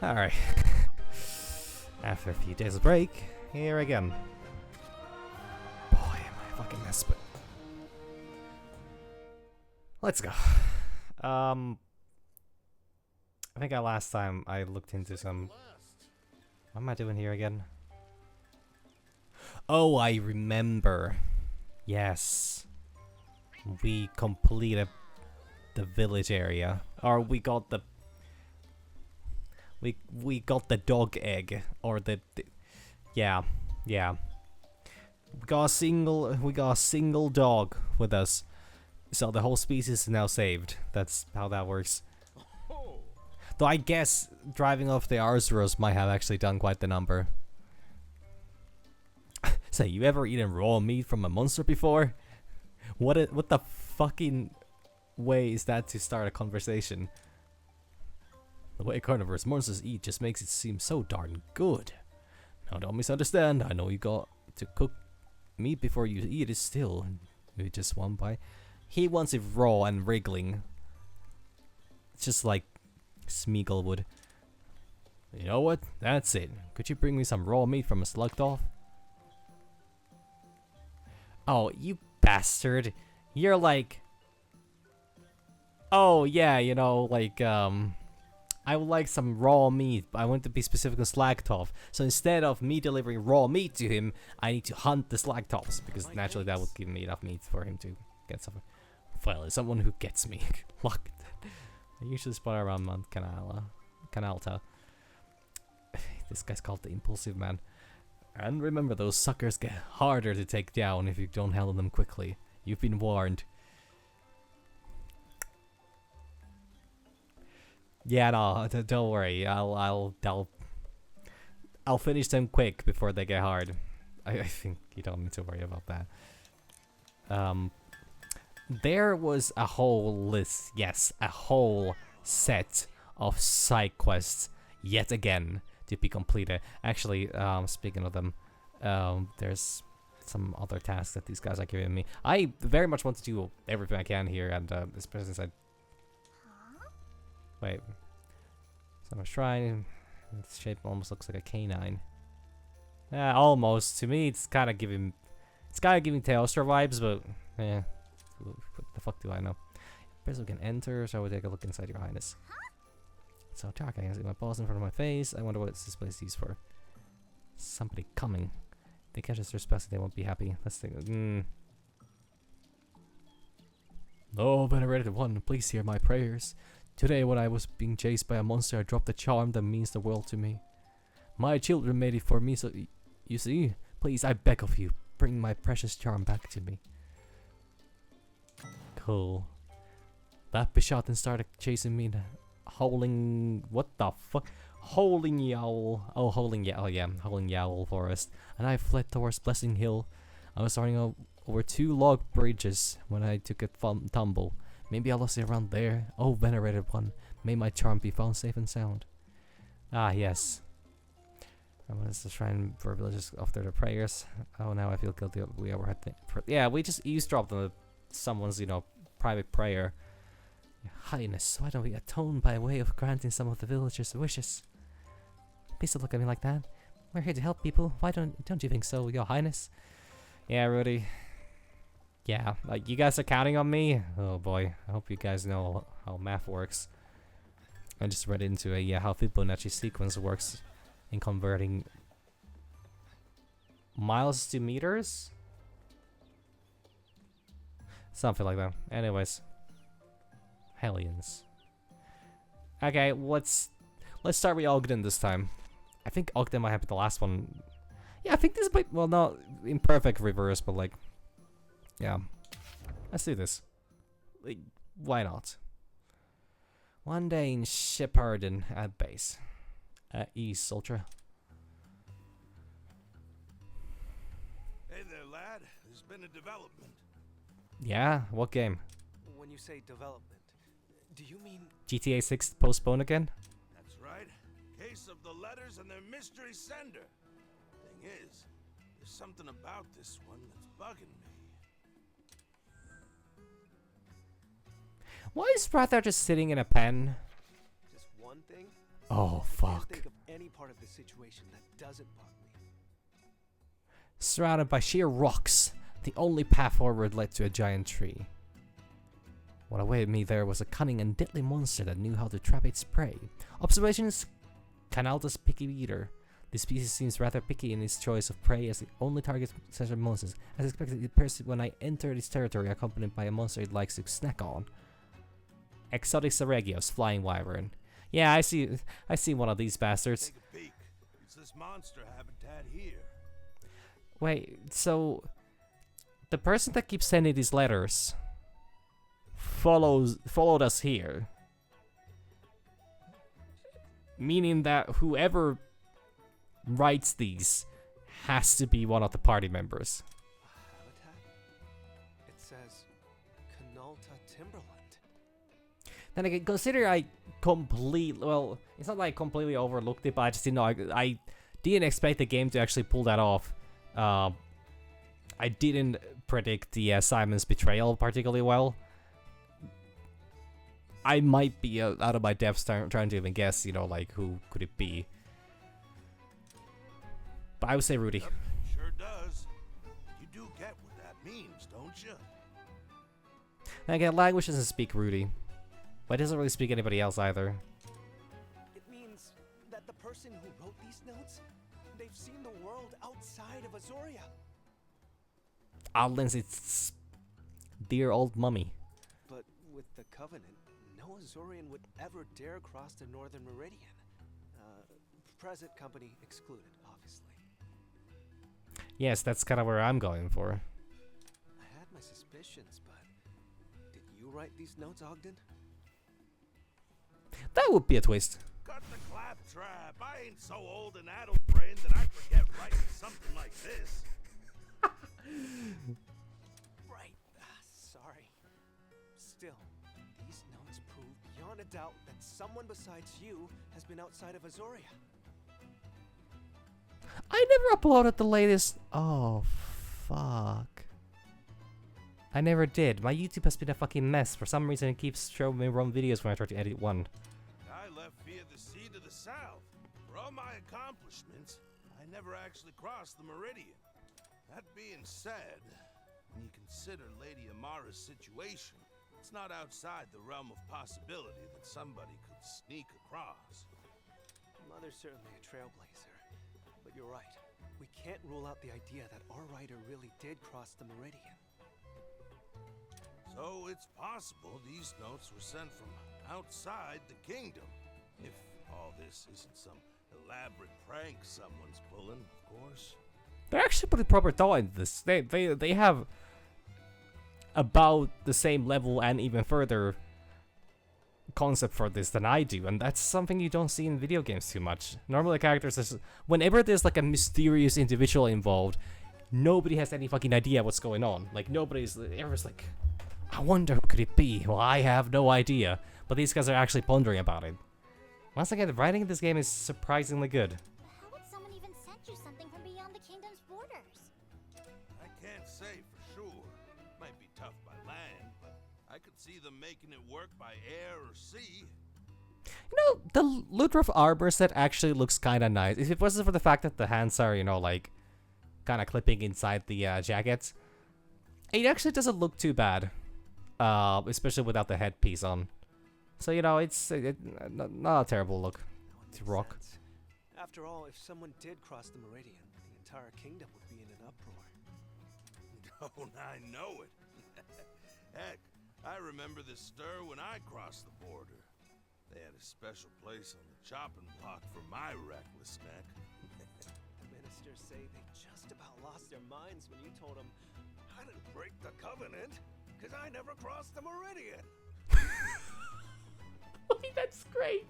Alright. After a few days of break, here again. Boy, am I a fucking mess, but... Let's go. I think last time I looked into some... What am I doing here again? Oh, I remember. Yes. We completed the village area. Or we got the... We got the dog egg. Or the yeah. We got a single dog with us. So the whole species is now saved. That's how that works. Though I guess driving off the Arzuros might have actually done quite the number. Say, you ever eaten raw meat from a monster before? What the fucking way is that to start a conversation? The way carnivorous monsters eat just makes it seem so darn good. Now don't misunderstand, I know you got to cook meat before you eat it still. You just one bite. He wants it raw and wriggling. Just like Smeagol would. You know what? That's it. Could you bring me some raw meat from a Slugthoth? Oh, you bastard. You're like... Oh, yeah, you know, like, I would like some raw meat, but I want to be specific on Slugthoth. So instead of me delivering raw meat to him, I need to hunt the Slugtoths, because naturally that would give me enough meat for him to get something. Well, as someone who gets me. Look. I usually spot around Mount Canalta. This guy's called the Impulsive Man. And remember, those suckers get harder to take down if you don't handle them quickly. You've been warned. Yeah, no, don't worry. I'll finish them quick before they get hard. I think you don't need to worry about that. There was a whole list, yes, a whole set of side quests yet again to be completed. Actually, speaking of them, there's some other tasks that these guys are giving me. I very much want to do everything I can here, and especially since I... Wait. Some shrine. Its shape almost looks like a canine. Almost. To me, it's kind of giving Teostra vibes, but yeah. What the fuck do I know? Person can enter, so I will take a look inside, Your Highness. So dark, I can see my boss in front of my face. I wonder what this place used for. Somebody coming. If they catch us trespassing, they won't be happy. Let's think. Oh, venerated one, please hear my prayers. Today, when I was being chased by a monster, I dropped a charm that means the world to me. My children made it for me, so you see? Please, I beg of you, bring my precious charm back to me. Cool. That Bishaten started chasing me in a howling... What the fuck? Howling Yowl. Oh, Howling Yowl. Oh, yeah. Howling Yowl Forest. And I fled towards Blessing Hill. I was starting over 2 log bridges when I took a tumble. Maybe I lost it around there. Oh, venerated one. May my charm be found safe and sound. Ah, yes. I want us to shrine for villagers after their prayers. Oh, now I feel guilty. We overheard yeah, we just eavesdropped on someone's, you know, private prayer. Your Highness, why don't we atone by way of granting some of the villagers' wishes? Please don't look at me like that. We're here to help people. Why don't you think so, Your Highness? Yeah, Rudy. Yeah, like you guys are counting on me? Oh boy, I hope you guys know how math works. I just read into how Fibonacci sequence works in converting miles to meters? Something like that. Anyways. Hellions. Okay, let's start with Ogden this time. I think Ogden might have been the last one. Yeah, I think this might, well, not in perfect reverse, but like, yeah. Let's do this. Like, why not? One day in Shepardon at base. At ease, Ultra. Hey there, lad. There's been a development. Yeah? What game? When you say development, do you mean GTA 6 postponed again? That's right. Case of the letters and their mystery sender. Thing is, there's something about this one that's bugging me. Why is Rather just sitting in a pen? just one thing? Oh, I fuck. can't think of any part of the situation that doesn't bug me. Surrounded by sheer rocks, the only path forward led to a giant tree. What awaited me there was a cunning and deadly monster that knew how to trap its prey. Observations: Canalda's picky eater. This species seems rather picky in its choice of prey as it only targets such monsters. As expected, it appears when I enter its territory accompanied by a monster it likes to snack on. Exotic Seregios, flying wyvern. Yeah, I see one of these bastards. Take a peek. It's this monster habitat here. Wait, so the person that keeps sending these letters followed us here. Meaning that whoever writes these has to be one of the party members. A habitat? It says Canalta Timberland. Then again, consider it's not like I completely overlooked it, but I just didn't know. I didn't expect the game to actually pull that off. I didn't predict the Simon's betrayal particularly well. I might be out of my depths trying to even guess, like who could it be. But I would say Rudy. Yep, sure does. You do get what that means, don't you? And again, language doesn't speak Rudy, but it doesn't really speak anybody else either. It means that the person who wrote these notes, they've seen the world outside of Azoria. Outlands its dear old mummy. But with the Covenant, no Azorian would ever dare cross the Northern Meridian. Present company excluded, obviously. Yes, that's kind of where I'm going for. I had my suspicions, but did you write these notes, Ogden? That would be a twist. Cut the claptrap. I ain't so old and addle-brained that I'd forget writing something like this. Right. Sorry. Still, these notes prove beyond a doubt that someone besides you has been outside of Azoria. I never uploaded the latest. Oh, fuck. I never did. My YouTube has been a fucking mess. For some reason, it keeps showing me wrong videos when I try to edit one. I left via the sea to the south. For all my accomplishments, I never actually crossed the meridian. That being said, when you consider Lady Amara's situation, it's not outside the realm of possibility that somebody could sneak across. Mother's certainly a trailblazer. But you're right. We can't rule out the idea that our writer really did cross the meridian. So it's possible these notes were sent from outside the kingdom. If all this isn't some elaborate prank someone's pulling, of course. They're actually pretty proper thought in this. They have about the same level and even further concept for this than I do, and that's something you don't see in video games too much. Normally characters whenever there's like a mysterious individual involved, nobody has any fucking idea what's going on. Like everyone's like, I wonder who could it be? Well, I have no idea. But these guys are actually pondering about it. Once again, the writing in this game is surprisingly good. How would someone even send you something from beyond the kingdom's borders? I can't say for sure. Might be tough by land, but I could see them making it work by air or sea. You know, the Ludroth armor set actually looks kind of nice. If it wasn't for the fact that the hands are, like, kind of clipping inside the jackets, it actually doesn't look too bad. Especially without the headpiece on. So, it's not a terrible look to rock. Sense. After all, if someone did cross the meridian, the entire kingdom would be in an uproar. Don't I know it? Heck, I remember this stir when I crossed the border. They had a special place on the chopping block for my reckless neck. The ministers say they just about lost their minds when you told them, I didn't break the covenant, because I never crossed the meridian. That's great.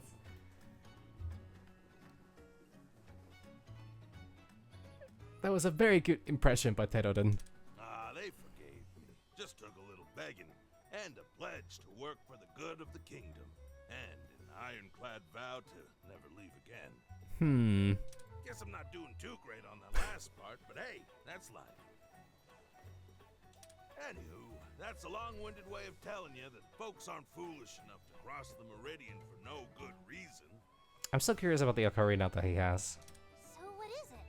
That was a very good impression by Teroden. Ah, they forgave me. Just took a little begging and a pledge to work for the good of the kingdom. And an ironclad vow to never leave again. Guess I'm not doing too great on that last part, but hey, that's life. Anywho, that's a long-winded way of telling you that folks aren't foolish enough to cross the meridian for no good reason. I'm still curious about the ocarina that he has. So what is it?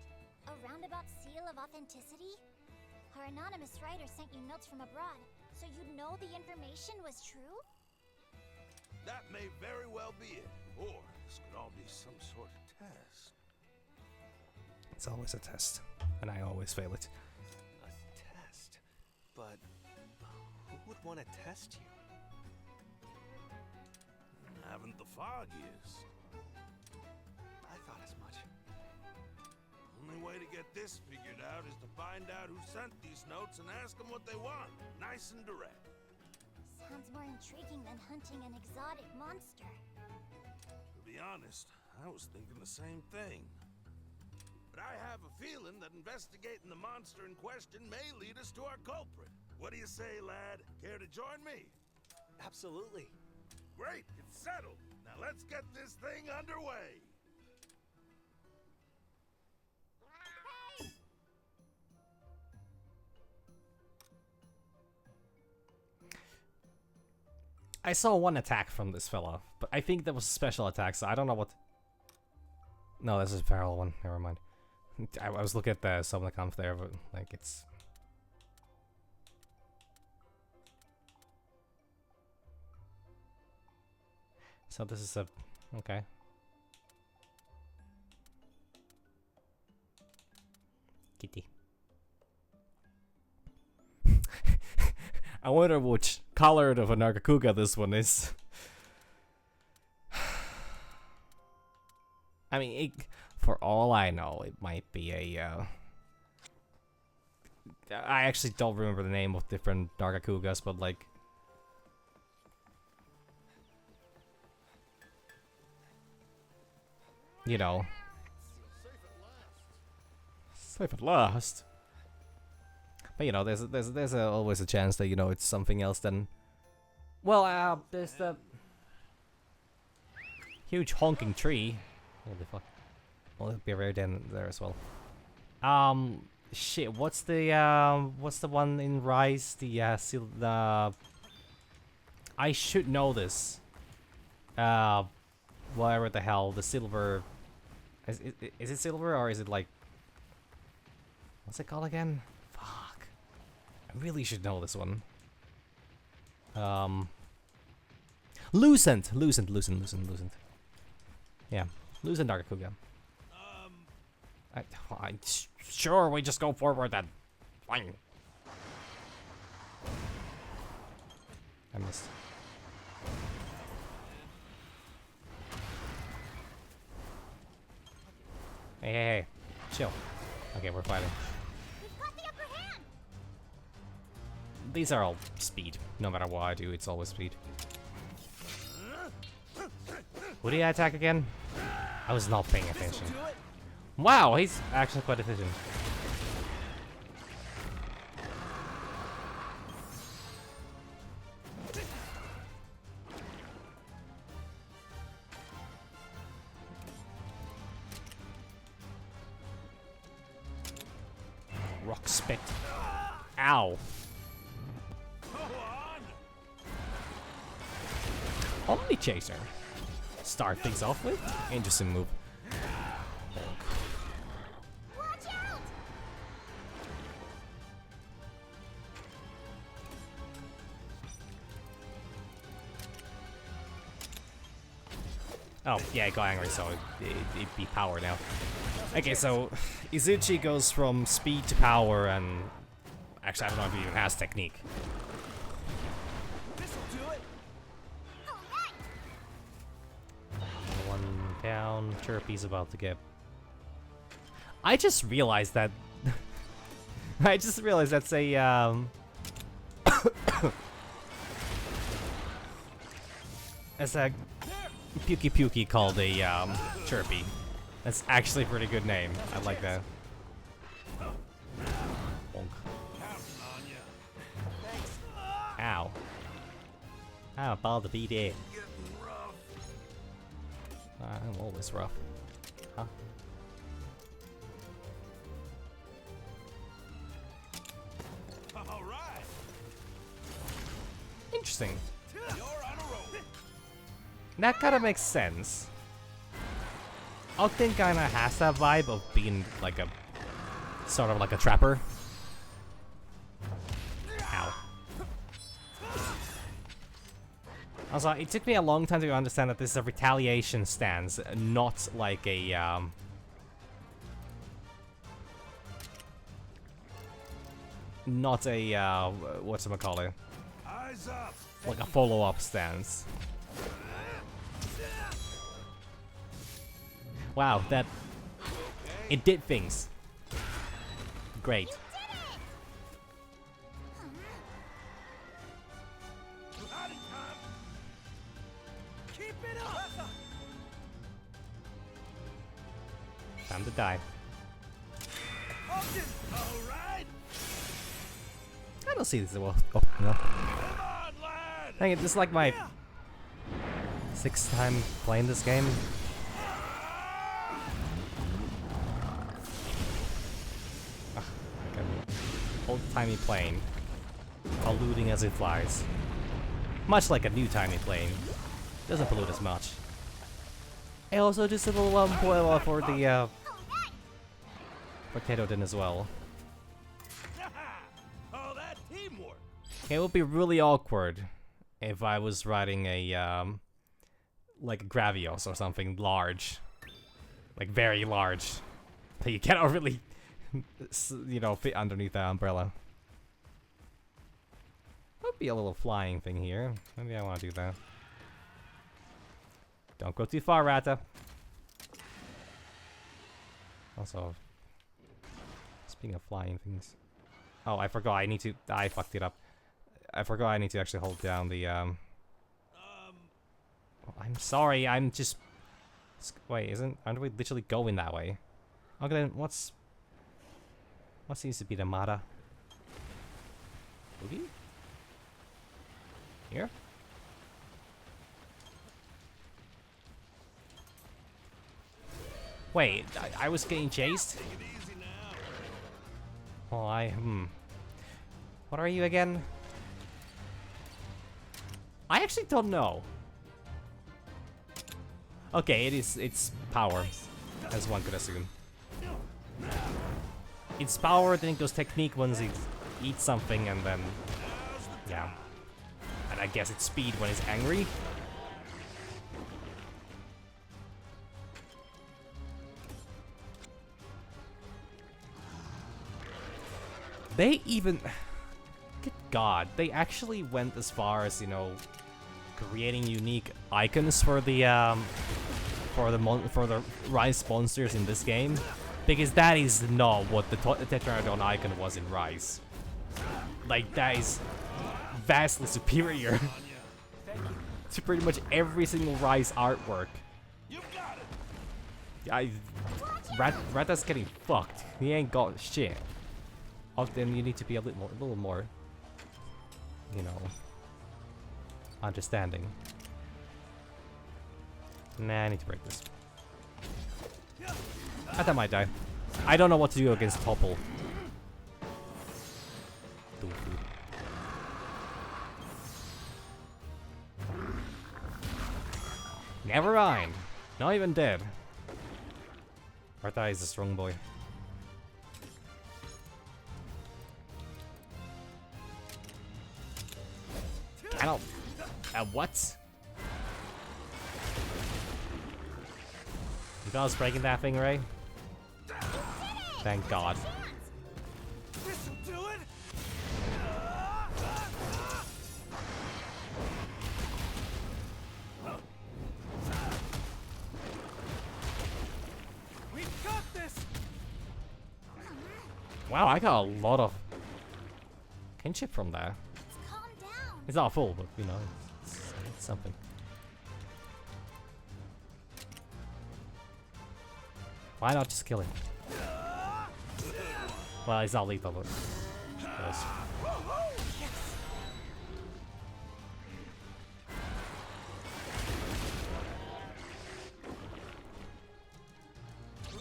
A roundabout seal of authenticity? Our anonymous writer sent you notes from abroad, so you know the information was true? That may very well be it. Or this could all be some sort of test. It's always a test, and I always fail it. A test? But who would want to test you? Haven't the foggiest. I thought as much. Only way to get this figured out is to find out who sent these notes and ask them what they want. Nice and direct. Sounds more intriguing than hunting an exotic monster. To be honest, I was thinking the same thing. But I have a feeling that investigating the monster in question may lead us to our culprit. What do you say, lad? Care to join me? Absolutely. Great, it's settled. Now let's get this thing underway. I saw one attack from this fella, but I think that was a special attack, so I don't know what... No, this is a parallel one, never mind. I was looking at the some of the comp there, but like it's... So this is a... okay. Kitty. I wonder which color of a Nargacuga this one is. I mean, for all I know, it might be a... I actually don't remember the name of different Nargacugas, but like... You know. Safe at last. But you know, there's always a chance that, you know, it's something else than... Well, there's the... huge honking tree. Holy fuck. Well, it'll be a rare den there as well. Shit, what's the one in Rise? The, I should know this. Whatever the hell, the silver... Is it silver or is it like... What's it called again? Fuck. I really should know this one. Lucent. Yeah, Lucent Nargacuga. Sure, we just go forward then. Fine. I missed. Hey, chill. Okay, we're fighting. We've got the upper hand! These are all speed. No matter what I do, it's always speed. Who did I attack again? I was not paying attention. Wow, he's actually quite efficient. Rock spit. Ow. Omni Chaser. Start things off with. Interesting move. Watch out! Oh, yeah, it got angry, so it'd be power now. Okay, so Izuchi goes from speed to power, and actually, I don't know if he even has technique. This'll do it. Alright! One down. Chirpy's about to get. I just realized that. I just realized that's a That's a Pukey called a Chirpy. That's actually a pretty good name. I like that. Bonk. Ow. How about the BD? I'm always rough. Huh? All right. Interesting. You're on a roll. That kind of makes sense. Ogden kinda has that vibe of being like a sort of like a trapper. Ow. Also, it took me a long time to understand that this is a retaliation stance, not like a not a whatchamacallit, Eyes up. like a follow-up stance. Wow, that it did things. Great. Howdy, Tom. Keep it up! Time to die. Ogden! All right. I don't see this well. Oh, no. Come on, lad. Dang it, this is like my 6th time playing this game. Ugh, like an old-timey plane, polluting as it flies. Much like a new-timey plane, doesn't pollute as much. And also just a little boil for the potato din as well. Oh, that teamwork. It would be really awkward if I was riding a like a Gravios or something large, like very large, that you cannot really, you know, fit underneath the umbrella. Would be a little flying thing here. Maybe I want to do that. Don't go too far, Rata. Also, speaking of flying things. Oh, I forgot. I fucked it up. I forgot I need to actually hold down the oh, I'm sorry. I'm just. Wait, aren't we literally going that way? Okay, then what seems to be the matter? Boogie? Here? Wait, I was getting chased? Take it easy now. Oh, what are you again? I actually don't know. Okay, it's power, as one could assume. It's power, then it goes technique once it eats something, and then yeah. And I guess it's speed when it's angry. They even, good God, they actually went as far as, you know, creating unique icons for the Rise monsters in this game, because that is not what the Tetranodon icon was in Rise. Like, that is vastly superior to pretty much every single Rise artwork. You got it. Rata's getting fucked. He ain't got shit. Often you need to be a little more, you know, understanding. Nah, I need to break this. I thought I might die. I don't know what to do against Topple. Never mind. Not even dead. Rata is a strong boy. Cannot. What? You thought I was breaking that thing, Ray? Thank God. This'll do it! We've got this! Wow, I got a lot of kinship from there. Calm down. It's not full, but you know, it's something. Why not just kill him? Well, he's not lethal, but yes.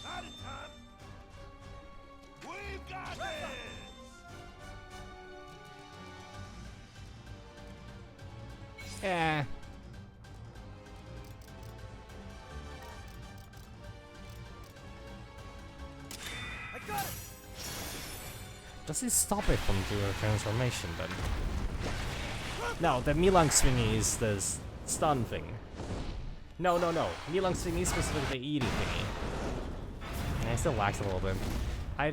Howdy, Tom. We've got this. Yeah. Does it stop it from doing a transformation then? No, the Milang thingy is the stun thing. No. Milang thingy is specifically the eating thingy. And it still lags a little bit. I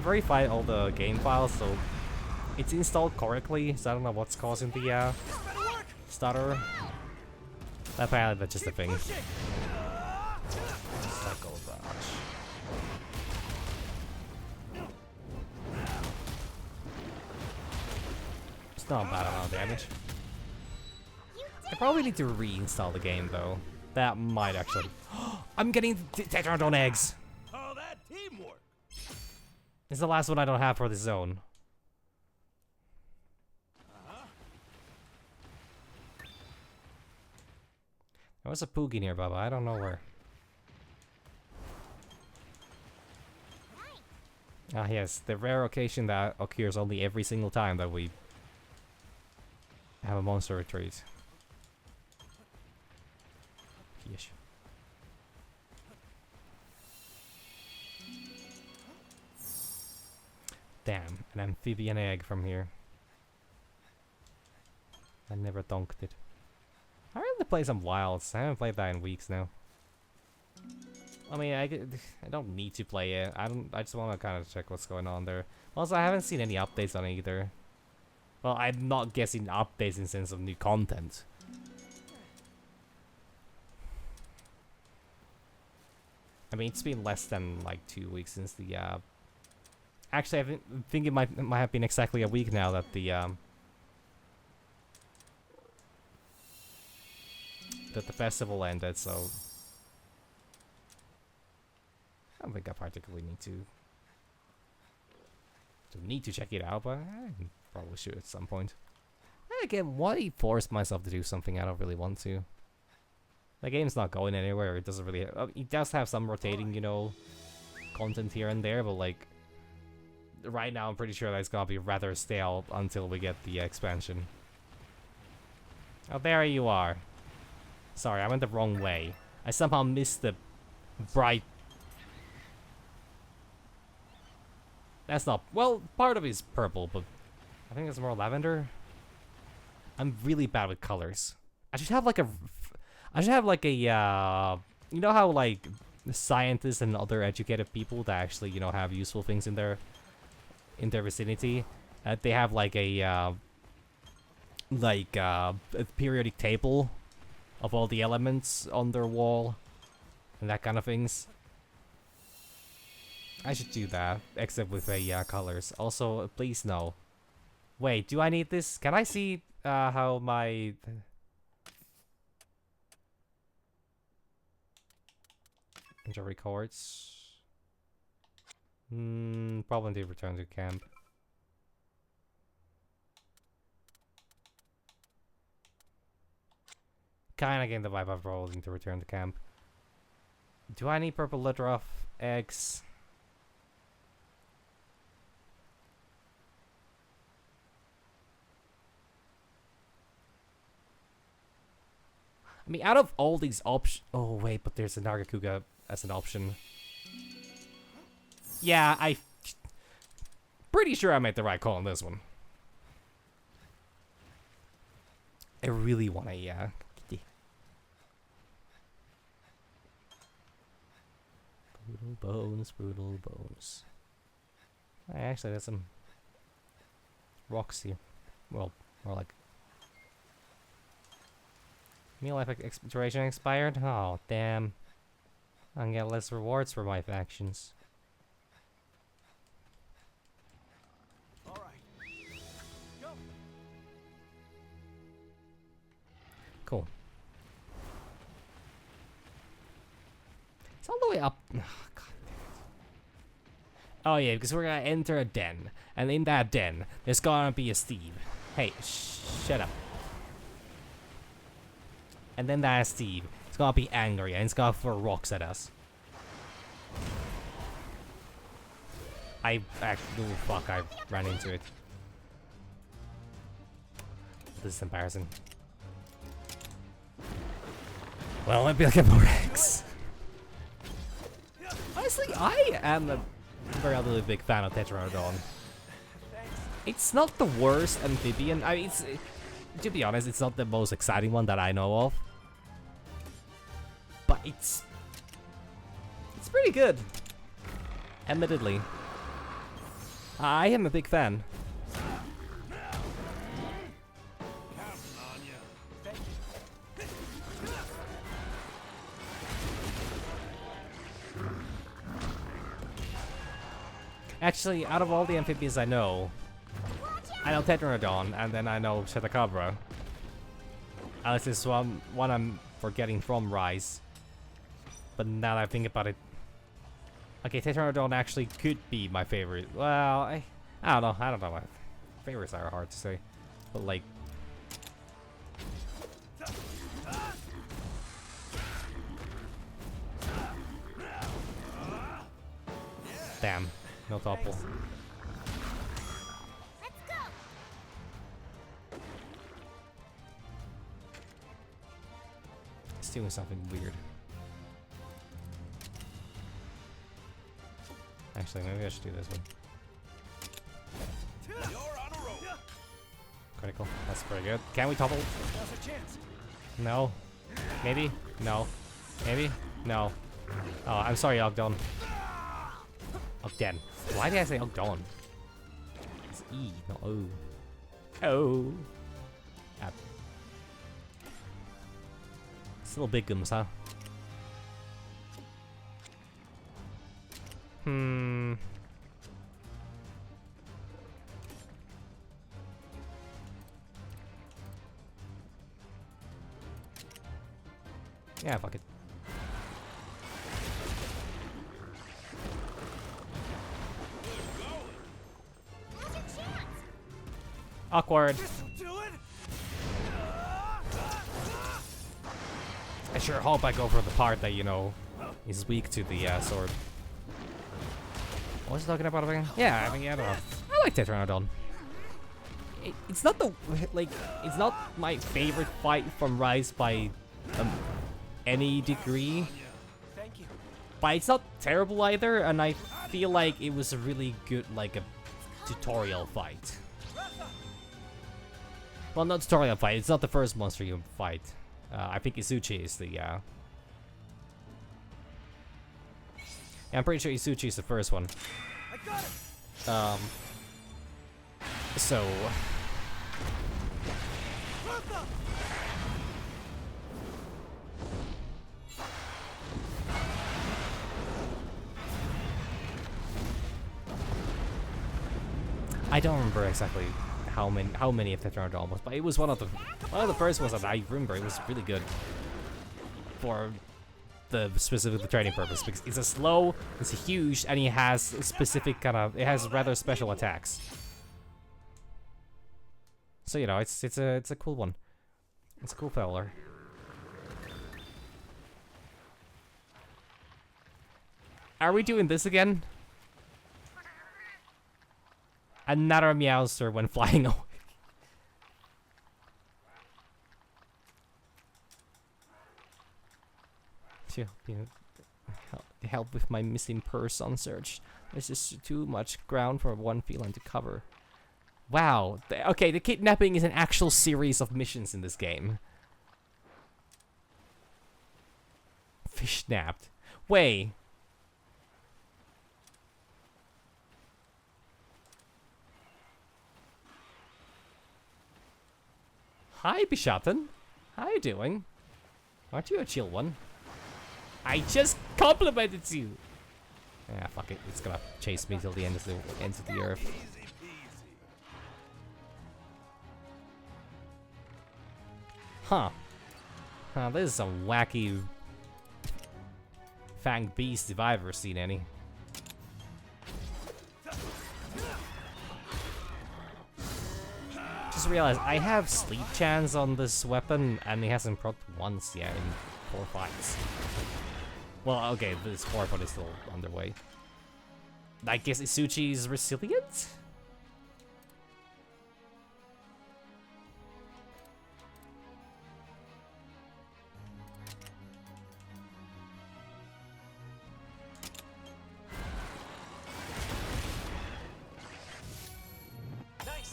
verified all the game files, so it's installed correctly, so I don't know what's causing the stutter. Apparently that's just a thing. Cycle dodge. It's not a bad amount of damage. I probably need to reinstall the game though. That might actually. I'm getting Tetradon eggs! Oh, that teamwork! It's the last one I don't have for the zone. There was a Poogie nearby, but I don't know where. Ah yes, the rare occasion that occurs only every single time that we have a monster retreat. Yeesh. Damn, an amphibian egg from here. I never donked it. I really play some wilds. I haven't played that in weeks now. I mean, I don't need to play it. I just want to kind of check what's going on there. Also, I haven't seen any updates on it either. Well, I'm not guessing updates in the sense of new content. I mean, it's been less than like 2 weeks since the actually, I think it might have been exactly a week now that the festival ended, so I don't think I particularly need to check it out, but I probably should at some point. And again, why force myself to do something I don't really want to? The game's not going anywhere. It doesn't really. It does have some rotating, you know, content here and there, but like right now, I'm pretty sure that it's gonna be rather stale until we get the expansion. Oh, there you are. Sorry, I went the wrong way. I somehow missed the bright. That's not. Well, part of it is purple, but I think it's more lavender. I'm really bad with colors. I should have like a. You know how like scientists and other educated people that actually, you know, have useful things in their vicinity. They have like a periodic table of all the elements on their wall and that kind of things. I should do that, except with colors. Also, please no. Wait, do I need this? Can I see how my Injury records? Probably need to return to camp. Kinda getting the vibe of rolling to return to camp. Do I need purple Ludroth eggs? I mean, out of all these options... Oh, wait, but there's a Nargacuga as an option. Yeah, pretty sure I made the right call on this one. I really want a, Brutal bones. Actually, there's some rocks here. Well, more like... Meal life duration expired? Oh, damn. I can get less rewards for my actions. All right. Go. Cool. It's all the way up. Oh, God damn it. Oh yeah, because we're gonna enter a den, and in that den, there's gonna be a Steve. Hey, shut up. And then that Steve, it's gonna be angry and it's gonna throw rocks at us. Oh fuck, I ran into it. This is embarrassing. Well, maybe I'll get more eggs. Honestly, I am a relatively big fan of Tetradon. It's not the worst amphibian. I mean, to be honest, it's not the most exciting one that I know of. But it's pretty good. Admittedly. I am a big fan. Actually, out of all the amphibians I know Tetranodon, and then I know Chetacabra. Unless there's one I'm forgetting from Rise. But now that I think about it... Okay, Tetranodon actually could be my favorite. Well, I don't know. I don't know. Favorites are hard to say. But like... Damn. No topple. Let's go. It's doing something weird. Actually, maybe I should do this one. You're on a roll. Critical. That's pretty good. Can we topple? Now's a chance. No. Maybe? No. Maybe? No. Oh, I'm sorry, Ogdon. Ogden. Why did I say Ogdon? It's E, not O. Oh. Ah. Still big gums, huh? Yeah, fuck it. Now's your chance. Awkward. This'll do it. I sure hope I go for the part that, you know, is weak to the sword. What was he talking about again? Yeah, I mean, I don't know. I like Tetranodon. It's not the, like, it's not my favorite fight from Rise by any degree. Thank you. But it's not terrible either, and I feel like it was a really good, like, a tutorial fight. Well, not tutorial fight, it's not the first monster you fight. I think Izuchi is the, yeah, I'm pretty sure Izuchi is the first one. I got it. So... I don't remember exactly how many of Tetranodon was, but it was one of the first ones that I remember. It was really good for the specific training purpose because it's a slow, it's huge, and it has specific it has rather special attacks. So you know, it's a cool one. It's a cool feller. Are we doing this again? Another Meowster when flying away. To help with my missing person search. There's just too much ground for one feline to cover. Wow. Okay, the kidnapping is an actual series of missions in this game. Fish snapped. Wait. Hi, Bishaten. How you doing? Aren't you a chill one? I just complimented you. Yeah, fuck it. It's gonna chase me till the end of the earth. Easy peasy. Huh. Huh, this is some wacky fanged beast if I've ever seen any. Just realized I have sleep chance on this weapon and he hasn't procced once yet in 4 fights. Well, okay, this 4 fight is still underway. I guess Izuchi is resilient? Nice.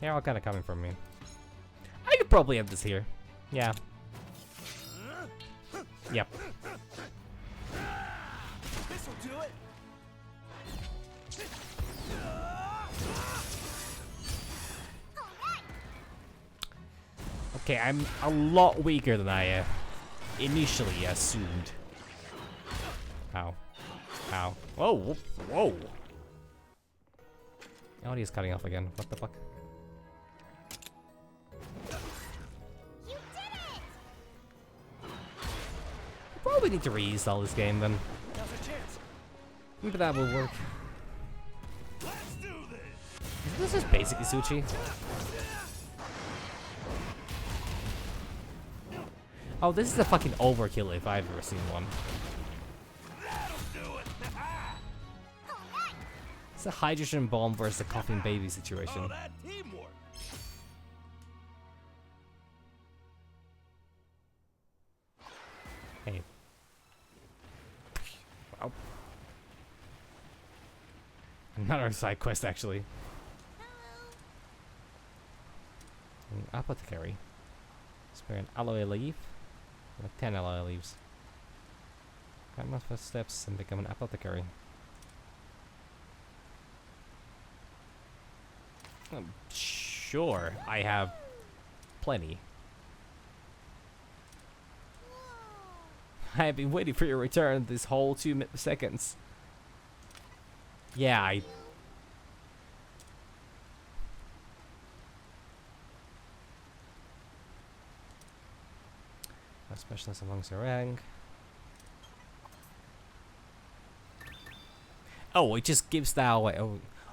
They're all kind of coming from me. I could probably end this here. Yeah. Yep. This'll do it. Okay, I'm a lot weaker than I initially assumed. Ow. Ow. Whoa, whoa. Oh, he's cutting off again. What the fuck? You did it! Probably need to reinstall this game then. Now's our chance. Maybe that will work. Let's do this. This is basically Suchi. Oh, this is a fucking overkill if I've ever seen one. That'll do it. It's a hydrogen bomb versus a coughing baby situation. Oh, that teamwork. Hey. Wow. Another side quest, actually. An apothecary. Spare an aloe leaf. Like 10 aloe leaves. Climb my footsteps and become an apothecary. Sure, I have plenty. I have been waiting for your return this whole 2 seconds. Yeah, I... A specialist among Serang. Oh, it just gives that away.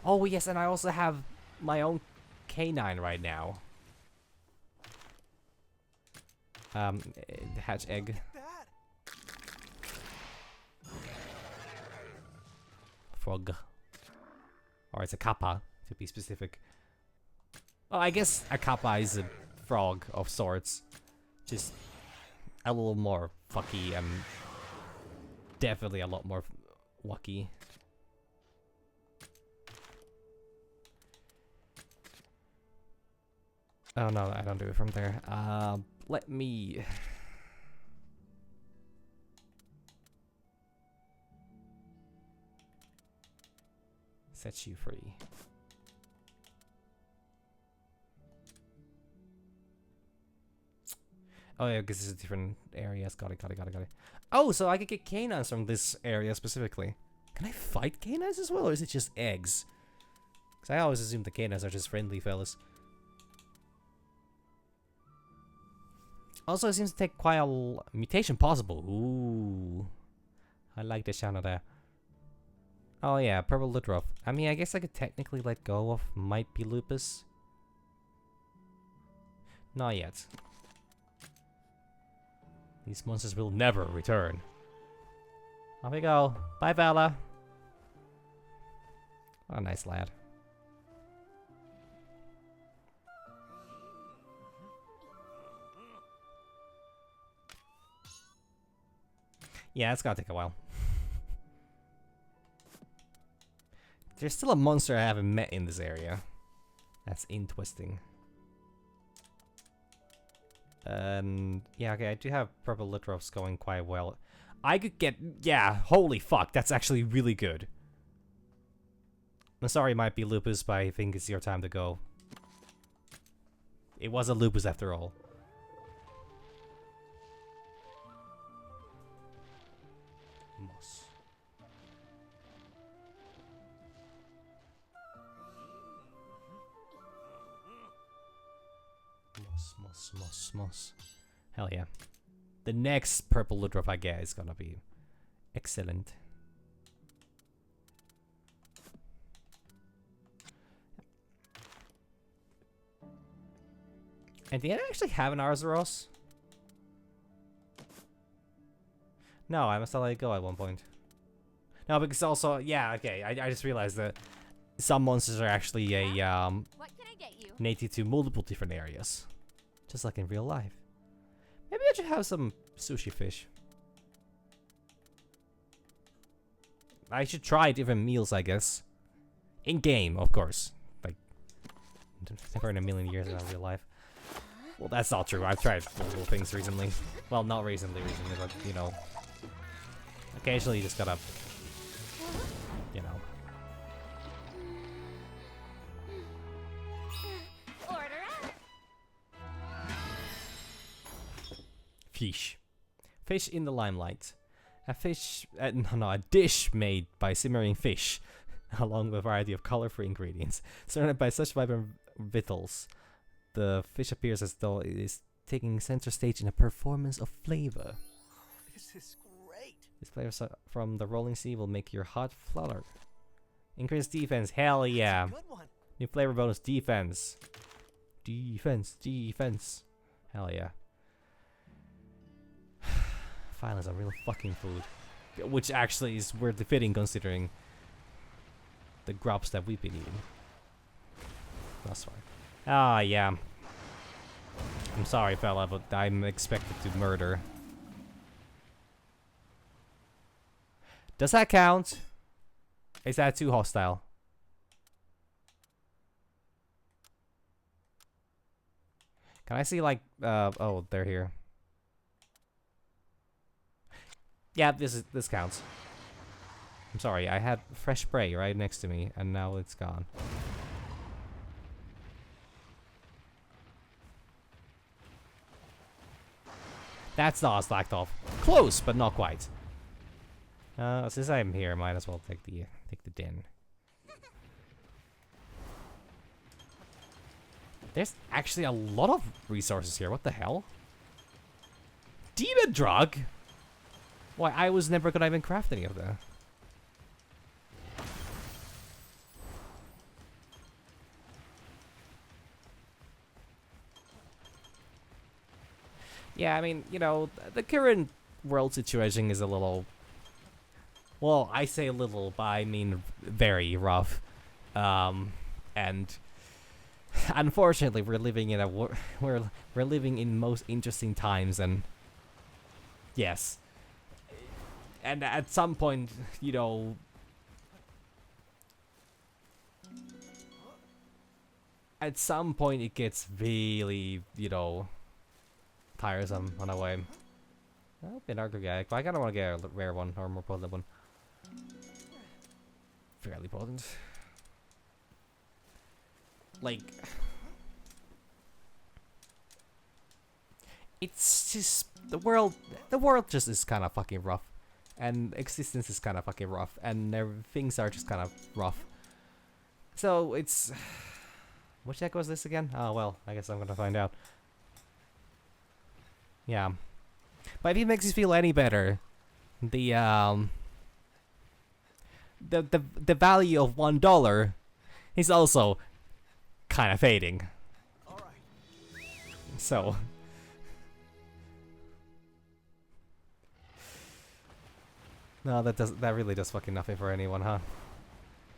Oh, yes, and I also have my own canine right now. Hatch egg. That. Frog. Or it's a kappa, to be specific. Well, I guess a kappa is a frog of sorts. Just a little more fucky and definitely a lot more wacky. Oh no, I don't do it from there. Let me... set you free. Oh yeah, because it's a different areas. Got it. Oh, so I could get canines from this area specifically. Can I fight canines as well, or is it just eggs? Because I always assume the canines are just friendly fellas. Also, it seems to take quite a mutation possible. Ooh. I like the sound of that. Oh yeah, purple Ludroth. I mean, I guess I could technically let go of might be lupus. Not yet. These monsters will never return. Off we go. Bye, Vala. What a nice lad. Yeah, it's gonna take a while. There's still a monster I haven't met in this area. That's interesting. And yeah, okay, I do have purple Ludroths going quite well. I could get, yeah, holy fuck, that's actually really good. I'm sorry it might be lupus, but I think it's your time to go. It was a lupus after all. Moss. Moss. Hell yeah. The next purple Ludroth I get is gonna be excellent. And did I actually have an Arzuros? No, I must have let it go at one point. No, because also, yeah, okay, I just realized that some monsters are actually a What can I get you? native to multiple different areas. Just like in real life. Maybe I should have some sushi fish. I should try different meals, I guess. In game, of course. Like, Never in a million years in real life. Well, that's not true. I've tried multiple things recently. Well, not recently, but you know, occasionally you just gotta, you know. Order up. Fish. Fish in the limelight. A a dish made by simmering fish, along with a variety of colorful ingredients. Surrounded by such vibrant victuals, the fish appears as though it is taking center stage in a performance of flavor. This is great. This flavor from the rolling sea will make your heart flutter. Increased defense, hell yeah. Good one. New flavor bonus, defense. Defense. Hell yeah. Finally, some real fucking food. Which actually is weirdly fitting considering the grubs that we've been eating. That's fine. Ah, yeah. I'm sorry, fella, but I'm expected to murder. Does that count? Is that too hostile? Can I see, like, oh, they're here. Yeah, this counts. I'm sorry, I had fresh prey right next to me, and now it's gone. That's not slacked off. Close, but not quite. Since I'm here, might as well take the din. There's actually a lot of resources here. What the hell? Demon drug? Why, I was never gonna even craft any of that. Yeah, I mean, you know, the current world situation is a little... Well, I say little, but I mean very rough. And unfortunately, we're living in we're living in most interesting times, and yes. And at some point, you know, at some point it gets really, you know, tiresome on a way. I'll be an Argogatic, but I kinda wanna get a rare one or a more potent one. Fairly potent. Like, it's just the world just is kinda fucking rough. And existence is kind of fucking rough, and things are just kind of rough. So it's... Which deck was this again? Oh well, I guess I'm gonna find out. Yeah. But if it makes you feel any better, the value of $1 is also kind of fading. All right. So... No, that really does fucking nothing for anyone, huh?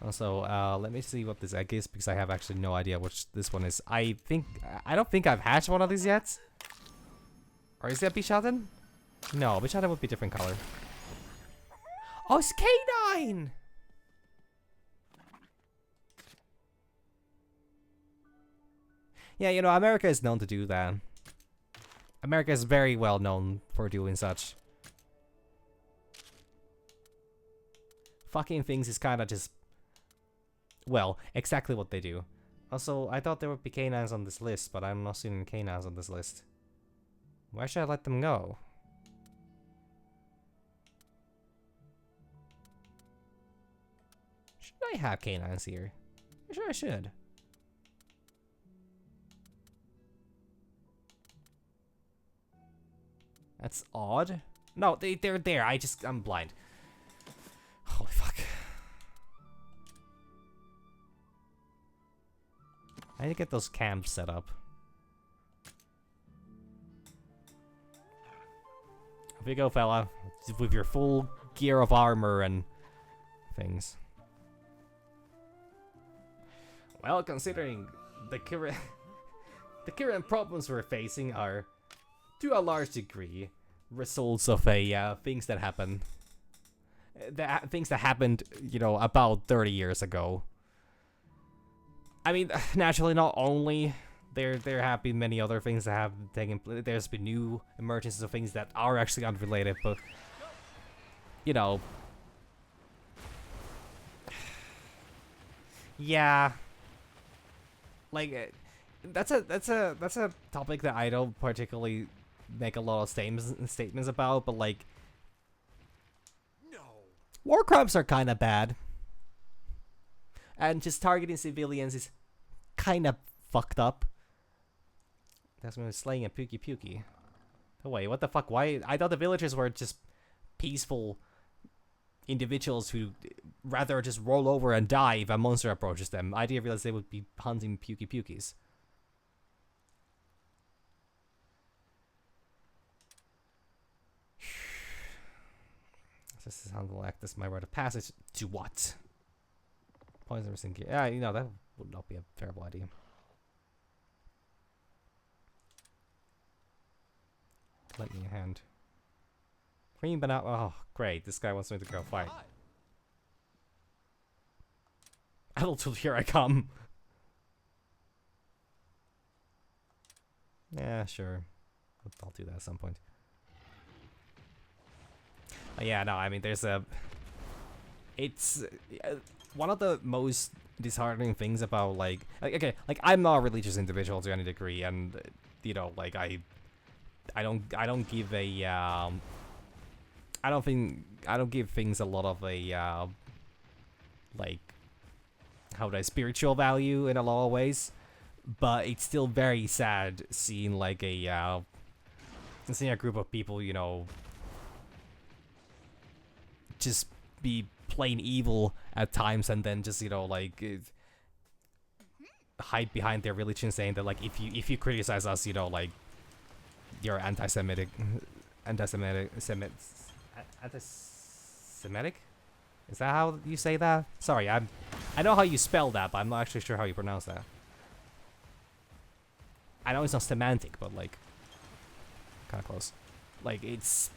Also, let me see what this egg is, because I have actually no idea which this one is. I don't think I've hatched one of these yet. Or is that Bishaten? No, Bishaten would be different color. Oh, it's K9! Yeah, you know, America is known to do that. America is very well known for doing such. Fucking things is kinda just... Well, exactly what they do. Also, I thought there would be K9s on this list, but I'm not seeing K9s on this list. Why should I let them go? Should I have K9s here? I'm sure I should. That's odd. No, they're there. I'm blind. Holy fuck. I need to get those camps set up. Here you go, fella. With your full gear of armor and things. Well, considering the current problems we're facing are, to a large degree, results of things that happen. Things that happened, you know, about 30 years ago. I mean, naturally, not only there have been many other things that have taken place. There's been new emergences of things that are actually unrelated, but you know, yeah, like that's a topic that I don't particularly make a lot of statements about, but like, No. war crimes are kind of bad, and just targeting civilians is kind of fucked up. That's when slaying a Pukey Pukey. Oh wait, what the fuck? Why? I thought the villagers were just peaceful individuals who rather just roll over and die if a monster approaches them. I didn't realize they would be hunting Pukey Pukeys. This is how to act as my rite of passage. To what? Poisonous in gear. Yeah, you know, that would not be a terrible idea. Lend me a hand. Green banana. Oh, great. This guy wants me to go fight. Adulthood, here I come. Yeah, sure. I'll do that at some point. Yeah, no, I mean, there's a... It's one of the most disheartening things about, like... Okay, like, I'm not a religious individual to any degree, and, you know, like, I don't give a, I don't give things a lot of a, like, how do I, spiritual value in a lot of ways, but it's still very sad seeing, like, seeing a group of people, you know, just be plain evil at times, and then just, you know, like, hide behind their religion, saying that, like, if you criticize us, you know, like, you're anti-Semitic. Is that how you say that? Sorry, I know how you spell that, but I'm not actually sure how you pronounce that. I know it's not semantic, but like, kind of close. Like, it's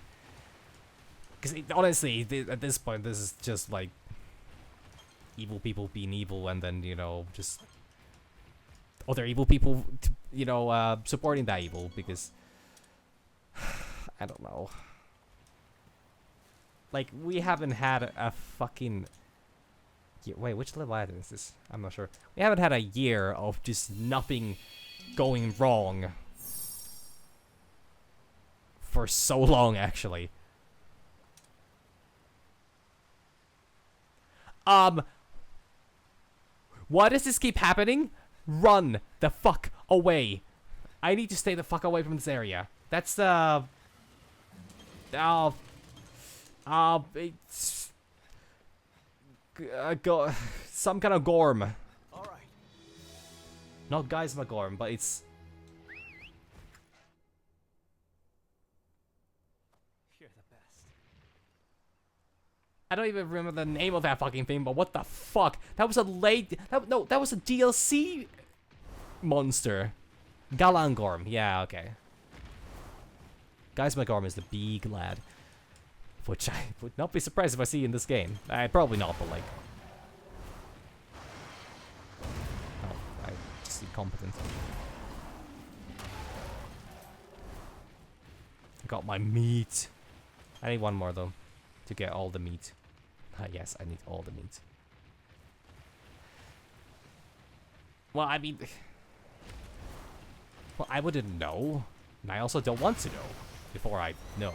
because honestly, at this point, this is just like evil people being evil, and then, you know, just other evil people, you know, supporting that evil, because I don't know. Like, we haven't had a fucking... Wait, which Leviathan is this? I'm not sure. We haven't had a year of just nothing going wrong for so long, actually. Why does this keep happening? Run the fuck away. I need to stay the fuck away from this area. That's the... it's... some kind of gorm. All right. Not Geisma gorm, but it's... You're the best. I don't even remember the name of that fucking thing, but what the fuck? That was a late... No, that was a DLC monster. Galangorm. Yeah, okay. Geisma gorm is the big lad. Which I would not be surprised if I see in this game. Probably not, but like... Oh, I'm just incompetent. Got my meat. I need one more, though, to get all the meat. Yes, I need all the meat. Well, I mean... Well, I wouldn't know. And I also don't want to know before I know.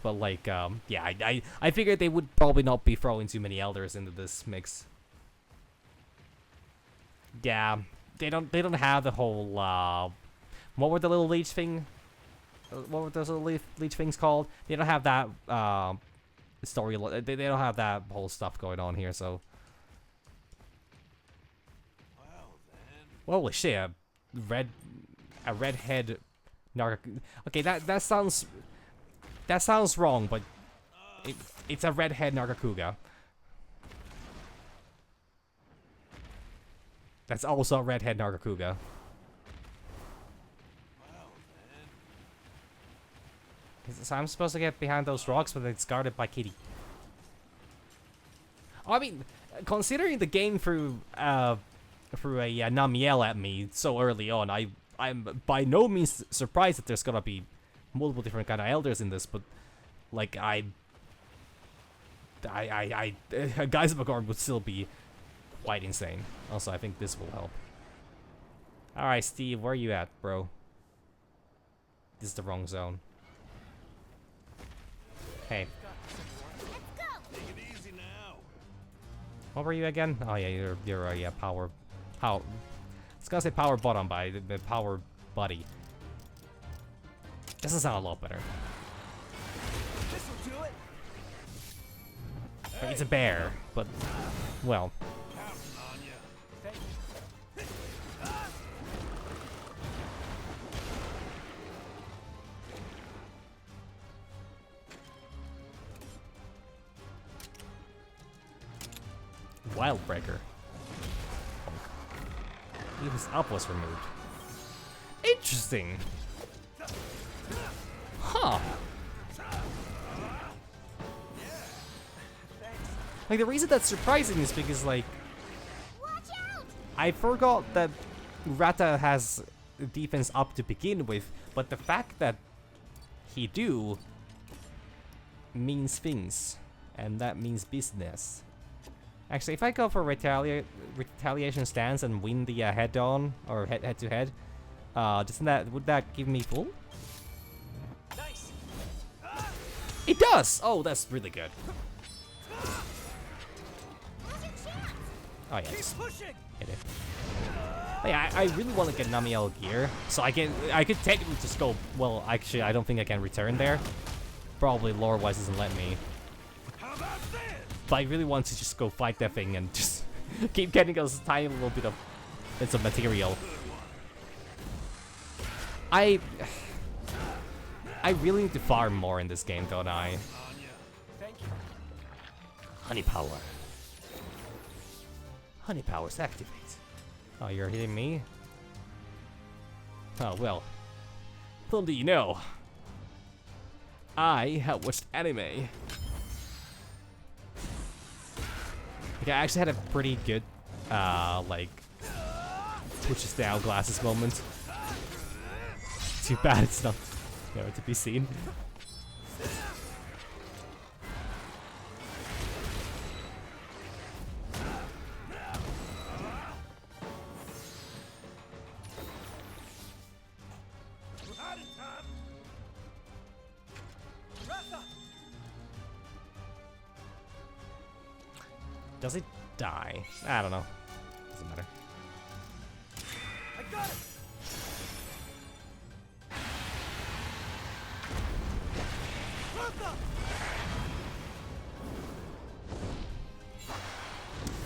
But like, yeah, I figured they would probably not be throwing too many elders into this mix. Yeah, they don't have the whole, what were the little leech thing? What were those little leech things called? They don't have that, story, they don't have that whole stuff going on here, so. Well then. Holy shit, a redhead narc. Okay, that sounds wrong, but it's a redhead Nargacuga. That's also a redhead Nargacuga. So I'm supposed to get behind those rocks, but it's guarded by Kitty. Oh, I mean, considering the game through threw a Namiel at me so early on. I'm by no means surprised that there's gonna be multiple different kind of elders in this, but like Guys of Agorn would still be quite insane. Also, I think this will help. All right, Steve, where are you at, bro? This is the wrong zone. Hey. Take it easy now. What were you again? Oh yeah, you're a power. I was gonna say power bottom, but the power buddy. Doesn't sound a lot better. This'll do it. It's a bear, but well. Counting on ya. Thank you. Wildbreaker. Even his up was removed. Interesting. Huh. Like, the reason that's surprising is because, like, Watch out! I forgot that Rata has defense up to begin with, but the fact that he do means things, and that means business. Actually, if I go for retaliation stance and win the head-on or head-to-head, would that give me full? Nice. It does. Oh, that's really good. Now's your chance! Oh yeah, Keep just pushing. hit it. Oh, yeah, I really want to get Namiel gear, so I could technically just go. Well, actually, I don't think I can return there. Probably lore-wise doesn't let me. How about this? But I really want to just go fight that thing and just keep getting us a tiny little bit of bits of material. I really need to farm more in this game, don't I? Thank you. Honey power. Honey powers activate. Oh, you're hitting me? Oh, well. Little do you know, I have watched anime. Like, I actually had a pretty good, like, pushes down glasses moment. Too bad it's not nowhere to be seen. Out of time. Ratha. Does it die? I don't know. Doesn't matter. I got it. Ratha.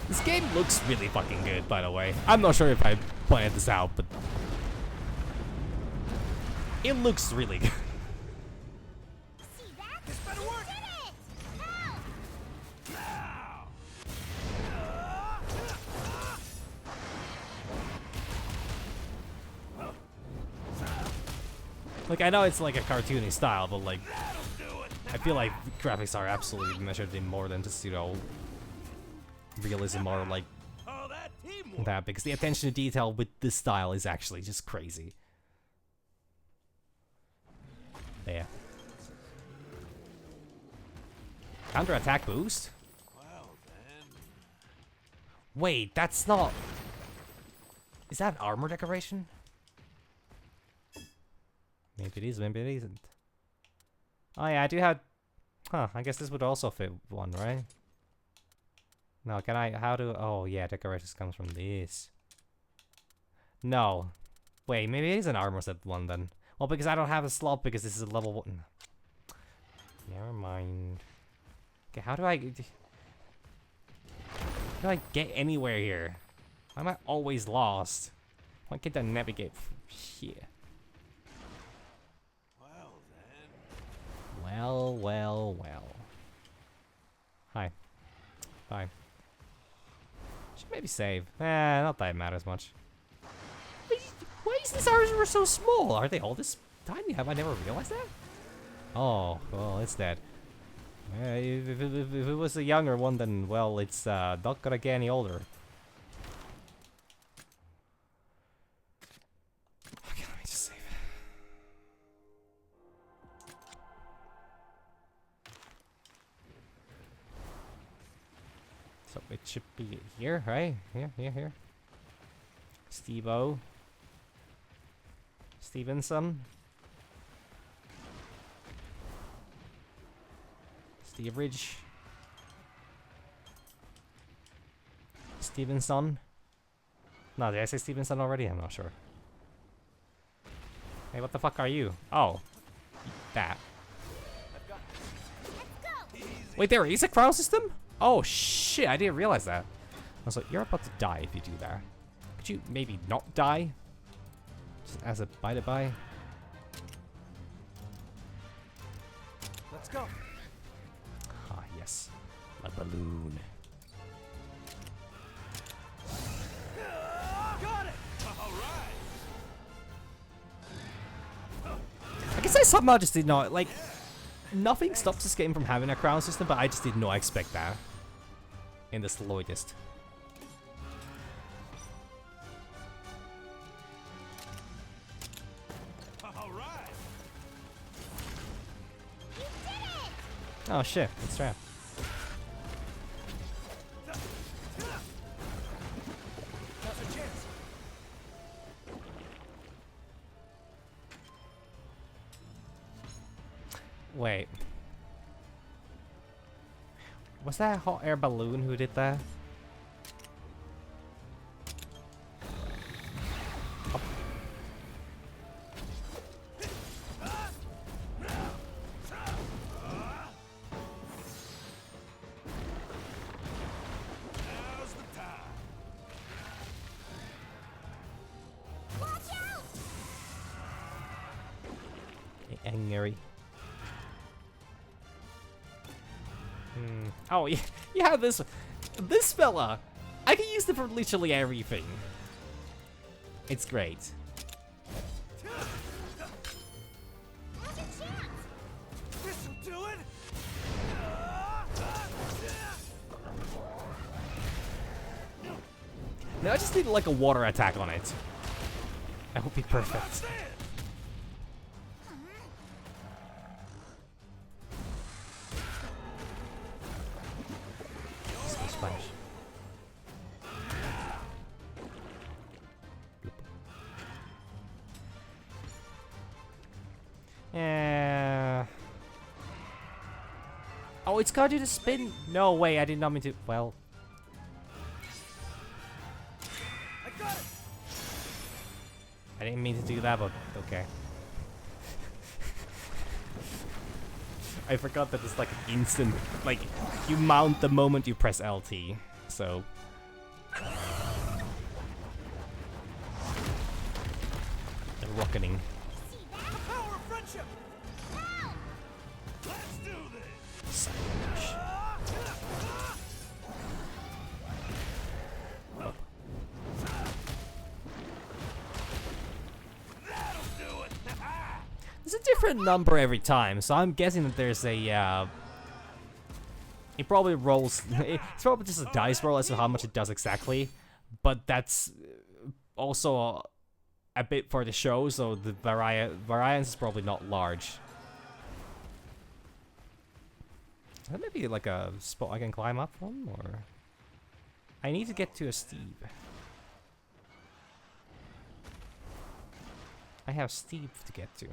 This game looks really fucking good, by the way. I'm not sure if I pointed this out, but it looks really good. See that? This better work. Did it! Help! Like, I know it's like a cartoony style, but like, I feel like graphics are absolutely measured in more than just, you know, realism or like Oh, that teamwork. that, because the attention to detail with this style is actually just crazy. There. Counter-attack boost? Well then. Wait, that's not... Is that an armor decoration? Maybe it is, maybe it isn't. Oh yeah, I do have... Huh, I guess this would also fit one, right? No, can I... How do... Oh yeah, decorations comes from this. No. Wait, maybe it is an armor set one then. Well, because I don't have a slot because this is a level 1. Never mind. Okay, how do I get anywhere here? Why am I always lost? Why can't I navigate here? Well then. Well, well, well. Hi. Bye. Should maybe save. Not that it matters much. Why is this armor so small? Are they all this tiny? Have I never realized that? Oh, well, it's dead. If it was a younger one, then, well, it's not gonna get any older. should be here, right? Here. Steve-O. Stevenson. Steve Ridge. Stevenson. No, did I say Stevenson already? I'm not sure. Hey, what the fuck are you? Oh. That. Wait, there is a crown system? Oh shit, I didn't realize that. I was like, you're about to die if you do that. Could you maybe not die? Just as a by-the-by. Let's go. Ah, yes. A balloon. Got it. All right. I guess I somehow just did not, like, nothing stops this game from having a crown system, but I just did not expect that. In the slightest. All right. You did it! Oh shit, it's trap. Now's our chance. Wait. Was that a hot air balloon who did that? Up. Now's the time. Watch out! Angry. Oh, yeah, this fella. I can use it for literally everything. It's great. Now's your chance! This'll do it. Now I just need like a water attack on it. That would be perfect. That's it. Splash. Yeah. Oh, it's gotta do the spin. No way, I did not mean to. Well, I got it. I didn't mean to do that, but okay. I forgot that it's like an instant, like, you mount the moment you press LT, so. The rocketing. See that? The power of friendship. Now! Let's do this. Sandwich. That'll do it. It's a different number every time, so I'm guessing that there's a, it probably rolls, it's probably just a dice roll as to how much it does exactly, but that's also a bit for the show, so the variance is probably not large. Is that maybe like a spot I can climb up from, or? I need to get to a Steve. I have Steve to get to.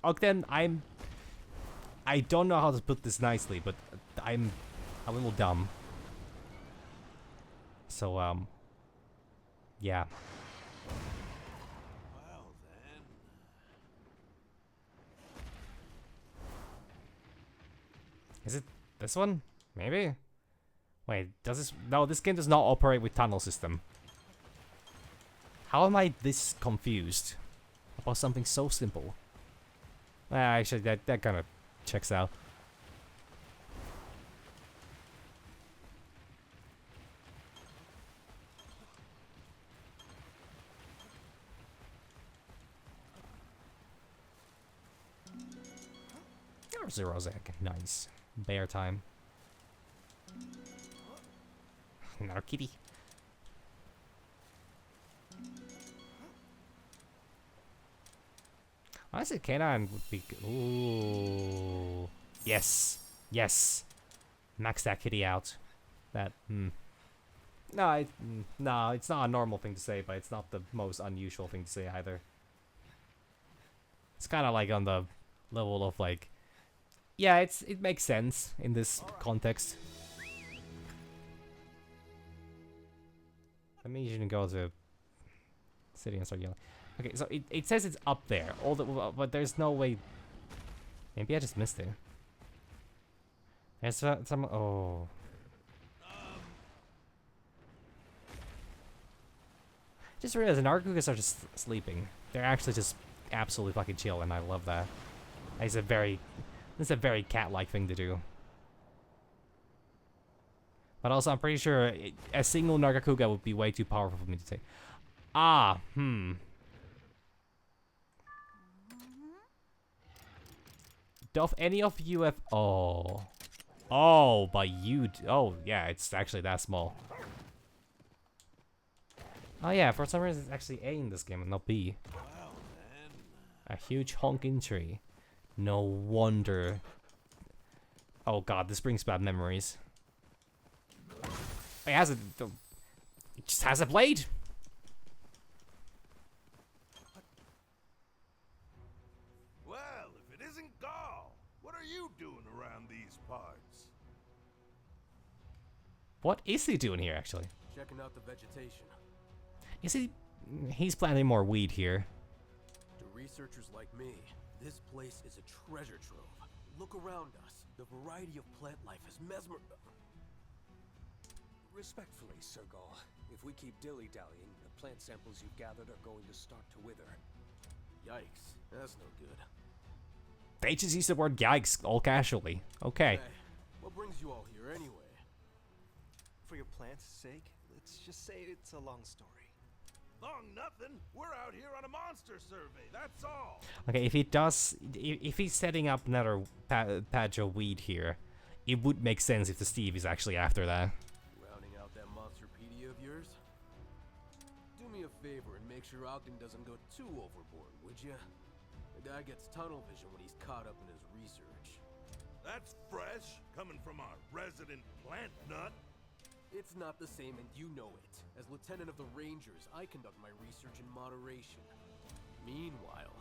Ogden, I don't know how to put this nicely, but I'm a little dumb. So, yeah. Well then. Is it this one? Maybe? Wait, does this... No, this game does not operate with tunnel system. How am I this confused about something so simple? Actually, that kind of checks out. Oh, Zero's egg. Nice. Bear time. Another kitty. Honestly, Canine would be good. Ooh. Yes. Yes! Max that kitty out. That, No, no, it's not a normal thing to say, but it's not the most unusual thing to say either. It's kind of like on the level of like, yeah, it makes sense in this context. That means you can go to city and start yelling. Okay, so it says it's up there, but there's no way. Maybe I just missed it. There's some. Oh. Just realized the Nargacugas are just sleeping. They're actually just absolutely fucking chill, and I love that. It's a very cat-like thing to do. But also, I'm pretty sure a single Nargacuga would be way too powerful for me to take. Doth any of you have... Oh. Oh, but you... Oh, yeah, it's actually that small. Oh yeah, for some reason it's actually A in this game and not B. Well, then. A huge honking tree. No wonder. Oh god, this brings bad memories. It has a... It just has a blade! Well, if it isn't Gaul, what are you doing around these parts? What is he doing here, actually? Checking out the vegetation. Is he... He's planting more weed here. To researchers like me, this place is a treasure trove. Look around us. The variety of plant life is Respectfully, Sir Gaul, if we keep dilly-dallying, the plant samples you've gathered are going to start to wither. Yikes, that's no good. They just used the word yikes all casually. Okay. Hey, what brings you all here anyway? For your plant's sake, let's just say it's a long story. Long nothing. We're out here on a monster survey, that's all. Okay, if he's setting up another patch of weed here, it would make sense if the Steve is actually after that. Rounding out that monsterpedia of yours? Do me a favor and make sure Ogden doesn't go too overboard, would you? The guy gets tunnel vision when he's caught up in his research. That's fresh, coming from our resident plant nut. It's not the same, and you know it. As Lieutenant of the Rangers, I conduct my research in moderation. Meanwhile,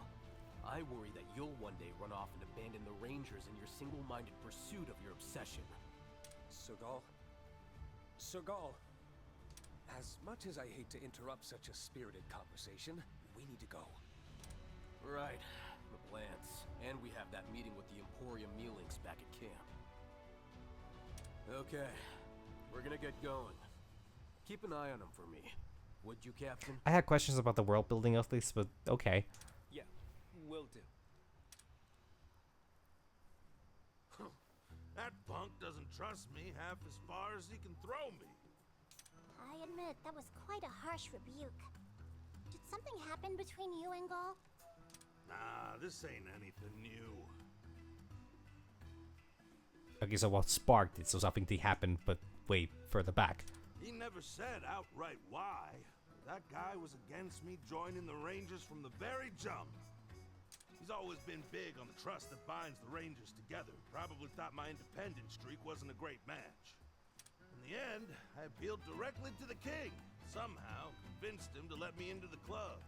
I worry that you'll one day run off and abandon the Rangers in your single-minded pursuit of your obsession. Sir Gaul? Sir Gaul, as much as I hate to interrupt such a spirited conversation, we need to go. Right. The plants. And we have that meeting with the Emporium Mealings back at camp. Okay. We're gonna get going. Keep an eye on him for me. Would you, Captain? I had questions about the world building of this, but okay. Yeah, will do. That punk doesn't trust me half as far as he can throw me. I admit, that was quite a harsh rebuke. Did something happen between you and Gaul? Nah, this ain't anything new. Okay, so what sparked it? So something did happen, but way further back. He never said outright why. That guy was against me joining the Rangers from the very jump. He's always been big on the trust that binds the Rangers together. Probably thought my independent streak wasn't a great match. In the end, I appealed directly to the king. Somehow convinced him to let me into the club.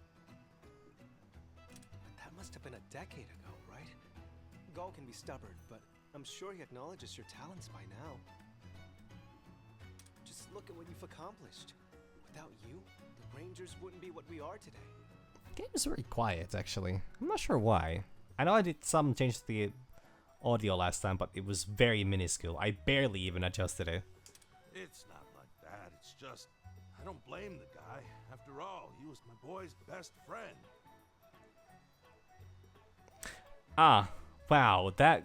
That must have been a decade ago, right? Gaul can be stubborn, but I'm sure he acknowledges your talents by now. Just look at what you've accomplished. Without you, the Rangers wouldn't be what we are today. The game is very quiet, actually. I'm not sure why. I know I did some change to the audio last time, but it was very minuscule. I barely even adjusted it. It's not like that. It's just, I don't blame the guy. After all, he was my boy's best friend. Ah, wow, that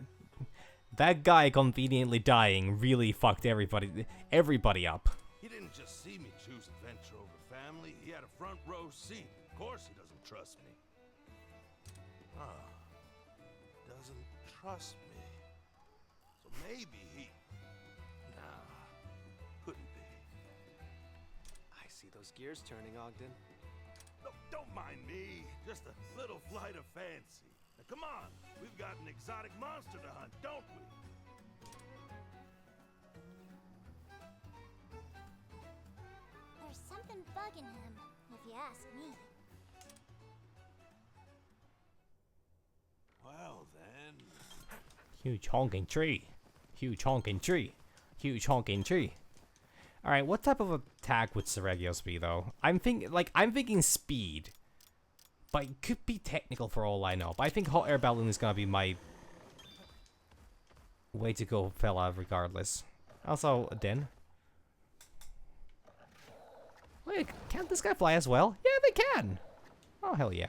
guy conveniently dying really fucked everybody up. He didn't just see me choose adventure over family. He had a front row seat. Of course he doesn't trust me. Doesn't trust me. So maybe he... Nah, couldn't be. I see those gears turning, Ogden. No, don't mind me. Just a little flight of fancy. Now come on, we've got an exotic monster to hunt, don't we? something bugging him, if you ask me. Well then, Huge honking tree. Huge honking tree. Huge honking tree. Alright, what type of attack would Seregios be though? I'm thinking speed. But it could be technical for all I know. But I think hot air balloon is gonna be my way to go, fella, regardless. Also, a den. Wait, can't this guy fly as well? Yeah, they can! Oh, hell yeah.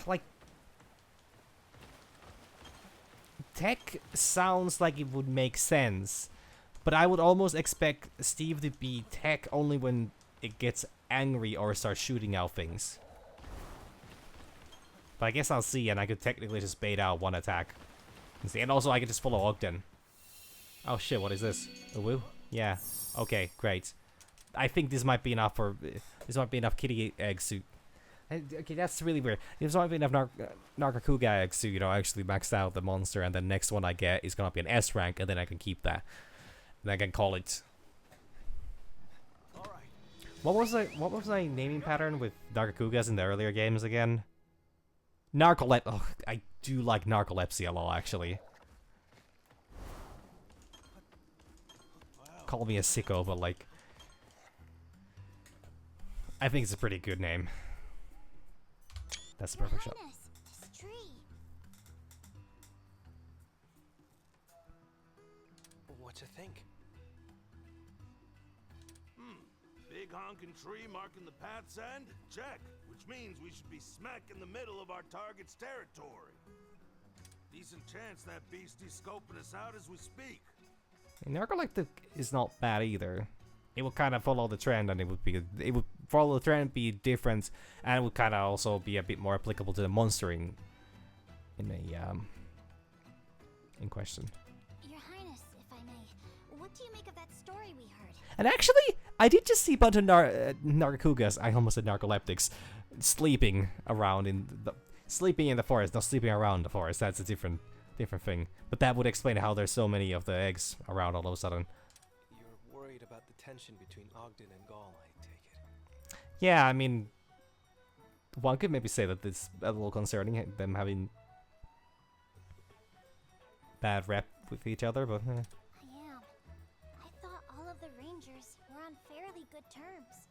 Like, tech sounds like it would make sense, but I would almost expect Steve to be tech only when it gets angry or starts shooting out things. But I guess I'll see, and I could technically just bait out one attack. And also I could just follow Ogden. Oh shit, what is this? A woo? Yeah. Okay, great. I think this might be enough for... This might be enough kitty egg suit. Okay, that's really weird. This might be enough Nargacuga eggs to, you know, actually max out the monster, and the next one I get is gonna be an S rank, and then I can keep that. And I can call it... What was my naming pattern with Nargacugas in the earlier games again? Narcolepsy. Oh, I do like narcolepsy a lot, actually. Call me a sicko, but like... I think it's a pretty good name. That's the perfect shot. Highness, this tree. What you think? big honking tree marking the path's end? Check. Which means we should be smack in the middle of our target's territory. Decent chance that beastie's scoping us out as we speak. Narcoleptic is not bad either. It would kind of follow the trend, and it would follow the trend, be different, and it would kind of also be a bit more applicable to the monstering in question. Your Highness, if I may, what do you make of that story we heard? And actually, I did just see a bunch of Nargacugas, I almost said narcoleptics, sleeping around in the forest, not sleeping around the forest. That's a different thing. But that would explain how there's so many of the eggs around all of a sudden. You're worried about the tension between Ogden and Gaul, I take it. Yeah, I mean, one could maybe say that it's a little concerning, them having bad rep with each other, but I am. I thought all of the Rangers were on fairly good terms.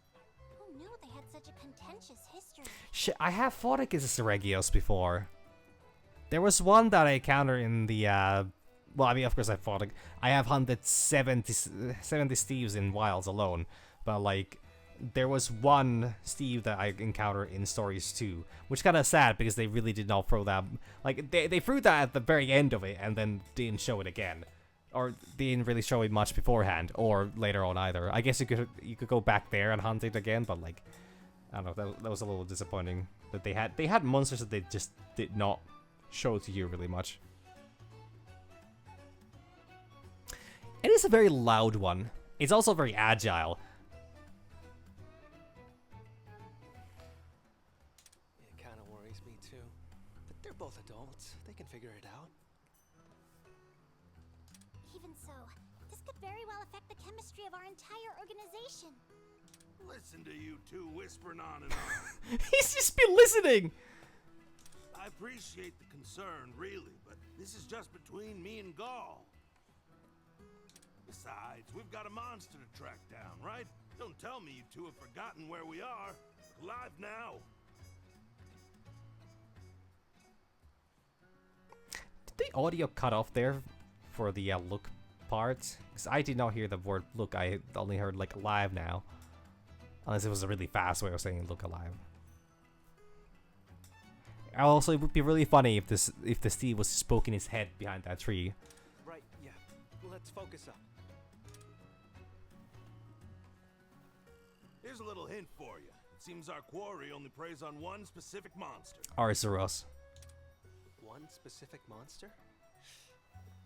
Who knew they had such a contentious history? shit, I have fought against Seregios before. There was one that I encountered in the, well, I mean, of course I have hunted 70 Steves in wilds alone, but like, there was one Steve that I encountered in Stories 2, which kind of sad because they really did not throw that, like, they threw that at the very end of it and then didn't show it again. Or they didn't really show it much beforehand, or later on either. I guess you could go back there and hunt it again, but like, I don't know, that was a little disappointing that they had monsters that they just did not show to you really much. It is a very loud one. It's also very agile. It kind of worries me too. But they're both adults. They can figure it out. Even so, this could very well affect the chemistry of our entire organization. Listen to you two whispering on and on. He's just been listening! I appreciate the concern, really, but this is just between me and Gaul. Besides, we've got a monster to track down, right? Don't tell me you two have forgotten where we are. Look alive now. Did the audio cut off there for the look part? Because I did not hear the word look, I only heard like alive now. Unless it was a really fast way of saying look alive. Also, it would be really funny if the Steve was just poking his head behind that tree. Right, yeah. Let's focus up. Here's a little hint for you. It seems our quarry only preys on one specific monster. Arzuros. One specific monster?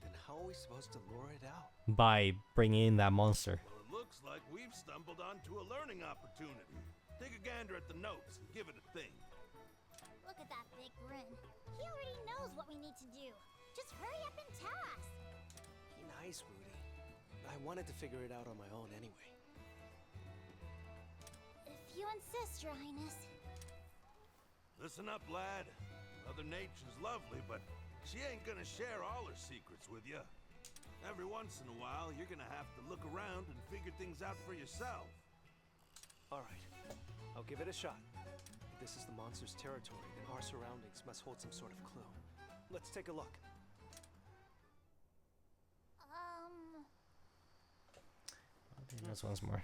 Then how are we supposed to lure it out? By bringing in that monster. Well, it looks like we've stumbled onto a learning opportunity. Take a gander at the notes and give it a think. Look at that big grin. He already knows what we need to do. Just hurry up and tell us. Be nice, Rudy. I wanted to figure it out on my own anyway. If you insist, Your Highness. Listen up, lad. Mother Nature's lovely, but she ain't gonna share all her secrets with you. Every once in a while, you're gonna have to look around and figure things out for yourself. Alright, I'll give it a shot. If this is the monster's territory, then our surroundings must hold some sort of clue. Let's take a look. There's once more.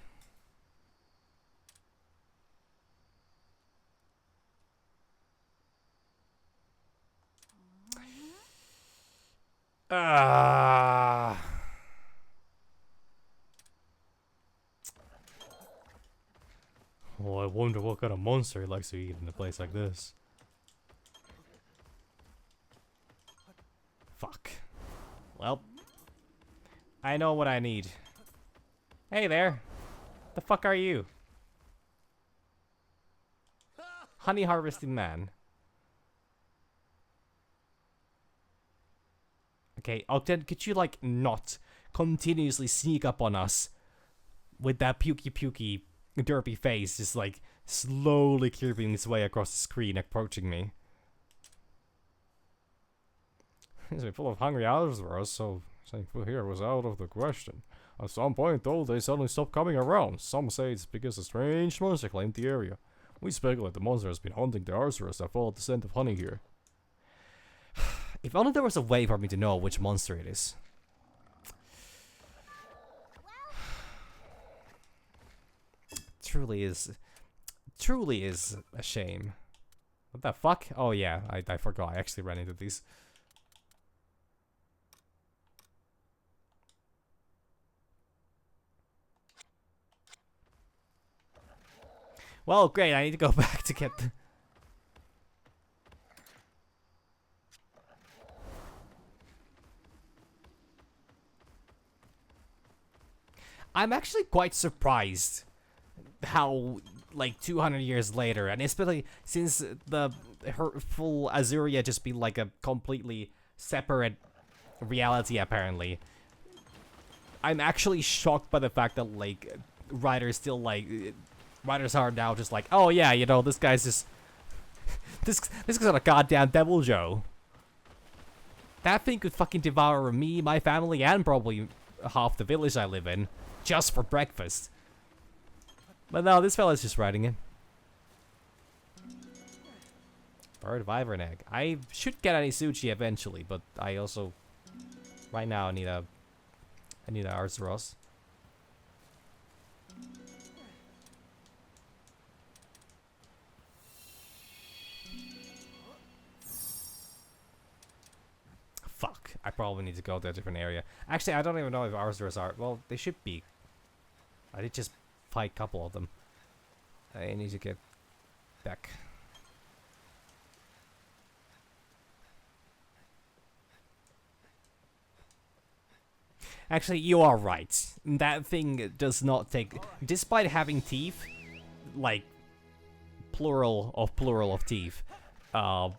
Ah. Well, I wonder what kind of monster he likes to eat in a place like this. Fuck. Well, I know what I need. Hey there. The fuck are you? Honey harvesting man. Okay, Ogden, could you like not continuously sneak up on us with that pukey derpy face just like slowly creeping its way across the screen approaching me? He's full of hungry Alzros, so saying food here was out of the question. At some point though, they suddenly stopped coming around. Some say it's because a strange monster claimed the area. We speculate the monster has been hunting the Arzuros that followed the scent of honey here. If only there was a way for me to know which monster it is. Truly is a shame. What the fuck? Oh yeah, I forgot. I actually ran into these. Well, great. I need to go back to get the... I'm actually quite surprised how, like, 200 years later, and especially since her full Azuria just been like a completely separate reality, apparently. I'm actually shocked by the fact that, like, writers are now just like, oh yeah, you know, this guy's just... this guy's a goddamn devil Joe. That thing could fucking devour me, my family, and probably half the village I live in. Just for breakfast. But no, this fella's just writing it. Bird, wyvern egg. I should get any sushi eventually, but I also... Right now I need a Arzuros. Fuck. I probably need to go to a different area. Actually, I don't even know if Arzuros are... Well, they should be. I did just fight a couple of them. I need to get back. Actually, you are right. That thing does not take... Despite having teeth, like, plural of teeth, that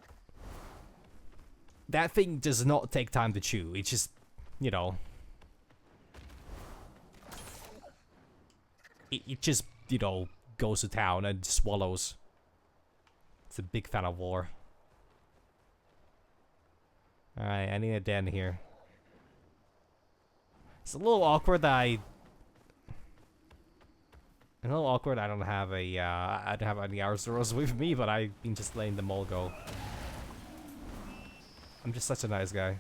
thing does not take time to chew. It just, you know... It just, you know, goes to town and swallows. It's a big fan of war. Alright, I need a den here. It's a little awkward that I don't have a, I don't have any Arzuros with me, but I've been just letting them all go. I'm just such a nice guy.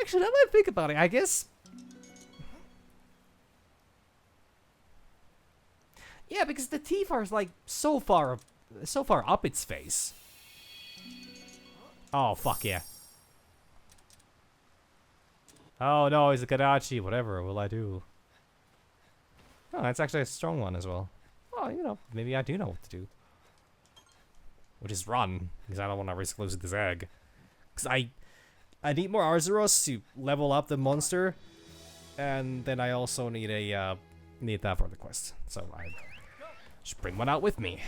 Actually, now that I think about it, I guess... Yeah, because the teeth are, like, so far up its face. Oh, fuck yeah. Oh, no, he's a Kadachi. Whatever will I do? Oh, that's actually a strong one as well. Oh, you know, maybe I do know what to do. Which is run, because I don't want to risk losing this egg. Because I need more Arzuros to level up the monster, and then I also need a need that for the quest. So I just bring one out with me.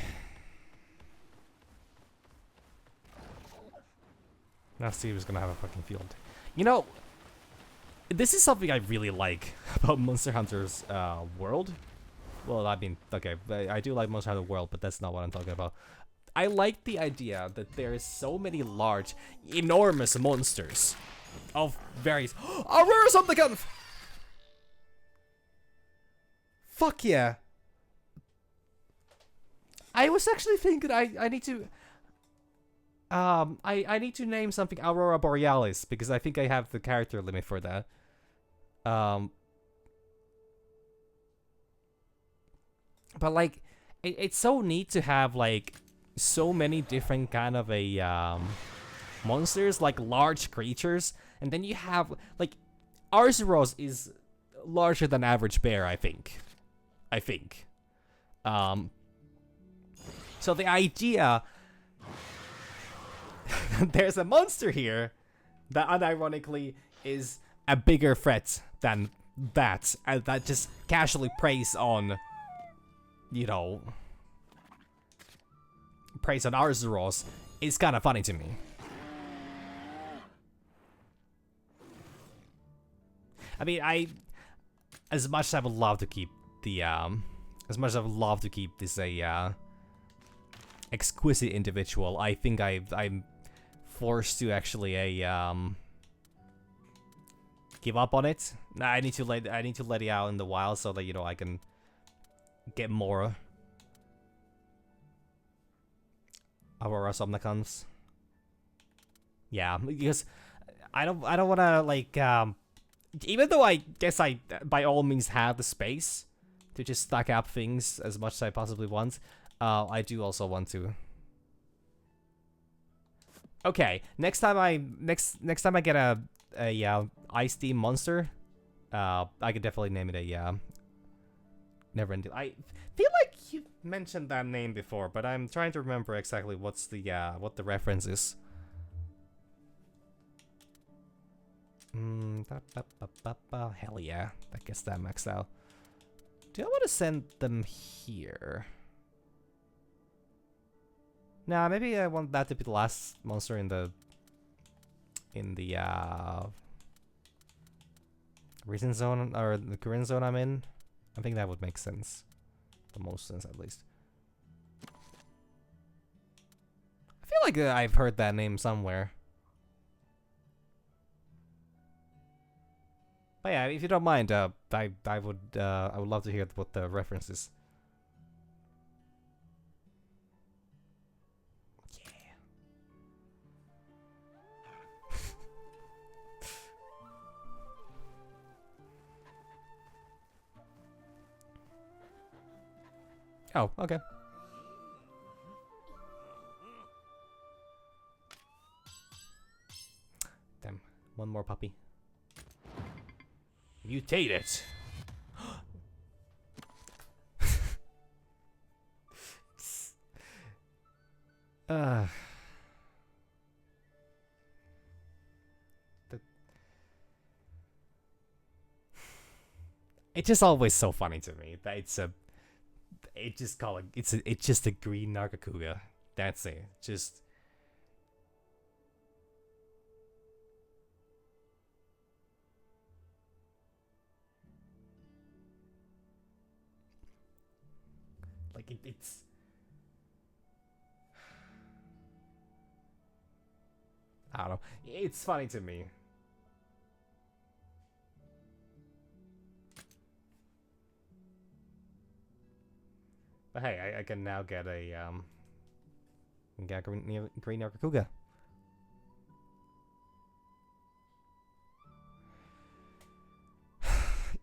Now Steve's gonna have a fucking field. You know, this is something I really like about Monster Hunter's world. Well, I mean, okay, I do like Monster Hunter World, but that's not what I'm talking about. I like the idea that there is so many large, enormous monsters of various. Aurora's on the gun! Fuck yeah! I was actually thinking I need to. I need to name something Aurora Borealis because I think I have the character limit for that. But like, it's so neat to have like so many different kind of a monsters, like large creatures, and then you have like Arzuros is larger than average bear, I think. So the idea. There's a monster here that unironically is a bigger threat than that, and that just casually preys on, you know, preys on Arzuros. It's kind of funny to me. I mean, as much as I would love to keep the, as much as I would love to keep this a, exquisite individual, I think I'm forced to actually give up on it. I need to let it out in the wild so that, you know, I can get more Aurora Somnicons. Yeah, because I don't want to like even though I guess I by all means have the space to just stack up things as much as I possibly want. I do also want to. Okay, next time I get a Ice Team monster, I could definitely name it a Neverending. I feel like you mentioned that name before, but I'm trying to remember exactly what's the what the reference is. Hell yeah, I guess that maxed out. Do I want to send them here? Nah, maybe I want that to be the last monster in the recent zone or the current zone I'm in. I think that would make sense. The most sense, at least. I feel like I've heard that name somewhere. But yeah, if you don't mind, I would love to hear what the reference is. Oh, okay. Damn, one more puppy. Mutate it. It's just always so funny to me that it's just a green Nargacuga. That's it. Just like it's I don't know. It's funny to me. But hey, I can now get a green Nargacuga.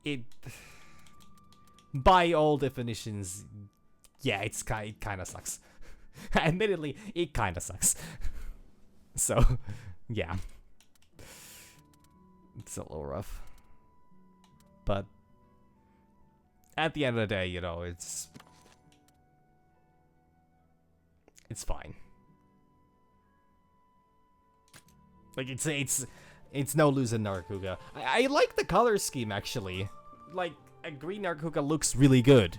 It, by all definitions, yeah, it kind of sucks. Admittedly, it kind of sucks. So, yeah, it's a little rough. But at the end of the day, you know, it's fine. Like it's It's no losing Nargacuga. I like the color scheme, actually. Like, a green Nargacuga looks really good.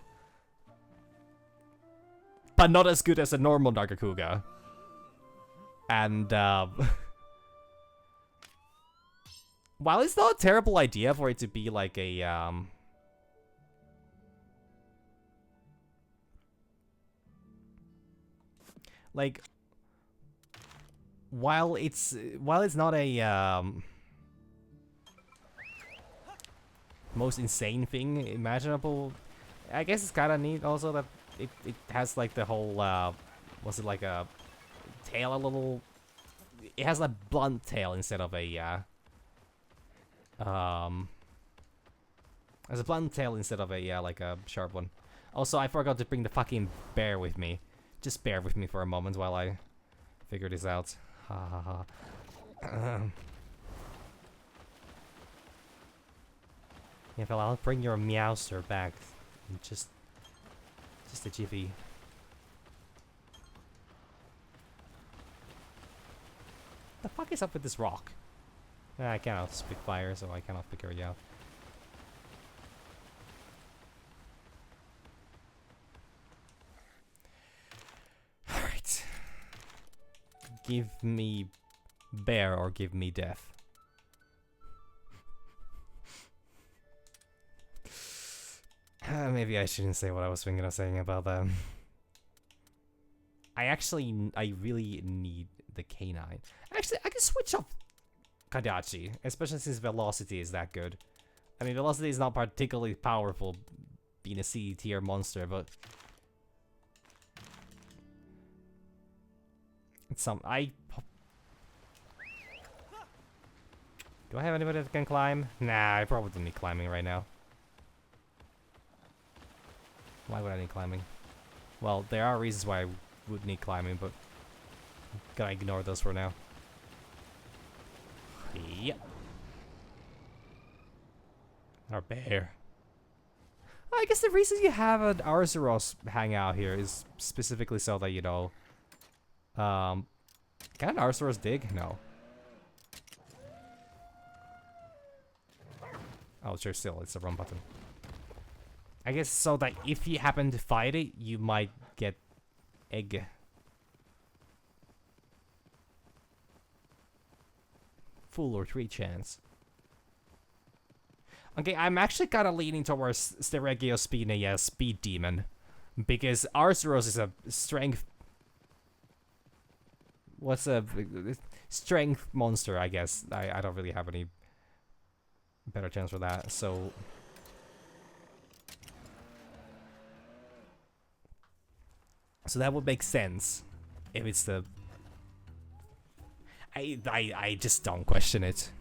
But not as good as a normal Nargacuga. And, while it's not a terrible idea for it to be like a, like, while it's not a, most insane thing imaginable, I guess it's kind of neat also that it has like the whole, was it like a tail a little, it has a blunt tail instead of a, as a blunt tail instead of a, like a sharp one. Also, I forgot to bring the fucking bear with me. Just bear with me for a moment while I figure this out. Ha ha ha. Yeah, well, I'll bring your Meowster back in just a jiffy. The fuck is up with this rock? I cannot spit fire, so I cannot figure it out. Alright. Give me bear or give me death. Maybe I shouldn't say what I was thinking of saying about that. I really need the canine. Actually, I can switch off Kadachi, especially since velocity is that good. I mean, velocity is not particularly powerful being a C tier monster, but it's some. Do I have anybody that can climb? Nah, I probably don't need climbing right now. Why would I need climbing? Well, there are reasons why I would need climbing, but I'm gonna ignore those for now. Yep. Our bear. I guess the reason you have an Arzuros hang out here is specifically so that, you know... can an Arzuros dig? No. Oh, sure, still, it's the wrong button. I guess so that if you happen to fight it, you might get egg. Full or 3 chance. Okay, I'm actually kind of leaning towards Steregiospina, Speed Demon. Because Arzuros is a strength... What's a... Strength monster, I guess. I don't really have any better chance for that, so... So that would make sense if it's the... I just don't question it.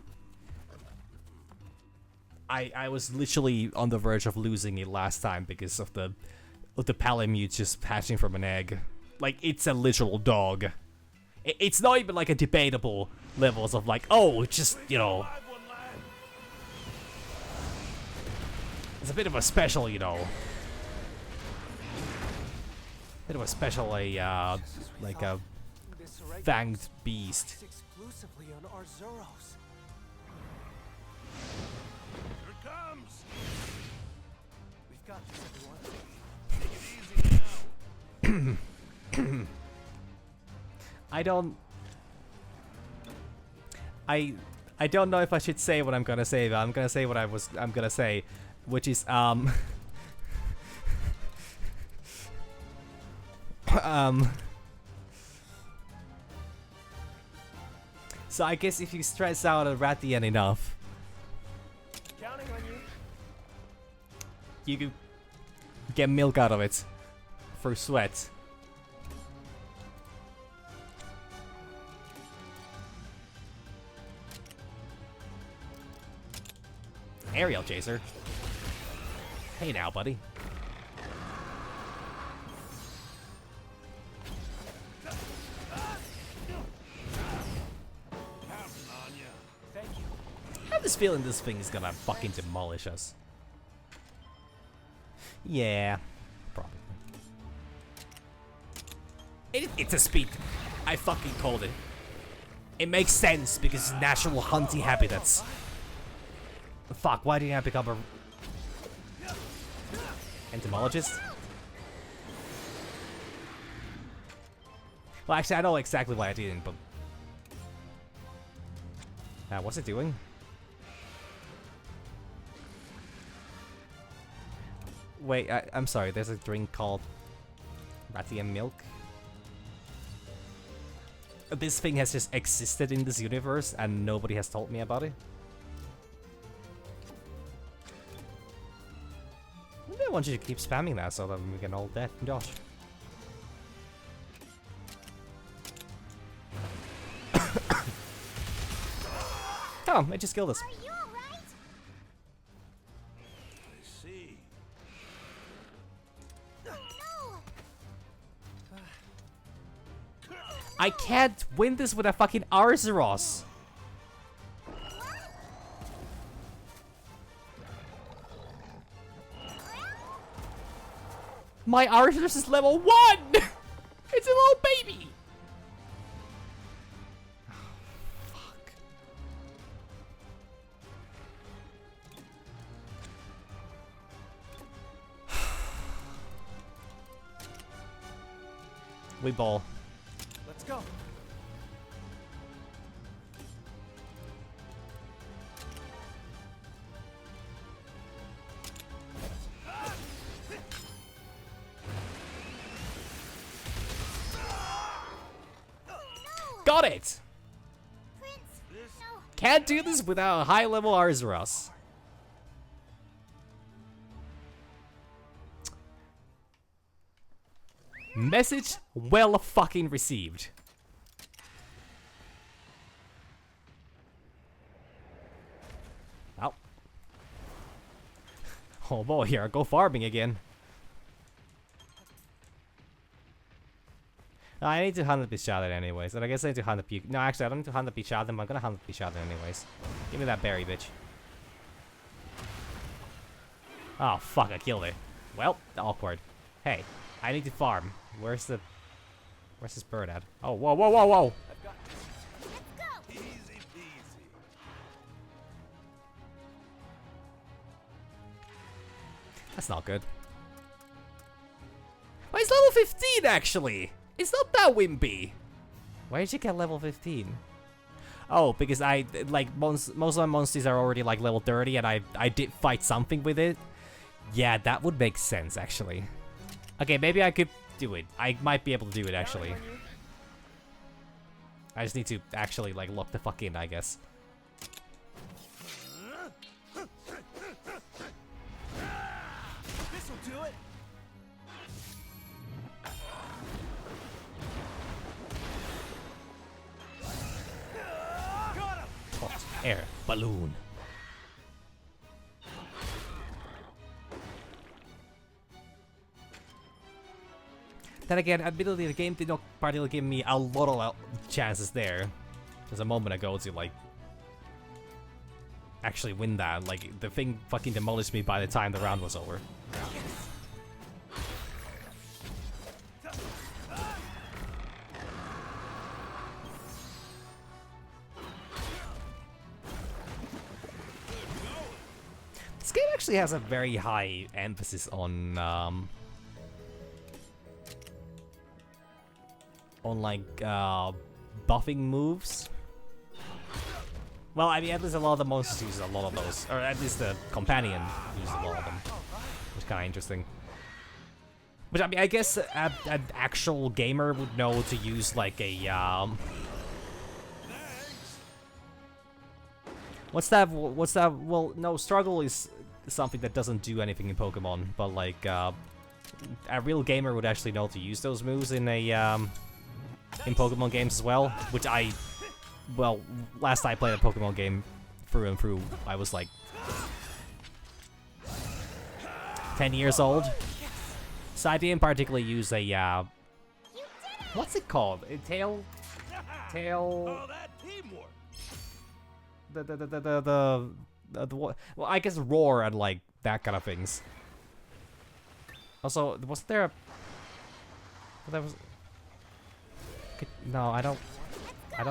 I was literally on the verge of losing it last time because of the Palamute just hatching from an egg. Like, it's a literal dog. It's not even like a debatable levels of like, oh, just, you know... It's a bit of a special, you know... Bit of a special, like a fanged beast. Exclusively on Arzuros. Here it comes. We've got this, everyone. Take it easy now. I don't know if I should say what I'm gonna say, but I'm gonna say what I'm gonna say, which is so I guess if you stress out a Rathian enough, Counting on you. you can get milk out of it through sweat. Aerial Chaser. Hey now, buddy. I have this feeling this thing is gonna fucking demolish us. Yeah, probably. It's a speed. I fucking called it. It makes sense because it's natural hunting habitats. Fuck, why didn't I become a entomologist? Well, actually, I know exactly why I didn't, but... what's it doing? Wait, I'm sorry, there's a drink called Ratium Milk. This thing has just existed in this universe and nobody has told me about it. Maybe I want you to keep spamming that so that we can all dead dodge. Oh, it just killed us. Are you alright? I see. No! I can't win this with a fucking Arzuros. My Arzuros is level 1! It's a little baby! Fuck. We ball. Let's go. Got it! Prince! No! Can't do this without a high level Arzuros. Message well fucking received. Oh. Oh boy, here I go farming again. I need to hunt the Bishadan anyways, and I guess I need to hunt the No, actually, I don't need to hunt the Bishadan, but I'm gonna hunt the Bishadan anyways. Give me that berry, bitch. Oh, fuck, I killed it. Well, awkward. Hey, I need to farm. Where's this bird at? Oh, whoa, whoa, whoa, whoa! I've got this. Let's go! Easy peasy. That's not good. Well, it's level 15, actually! It's not that wimpy! Why did you get level 15? Oh, because I, like, most of my monsters are already, like, level 30, and I did fight something with it. Yeah, that would make sense, actually. Okay, maybe I could do it. I might be able to do it, actually. I just need to actually, like, lock the fuck in, I guess. This'll do it. Got him. Hot air balloon. Then again, admittedly, the game did not particularly give me a lot of chances there. Just a moment ago to, like, actually win that. Like, the thing fucking demolished me by the time the round was over. This game actually has a very high emphasis on like buffing moves. Well, I mean, at least a lot of the monsters use a lot of those, or at least the companion uses a lot of them, which is kind of interesting. Which, I mean, I guess an actual gamer would know to use like a What's that? Well, no, struggle is something that doesn't do anything in Pokemon, but like a real gamer would actually know to use those moves in a in Pokemon games as well. Which well, last I played a Pokemon game through and through, I was like 10 years old. So I didn't particularly use a what's it called? A tail. Oh, that teamwork. Well, I guess roar and like that kind of things. Also, wasn't there a? That was. No, I don't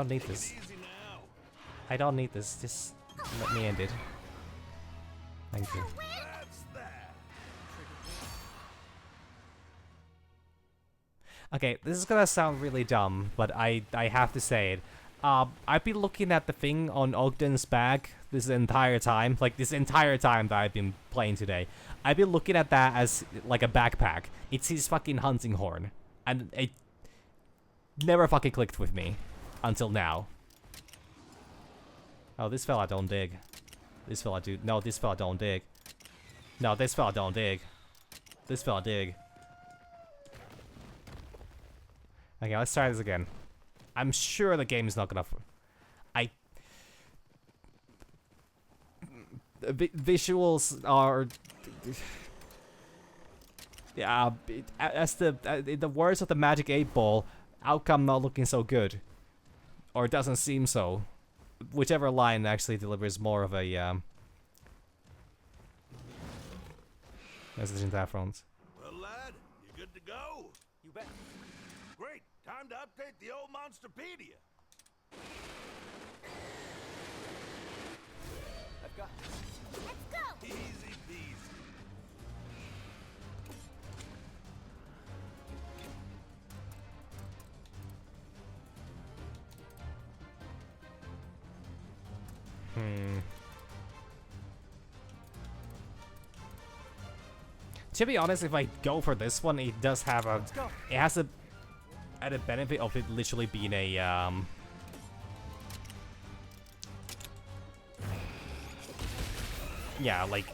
need this. Easy now. I don't need this. Just let me end it. Thank you. That's that. Okay, this is gonna sound really dumb, but I have to say it. I've been looking at the thing on Ogden's back this entire time. Like, this entire time that I've been playing today. I've been looking at that as, like, a backpack. It's his fucking hunting horn. And it never fucking clicked with me. Until now. Oh, this fella don't dig. This fella do. No, this fella don't dig. No, this fella don't dig. This fella dig. Okay, let's try this again. I'm sure the game is not gonna. Visuals are. Yeah, as in the words of the Magic 8 Ball, outcome not looking so good, or it doesn't seem so. Whichever line actually delivers more of a message in that front. Well, lad, you good to go? You bet. Great. Time to update the old Monsterpedia. I've got this. Let's go! Easy peasy. To be honest, if I go for this one, it does have a. Let's go. It has a added benefit of it literally being a yeah, like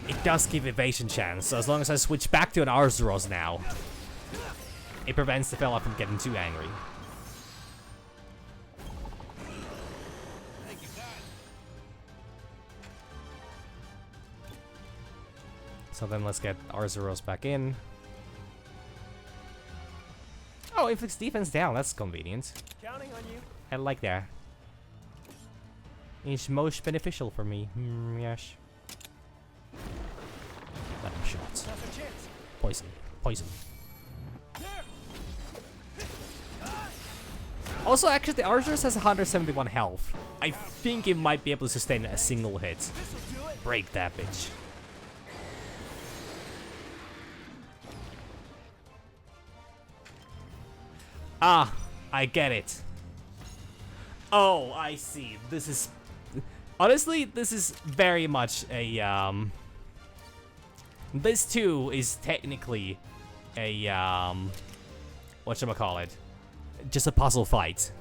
it does give evasion chance. So as long as I switch back to an Arzuros now, it prevents the fella from getting too angry. Thank you, God. So then let's get Arzuros back in. Oh, inflicts defense down. That's convenient. Counting on you. I like that. It's most beneficial for me. Yes. Let him shots. Now's our chance. Poison. Poison. Also, actually, the Arzuros has 171 health. I think it might be able to sustain a single hit. This'll do it. Break that bitch. Ah, I get it. Oh, I see. This is... Honestly, this is very much a, This, too, is technically a, whatchamacallit? Just a puzzle fight.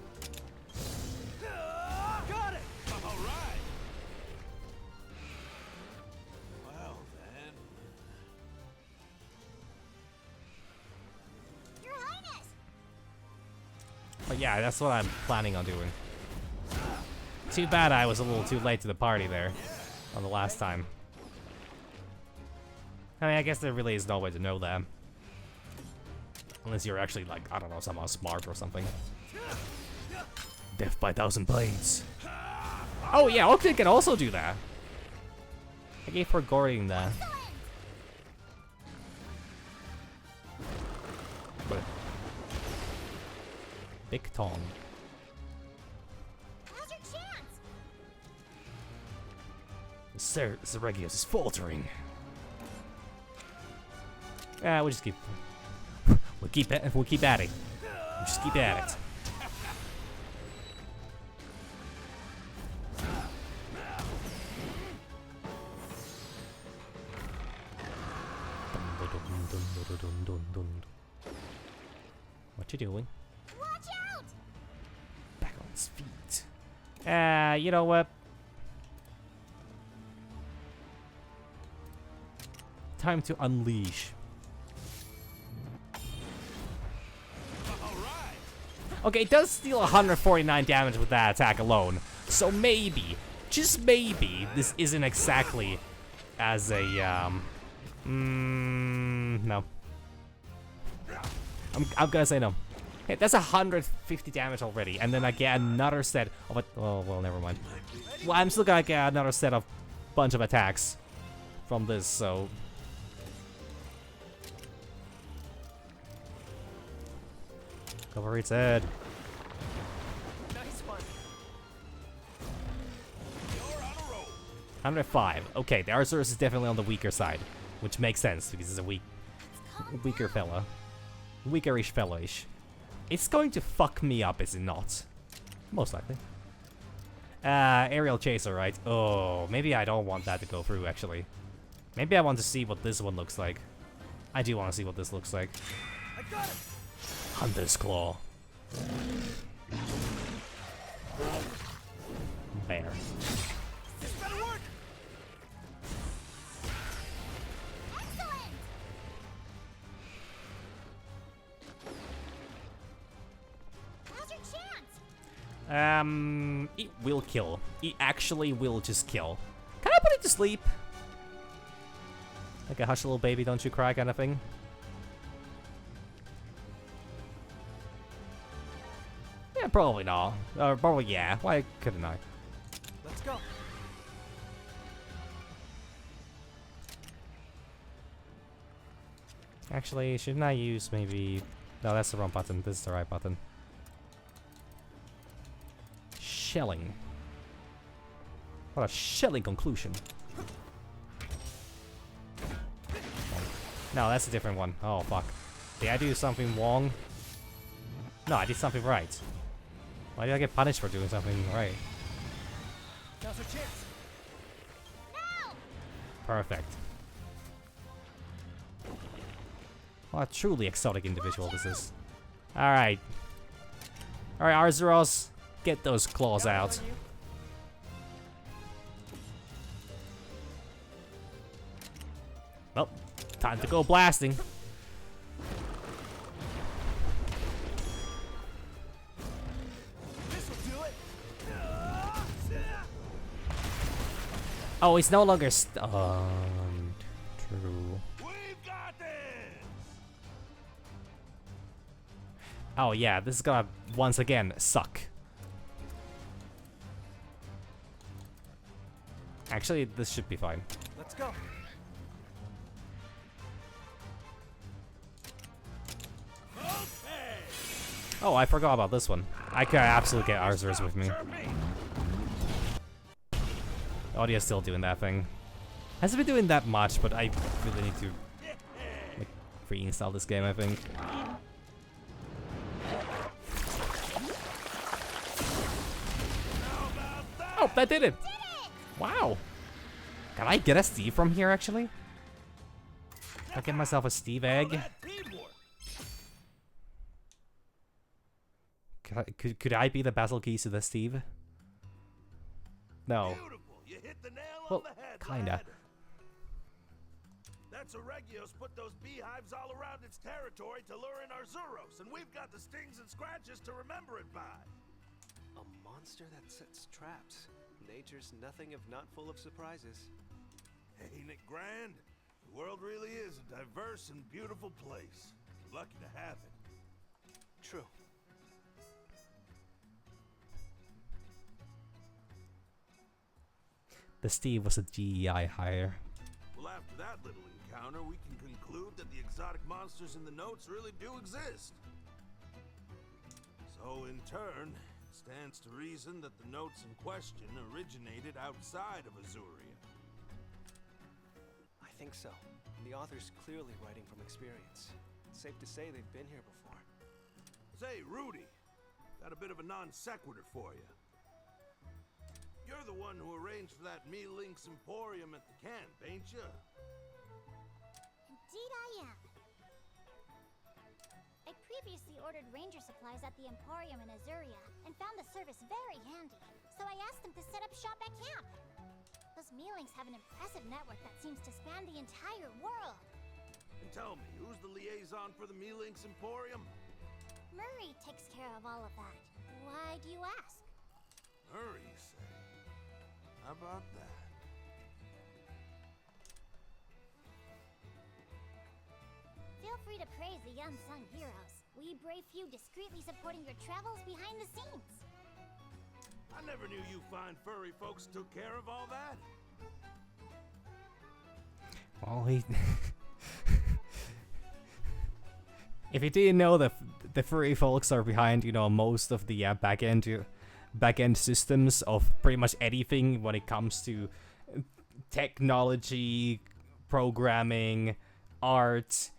Got it. All right. Well, then. Your Highness! But yeah, that's what I'm planning on doing. Too bad I was a little too late to the party there on the last time. I mean, I guess there really is no way to know that. Unless you're actually, like, I don't know, somehow smart or something. Death by 1,000 blades. Oh yeah, Octane can also do that. I keep forgetting that. But Big Tong. Now's your chance! Sir, Seregios is faltering. We'll just keep. We'll keep at it. We'll just keep at it. What you doing? Watch out! Back on his feet. You know what? Time to unleash. Okay, it does deal 149 damage with that attack alone. So maybe, just maybe, this isn't exactly as a, no. I'm gonna say no. Hey, that's 150 damage already, and then I get another set of oh, well, never mind. Well, I'm still gonna get another set of bunch of attacks from this, so. Cover its head. Nice one. 105. Okay, the Arceus is definitely on the weaker side, which makes sense because it's a weaker fella. Weakerish fellowish. It's going to fuck me up, is it not? Most likely. Aerial chaser, right? Oh, maybe I don't want that to go through, actually. Maybe I want to see what this one looks like. I do want to see what this looks like. I got it! Hunter's Claw. Bear. This better work! Excellent! How's your chance? It will kill. It actually will just kill. Can I put it to sleep? Like a hush little baby, don't you cry kind of thing? Yeah, probably not. Or probably yeah. Why couldn't I? Let's go. Actually, shouldn't I use maybe... No, that's the wrong button. This is the right button. Shelling. What a shelling conclusion. No, that's a different one. Oh, fuck. Did I do something wrong? No, I did something right. Why did I get punished for doing something right? Now's our chance. No! Perfect. What a truly exotic individual this is. Alright. Alright, Arzuros, get those claws out. Well, time to go blasting. This'll do it. Oh, he's no longer stunned. True. We've got this! Oh yeah, this is gonna once again suck. Actually, this should be fine. Let's go. Oh, I forgot about this one. I could absolutely get Arzuros with me. Audio's still doing that thing. Hasn't been doing that much, but I really need to like reinstall this game, I think. Oh, that did it! Wow! Can I get a Steve from here, actually? Can I get myself a Steve egg? Could I be the Basil Keys to the Steve? No. Beautiful. You hit the nail Well, on the head, kinda. lad. That's Aregios put those beehives all around its territory to lure in Arzuros, and we've got the stings and scratches to remember it by. A monster that sets traps. Nature's nothing if not full of surprises. Ain't it grand? The world really is a diverse and beautiful place. Lucky to have it. True. The Steve was a GEI hire. Well, after that little encounter, we can conclude that the exotic monsters in the notes really do exist. So, in turn, it stands to reason that the notes in question originated outside of Azuria. I think so. The author's clearly writing from experience. It's safe to say they've been here before. Say, Rudy, got a bit of a non sequitur for you. You're the one who arranged for that Me Lynx Emporium at the camp, ain't you? Indeed I am. I previously ordered ranger supplies at the Emporium in Azuria and found the service very handy, so I asked them to set up shop at camp. Those Me-Lynx have an impressive network that seems to span the entire world. And tell me, who's the liaison for the Me Lynx Emporium? Murray takes care of all of that. Why do you ask? Murray, you say? How about that? Feel free to praise the unsung heroes. We brave few discreetly supporting your travels behind the scenes. I never knew you fine furry folks took care of all that. Well, he... If you didn't know, the furry folks are behind, you know, most of the back-end systems of pretty much anything when it comes to technology, programming, art.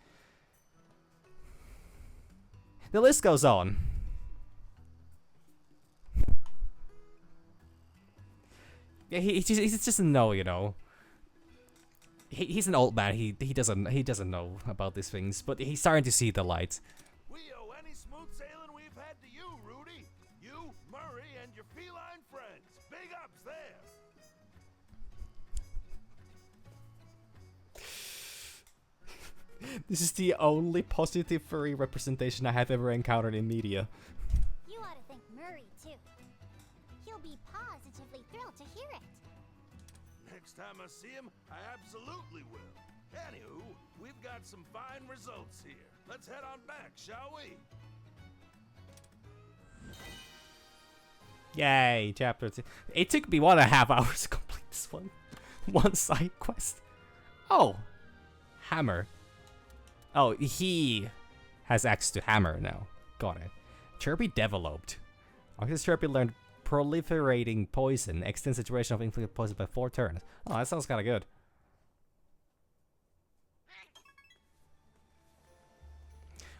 The list goes on. Yeah, he just doesn't know, you know. He's an old man. He doesn't know about these things, but he's starting to see the light. We owe any smooth sailing we've had to you, Rudy. You, Murray, and your feline friends. Big ups there. This is the only positive furry representation I have ever encountered in media. You ought to thank Murray, too. He'll be positively thrilled to hear it. Next time I see him, I absolutely will. Anywho, we've got some fine results here. Let's head on back, shall we? Yay, chapter 2. It took me 1.5 hours to complete this one. One side quest. Oh, Hammer. Oh, he has access to Hammer now. Got it. Chirpy developed. Arctis Chirpy learned proliferating poison. Extends the duration of inflicted poison by 4 turns. Oh, that sounds kind of good.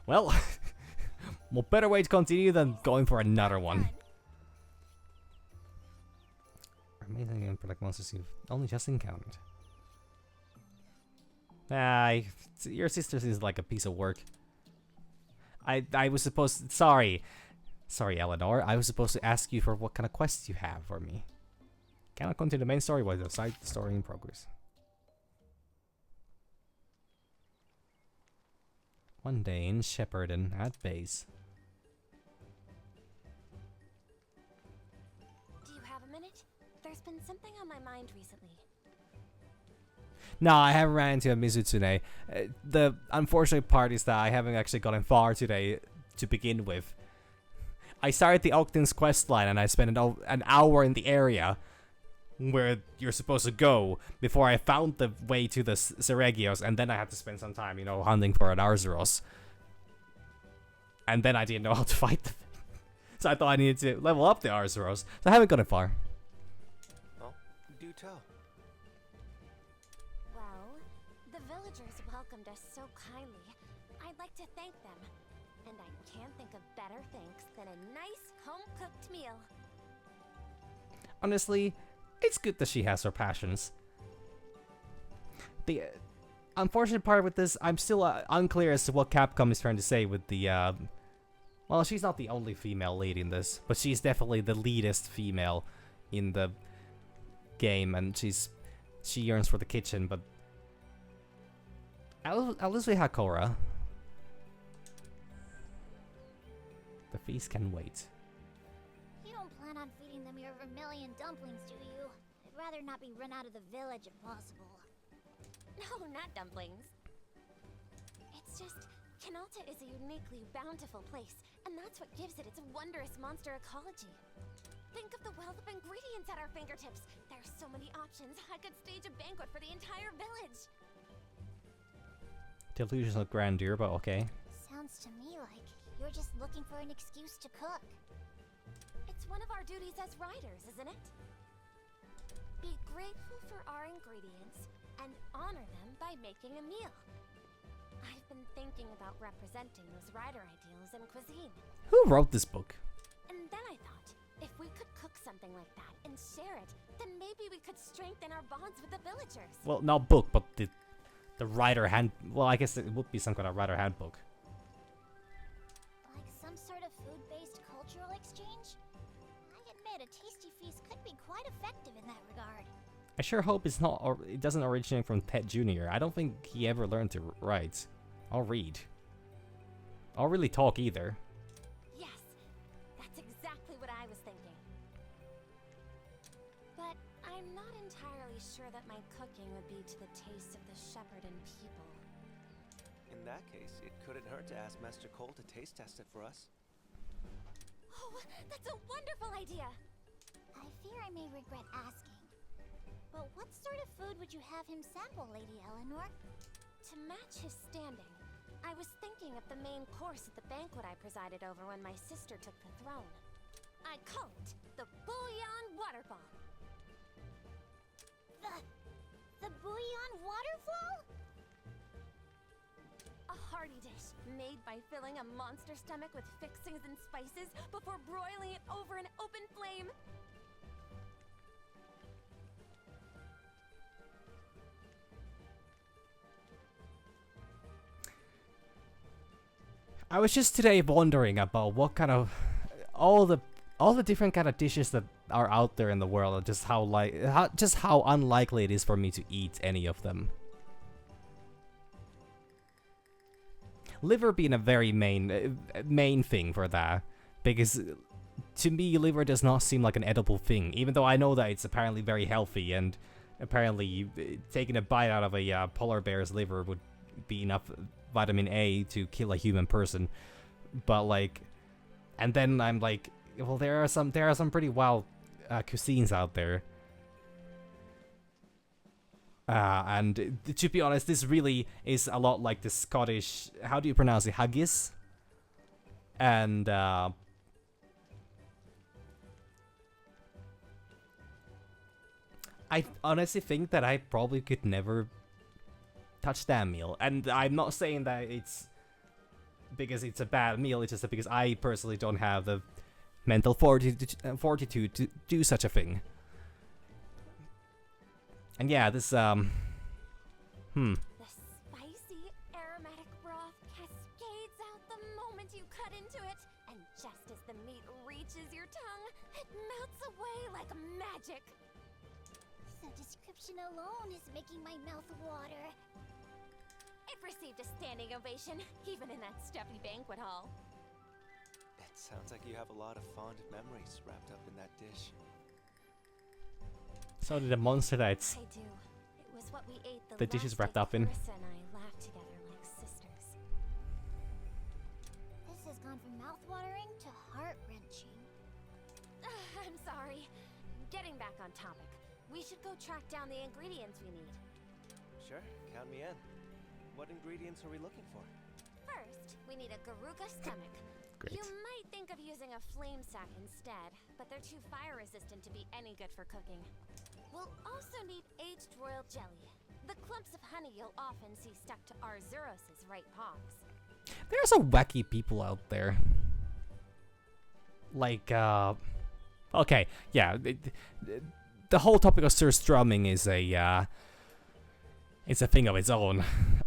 Well, what better way to continue than going for another one? Amazing and protect monsters you've only just encountered. Your sister seems like a piece of work. I was supposed... Sorry, Eleanor. I was supposed to ask you for what kind of quests you have for me. Cannot continue the main story while the side story in progress. One day in Shepperton at base. Do you have a minute? There's been something on my mind recently. No, I haven't ran into a Mizutsune. The unfortunate part is that I haven't actually gotten far today to begin with. I started the Octon's quest line and I spent an hour in the area where you're supposed to go before I found the way to the Seregios, and then I had to spend some time, you know, hunting for an Arzuros. And then I didn't know how to fight them. So I thought I needed to level up the Arzuros. So I haven't gotten far. Well, do tell. Well, the villagers welcomed us so kindly. I'd like to thank them. And I can't think of better thanks than a nice home-cooked meal. Honestly, it's good that she has her passions. The unfortunate part with this, I'm still unclear as to what Capcom is trying to say with the, well, she's not the only female lead in this, but she's definitely the leadest female in the game, and she yearns for the kitchen, but at least we have Korra. The feast can wait. You don't plan on feeding them your vermilion dumplings, do you? I'd rather not be run out of the village if possible. No, not dumplings. It's just, Kenalta is a uniquely bountiful place, and that's what gives it its wondrous monster ecology. Think of the wealth of ingredients at our fingertips. There's so many options, I could stage a banquet for the entire village. Delusions of grandeur, but okay. Sounds to me like you're just looking for an excuse to cook. It's one of our duties as riders, isn't it? Be grateful for our ingredients and honor them by making a meal. I've been thinking about representing those rider ideals in cuisine. Who wrote this book? And then I thought, if we could cook something like that and share it, then maybe we could strengthen our bonds with the villagers. Well, not book, but the writer hand... Well, I guess it would be some kind of writer handbook. Like some sort of food-based cultural exchange? I admit a tasty feast could be quite effective in that regard. I sure hope it's not, or it doesn't originate from Ted Jr. I don't think he ever learned to write. Or read. Or really talk either. Yes, that's exactly what I was thinking. But I'm not entirely sure that my cooking would be to the taste of the Shepperton people. In that case, it couldn't hurt to ask Master Cole to taste test it for us. Oh, that's a wonderful idea! I fear I may regret asking. But what sort of food would you have him sample, Lady Eleanor? To match his standing, I was thinking of the main course at the banquet I presided over when my sister took the throne. I call it the Bouillon Waterball. The bouillon waterfall? A hearty dish made by filling a monster stomach with fixings and spices before broiling it over an open flame. I was just today wondering about what kind of all the different kind of dishes that are out there in the world, and just how unlikely it is for me to eat any of them. Liver being a very main thing for that, because to me liver does not seem like an edible thing, even though I know that it's apparently very healthy, and apparently taking a bite out of a polar bear's liver would be enough vitamin A to kill a human person. But like, and then I'm like, well, there are some pretty wild cuisines out there. And to be honest, this really is a lot like the Scottish, how do you pronounce it, haggis? And I honestly think that I probably could never touch that meal. And I'm not saying that it's because it's a bad meal, it's just because I personally don't have the mental fortitude to do such a thing. And yeah, this The spicy, aromatic broth cascades out the moment you cut into it, and just as the meat reaches your tongue, it melts away like magic. The description alone is making my mouth water. It received a standing ovation, even in that stuffy banquet hall. It sounds like you have a lot of fond memories wrapped up in that dish. so did the monster that's I do. It was what we ate the dish is last wrapped day up in. Clarissa and I laughed together like sisters. This has gone from mouth-watering to heart-wrenching. I'm sorry. Getting back on topic, we should go track down the ingredients we need. Sure, count me in. What ingredients are we looking for? First, we need a Garuga stomach. Great. You might think of using a flame sack instead, but they're too fire resistant to be any good for cooking. We'll also need aged royal jelly. The clumps of honey you'll often see stuck to Arzuros' right paws. There's some wacky people out there. Like, okay, yeah, the whole topic of surstrumming is it's a thing of its own.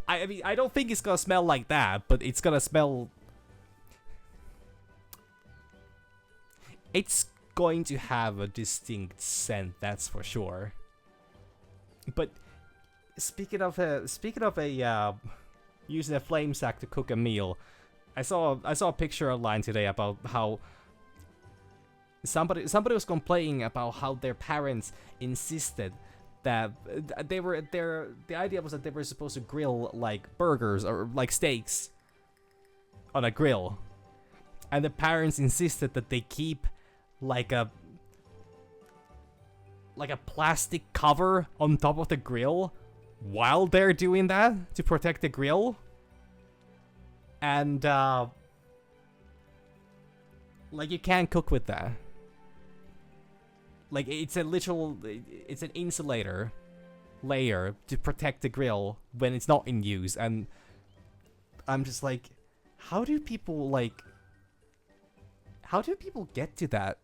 I mean, I don't think it's gonna smell like that, but it's gonna smell. It's going to have a distinct scent, that's for sure. But speaking of using a flame sack to cook a meal, I saw a picture online today about how somebody was complaining about how their parents insisted that the idea was that they were supposed to grill like burgers or like steaks on a grill, and the parents insisted that they keep like a plastic cover on top of the grill while they're doing that to protect the grill. And like, you can't cook with that. Like, it's an insulator layer to protect the grill when it's not in use. And I'm just like, how do people get to that?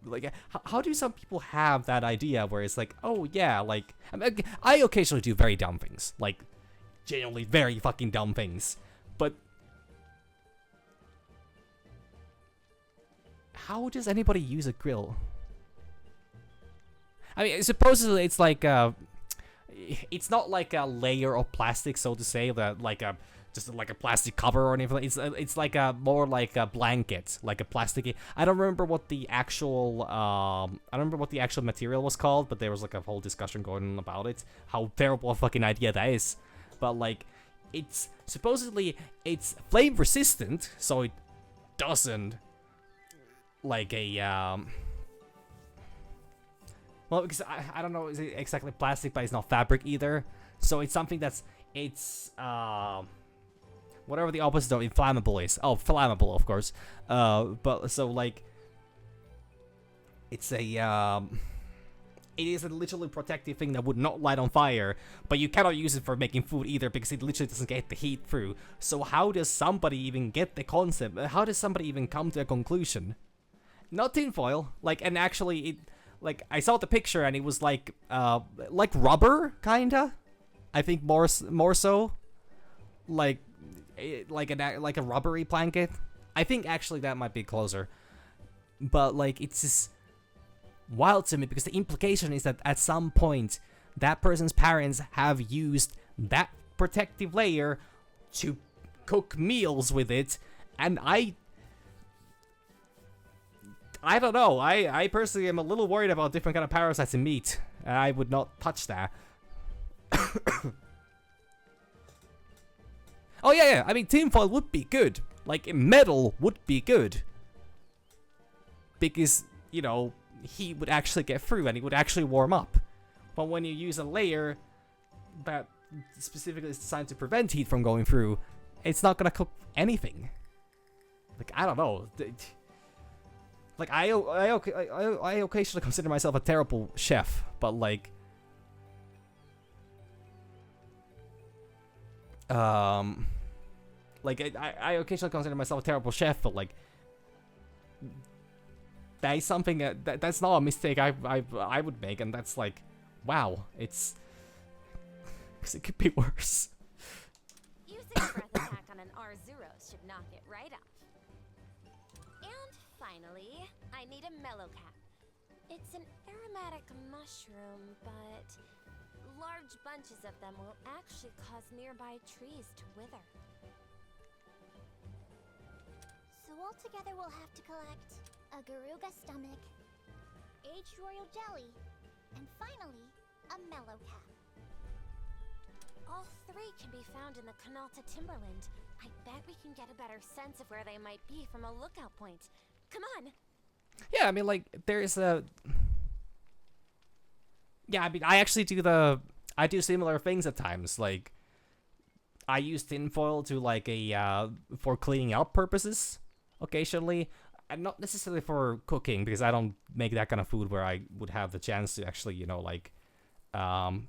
Like, how do some people have that idea where it's like, oh yeah, like, I occasionally do very dumb things, like genuinely very fucking dumb things, but how does anybody use a grill? I mean, supposedly it's like it's not like a layer of plastic, so to say, that like a just like a plastic cover or anything. It's like a more like a blanket, like a plasticky. I don't remember what the actual material was called, but there was like a whole discussion going on about it. How terrible a fucking idea that is. But like, it's supposedly it's flame resistant, so it doesn't like a well, because I don't know, is it exactly plastic, but it's not fabric either. So it's something that's whatever the opposite of inflammable is. Oh, flammable, of course. But so like, it's a it is a literally protective thing that would not light on fire, but you cannot use it for making food either because it literally doesn't get the heat through. So how does somebody even get the concept? How does somebody even come to a conclusion? Not tinfoil, like, and actually it, like, I saw the picture and it was like rubber, kinda. I think more so, like a rubbery blanket. I think actually that might be closer, but like it's just wild to me because the implication is that at some point that person's parents have used that protective layer to cook meals with it, and I don't know. I personally am a little worried about different kind of parasites in meat, and I would not touch that. Oh yeah, I mean tinfoil would be good. Like metal would be good. Because, you know, heat would actually get through and it would actually warm up. But when you use a layer that specifically is designed to prevent heat from going through, it's not gonna cook anything. Like, I don't know. Like, I occasionally consider myself a terrible chef, but like... Like, I occasionally consider myself a terrible chef, but like... That is something that's not a mistake I would make, and that's like... Wow, it's... Because it could be worse. Using breath attack on an Arzuros should knock it right off. And finally, I need a mellow cap. It's an aromatic mushroom, but large bunches of them will actually cause nearby trees to wither. So altogether we'll have to collect a Garuga stomach, aged royal jelly, and finally, a mellow cap. All three can be found in the Kanalta Timberland. I bet we can get a better sense of where they might be from a lookout point. Come on! Yeah, I mean, like, there's a... Yeah, I mean, I actually I do similar things at times. Like, I use tinfoil to, like, for cleaning up purposes, occasionally. And not necessarily for cooking, because I don't make that kind of food where I would have the chance to actually, you know, like, to,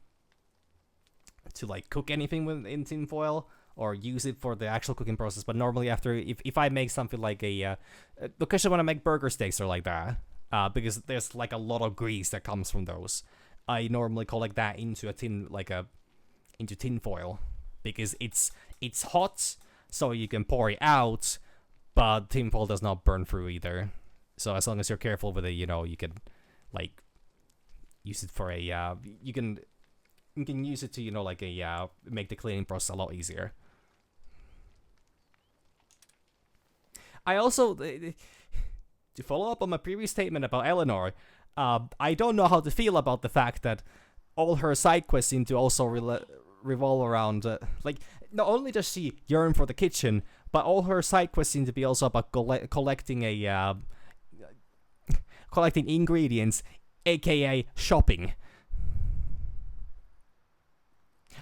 like, cook anything in tinfoil or use it for the actual cooking process. But normally after, if I make something like occasionally when I make burger steaks or like that, because there's, like, a lot of grease that comes from those, I normally collect that into into tinfoil, because it's hot, so you can pour it out, but tinfoil does not burn through either. So as long as you're careful with it, you know, you can, like, use it for you can use it to, you know, like make the cleaning process a lot easier. I also, to follow up on my previous statement about Eleanor, I don't know how to feel about the fact that all her side quests seem to also revolve around, like, not only does she yearn for the kitchen, but all her side quests seem to be also about collecting ingredients, aka shopping.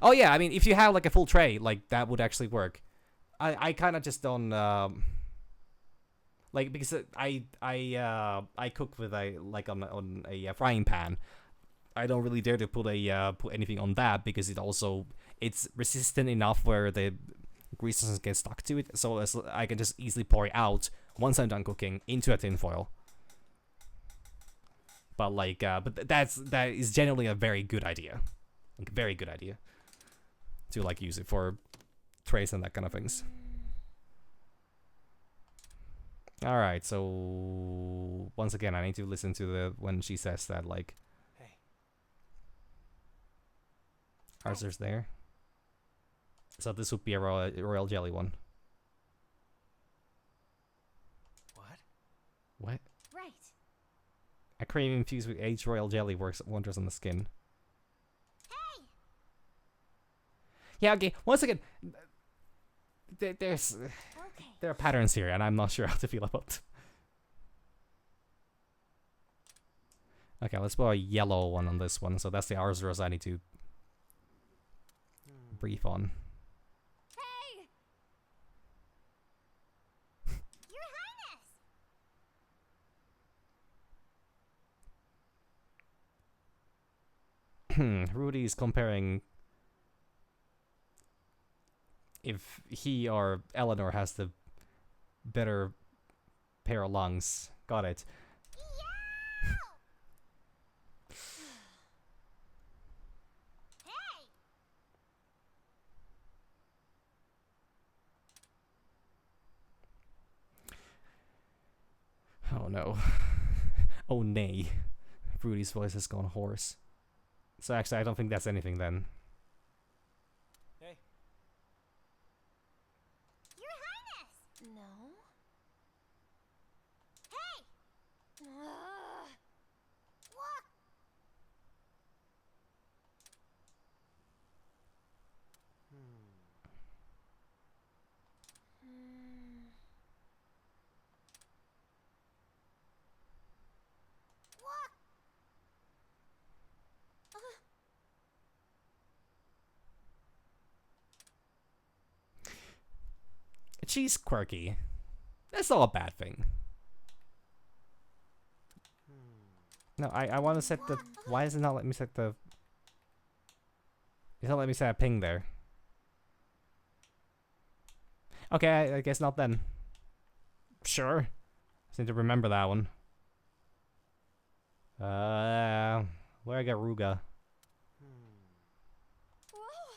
Oh yeah, I mean, if you have like a full tray, like, that would actually work. I kind of just don't like, because I cook with on a frying pan. I don't really dare to put anything on that, because it's resistant enough where the grease doesn't get stuck to it, so I can just easily pour it out once I'm done cooking into a tin foil. But like, that is generally a very good idea, like, very good idea, to like use it for trays and that kind of things. All right, so once again, I need to listen to when she says that, like, Hey. Arzur's there. So this would be a royal jelly one. What? What? Right. A cream infused with aged royal jelly works wonders on the skin. Hey! Yeah, okay. Once again, there Okay. are patterns here, and I'm not sure how to feel about. Okay, let's put a yellow one on this one. So that's the Arzuros I need to brief on. Hey! Your Highness! Rudy's comparing if he or Eleanor has the better pair of lungs. Got it. Oh no. Oh nay. Rudy's voice has gone hoarse. So actually I don't think that's anything then. Hey. Your Highness! No? Hey! Ugh. What? Hmm. What? She's quirky. That's not a bad thing. No, I want to set the... Why does it not let me set the... It's not letting me set a ping there. Okay, I guess not then. Sure. Just need to remember that one. Where I got Ruga? Whoa!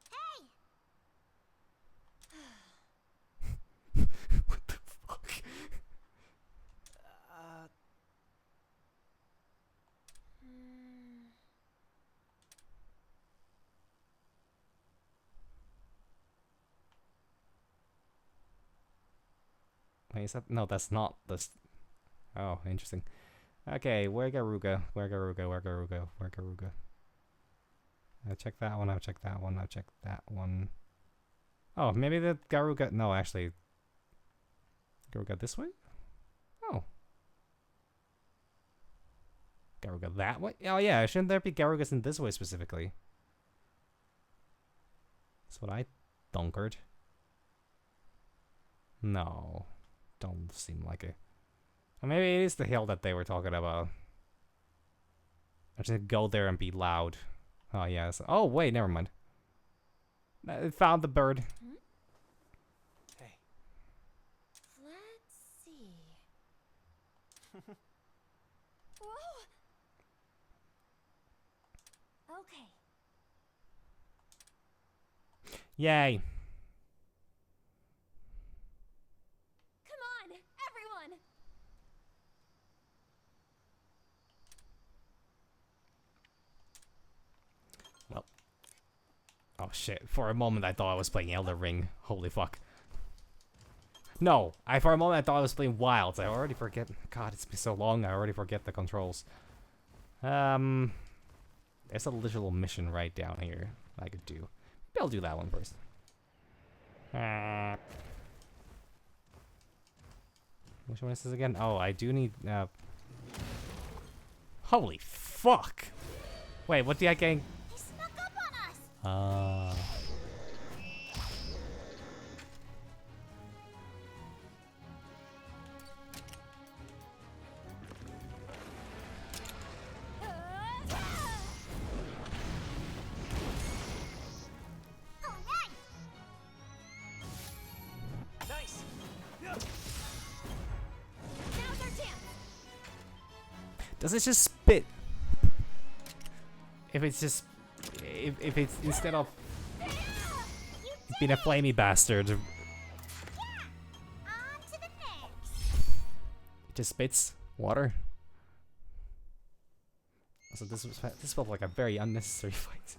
Hey! What the fuck? Hmm. Wait, is that... No, that's not this... Oh, interesting. Okay, where got Ruga? Where got Ruga? Where got Ruga? Where got Ruga? I'll check that one, I'll check that one, I'll check that one. Oh, maybe the Garuga... No, actually... Garuga this way? Oh. Garuga that way? Oh yeah, shouldn't there be Garugas in this way specifically? That's what I thunkered. No. Don't seem like it. Or maybe it is the hill that they were talking about. I just go there and be loud. Oh yes. Oh wait, never mind. I found the bird. Hey. Let's see. Whoa! Okay. Yay. Come on, everyone! Well. Oh shit. For a moment I thought I was playing Elden Ring. Holy fuck. No, for a moment I thought I was playing Wilds. I already forget. God, it's been so long. I already forget the controls. There's a little mission right down here I could do. Maybe I'll do that one first. Which one is this again? Oh, I do need. Holy fuck! Wait, what did I get? He snuck up on us! Oh, nice! Nice. Yeah. Now's our chance! Does it just spit? If it's just... If it's instead of being a flamey bastard, it On to the next! just spits water. So this felt like a very unnecessary fight.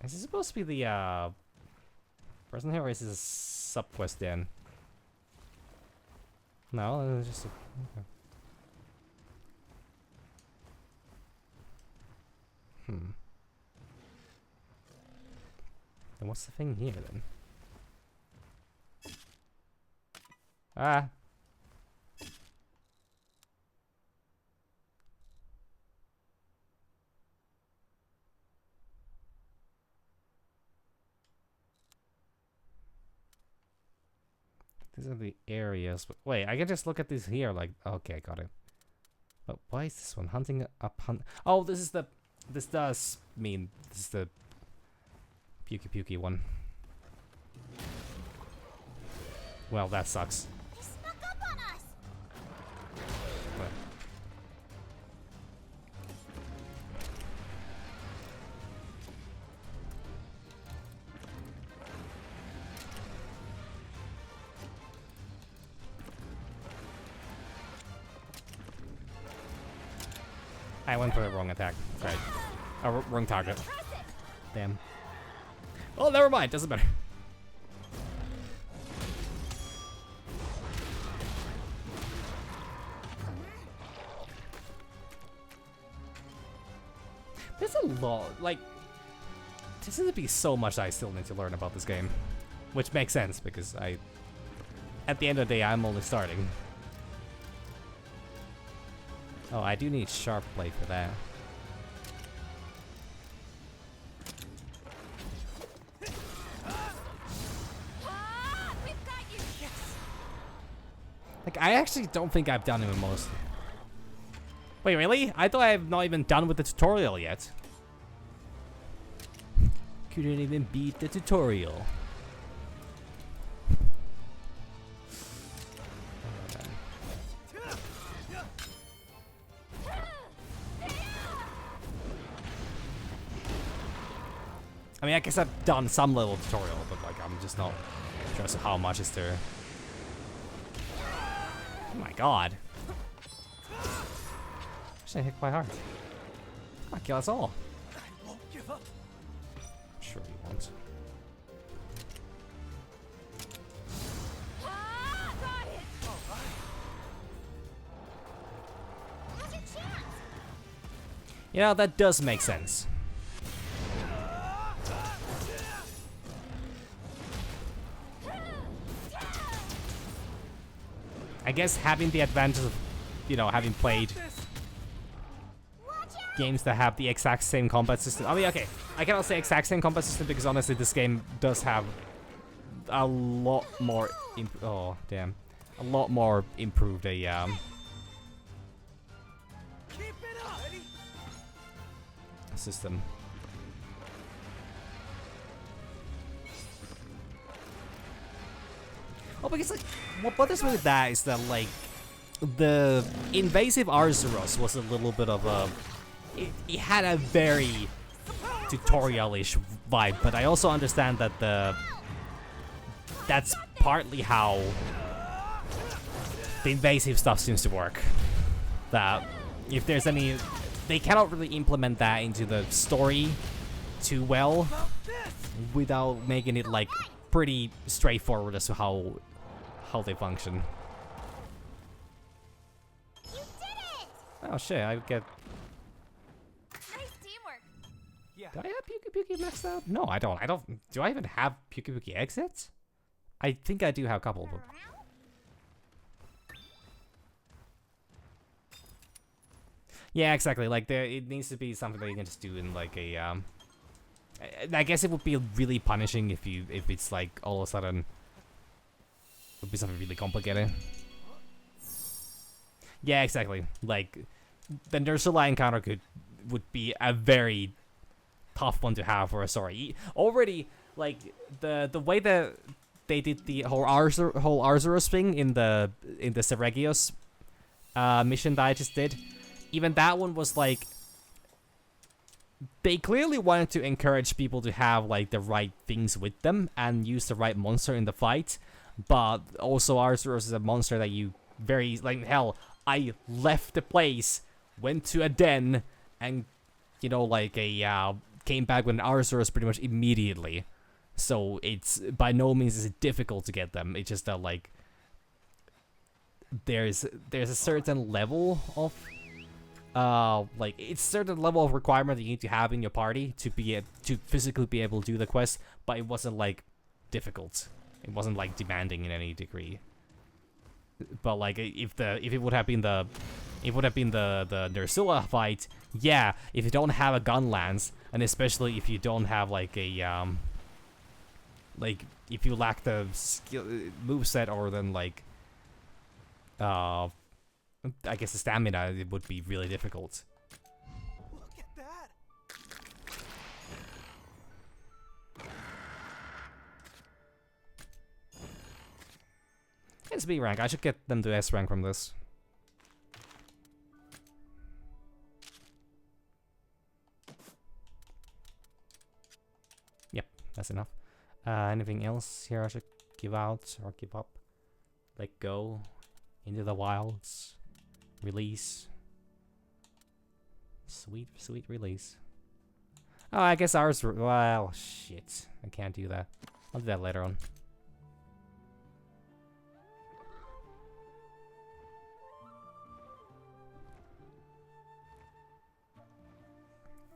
Is this supposed to be the person here, or is this a sub-quest then? No, it's just a, okay. Then what's the thing here then? Ah. These are the areas. But wait, I can just look at these here. Like, okay, got it. But why is this one hunting up? Oh, this is the. this does mean this is the Pukey one. Well, that sucks. He snuck up on us! But I went for the wrong attack. Right. Wrong target. Damn. Oh, never mind. Doesn't matter. There's a lot. Like, there seems to be so much I still need to learn about this game. Which makes sense because at the end of the day, I'm only starting. Oh, I do need sharp blade for that. We've got you. Yes. Like, I actually don't think I've done it with most. Wait, really? I thought I've not even done with the tutorial yet. Couldn't even beat the tutorial. I mean, I guess I've done some little tutorial, but like, I'm just not sure as to how much is there. Oh my god. Actually, I hit quite hard. I'll kill us all. I won't give up. Sure you won't. Got it. Now's your chance! You know, that does make sense. I guess having the advantage of, you know, having played games that have the exact same combat system. I mean, okay, I cannot say exact same combat system because honestly, this game does have a lot more. Oh damn, a lot more improved Keep it up. Ready? system. Oh, because like, what bothers me with that is that like, the invasive Arzuros was a little bit of a, it had a very tutorial-ish vibe, but I also understand that that's partly how the invasive stuff seems to work. That if there's any, they cannot really implement that into the story too well without making it like pretty straightforward as to how they function. You did it! Oh shit, I get. Nice teamwork. Yeah. Do I have Puki Puki maxed out? No, I don't. Do I even have Puki Puki exits? I think I do have a couple, but. Yeah, exactly. Like, it needs to be something that you can just do in like a I guess it would be really punishing if it's like all of a sudden. It would be something really complicated. Yeah, exactly. Like, the Nursula encounter would be a very tough one to have for a story. Already, like, the way that they did the whole Arzuros thing in the Seregios mission that I just did, even that one was like, they clearly wanted to encourage people to have like the right things with them and use the right monster in the fight, but also Arzuros is a monster that you very, like, hell, I left the place, went to a den, and, you know, like, came back with an Arzuros pretty much immediately. So it's, by no means is it difficult to get them. It's just that, like, there's a certain level of, like, it's a certain level of requirement that you need to have in your party to physically be able to do the quest, but it wasn't, like, difficult. It wasn't, like, demanding in any degree. But like, if it would have been the Nursula fight, yeah, if you don't have a gun lance, and especially if you don't have like a like if you lack the skill moveset, or then like I guess the stamina, it would be really difficult. Look at that. It's B rank. I should get them to S rank from this. Yep, that's enough. Anything else here I should give out or give up? Let go. Into the wilds. Release. Sweet, sweet release. Oh, I guess ours... Well, shit. I can't do that. I'll do that later on.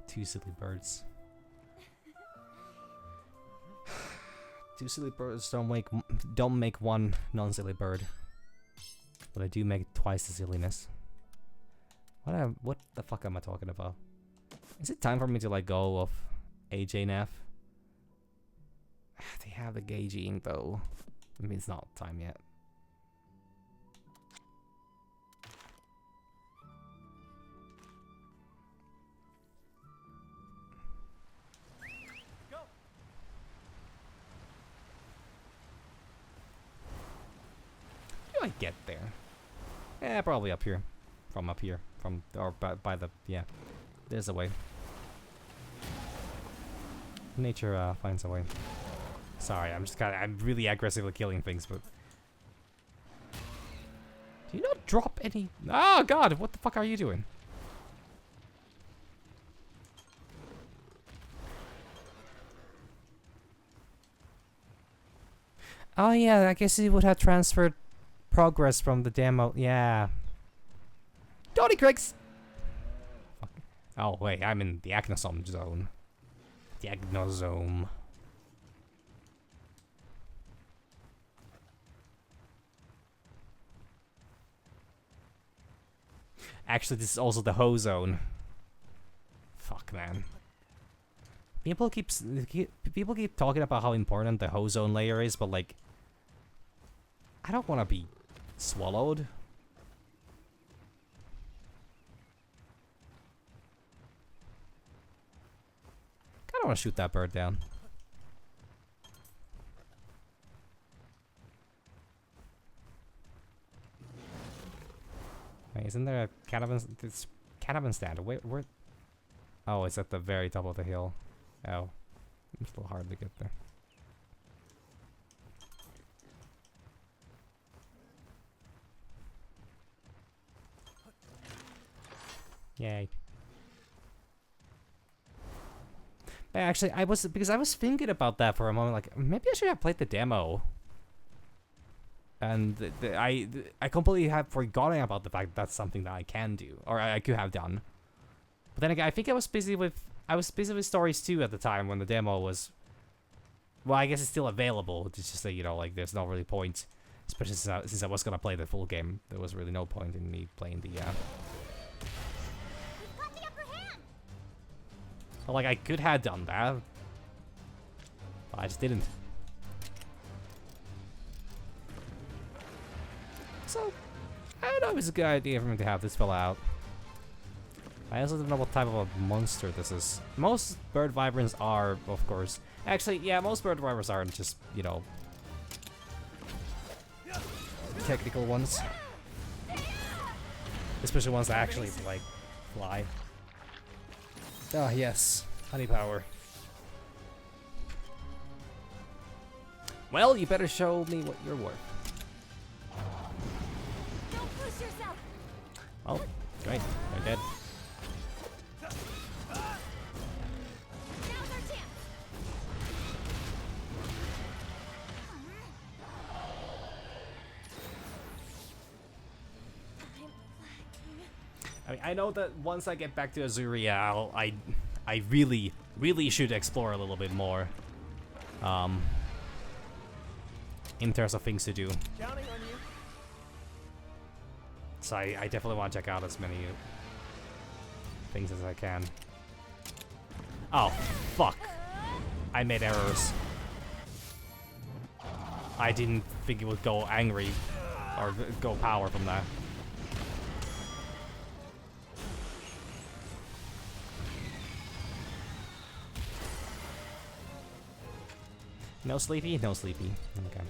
Two silly birds. Two silly birds don't make one non-silly bird. But I do make twice the silliness. What the fuck am I talking about? Is it time for me to let go of AJ Neff? They have the gay gene though. I mean, it's not time yet. Go. How do I get there? Yeah, probably up here. From up here. Or by the, yeah. There's a way. Nature finds a way. Sorry, I'm really aggressively killing things, but... Do you not drop any... Oh god, what the fuck are you doing? Oh yeah, I guess it would have transferred progress from the demo. Yeah. Tony Craigs! Fuck. Oh wait, I'm in the Agnosome zone. The Agnosome. Actually, this is also the Ho zone. Fuck, man. People keep talking about how important the Ho zone layer is, but like, I don't want to be swallowed. I don't want to shoot that bird down. Wait, isn't there a caravan? It's caravan stand. Where? Oh, it's at the very top of the hill. Oh, it's a little hard to get there. Yay. Actually, I was thinking about that for a moment. Like, maybe I should have played the demo. And I completely have forgotten about the fact that that's something that I can do, or I could have done. But then again, I think I was busy with Stories 2 at the time when the demo was. Well, I guess it's still available. It's just that, you know, like, there's no really point, especially since I was gonna play the full game. There was really no point in me playing the. We've got the upper hand. Well, like, I could have done that, but I just didn't. So, I don't know if it's a good idea for me to have this fella out. I also don't know what type of a monster this is. Most bird wyverns are, of course. Actually, yeah, most bird wyverns aren't just, you know, technical ones. Especially ones that actually, like, fly. Ah, yes. Honey power. Well, you better show me what you're worth. Don't push yourself. Oh, great. They're dead. Now's our chance. I mean, I know that once I get back to Azuria, I really, really should explore a little bit more. In terms of things to do. Counting on you. So I definitely want to check out as many things as I can. Oh, fuck. I made errors. I didn't think it would go angry or go power from that. No sleepy? No sleepy. Okay.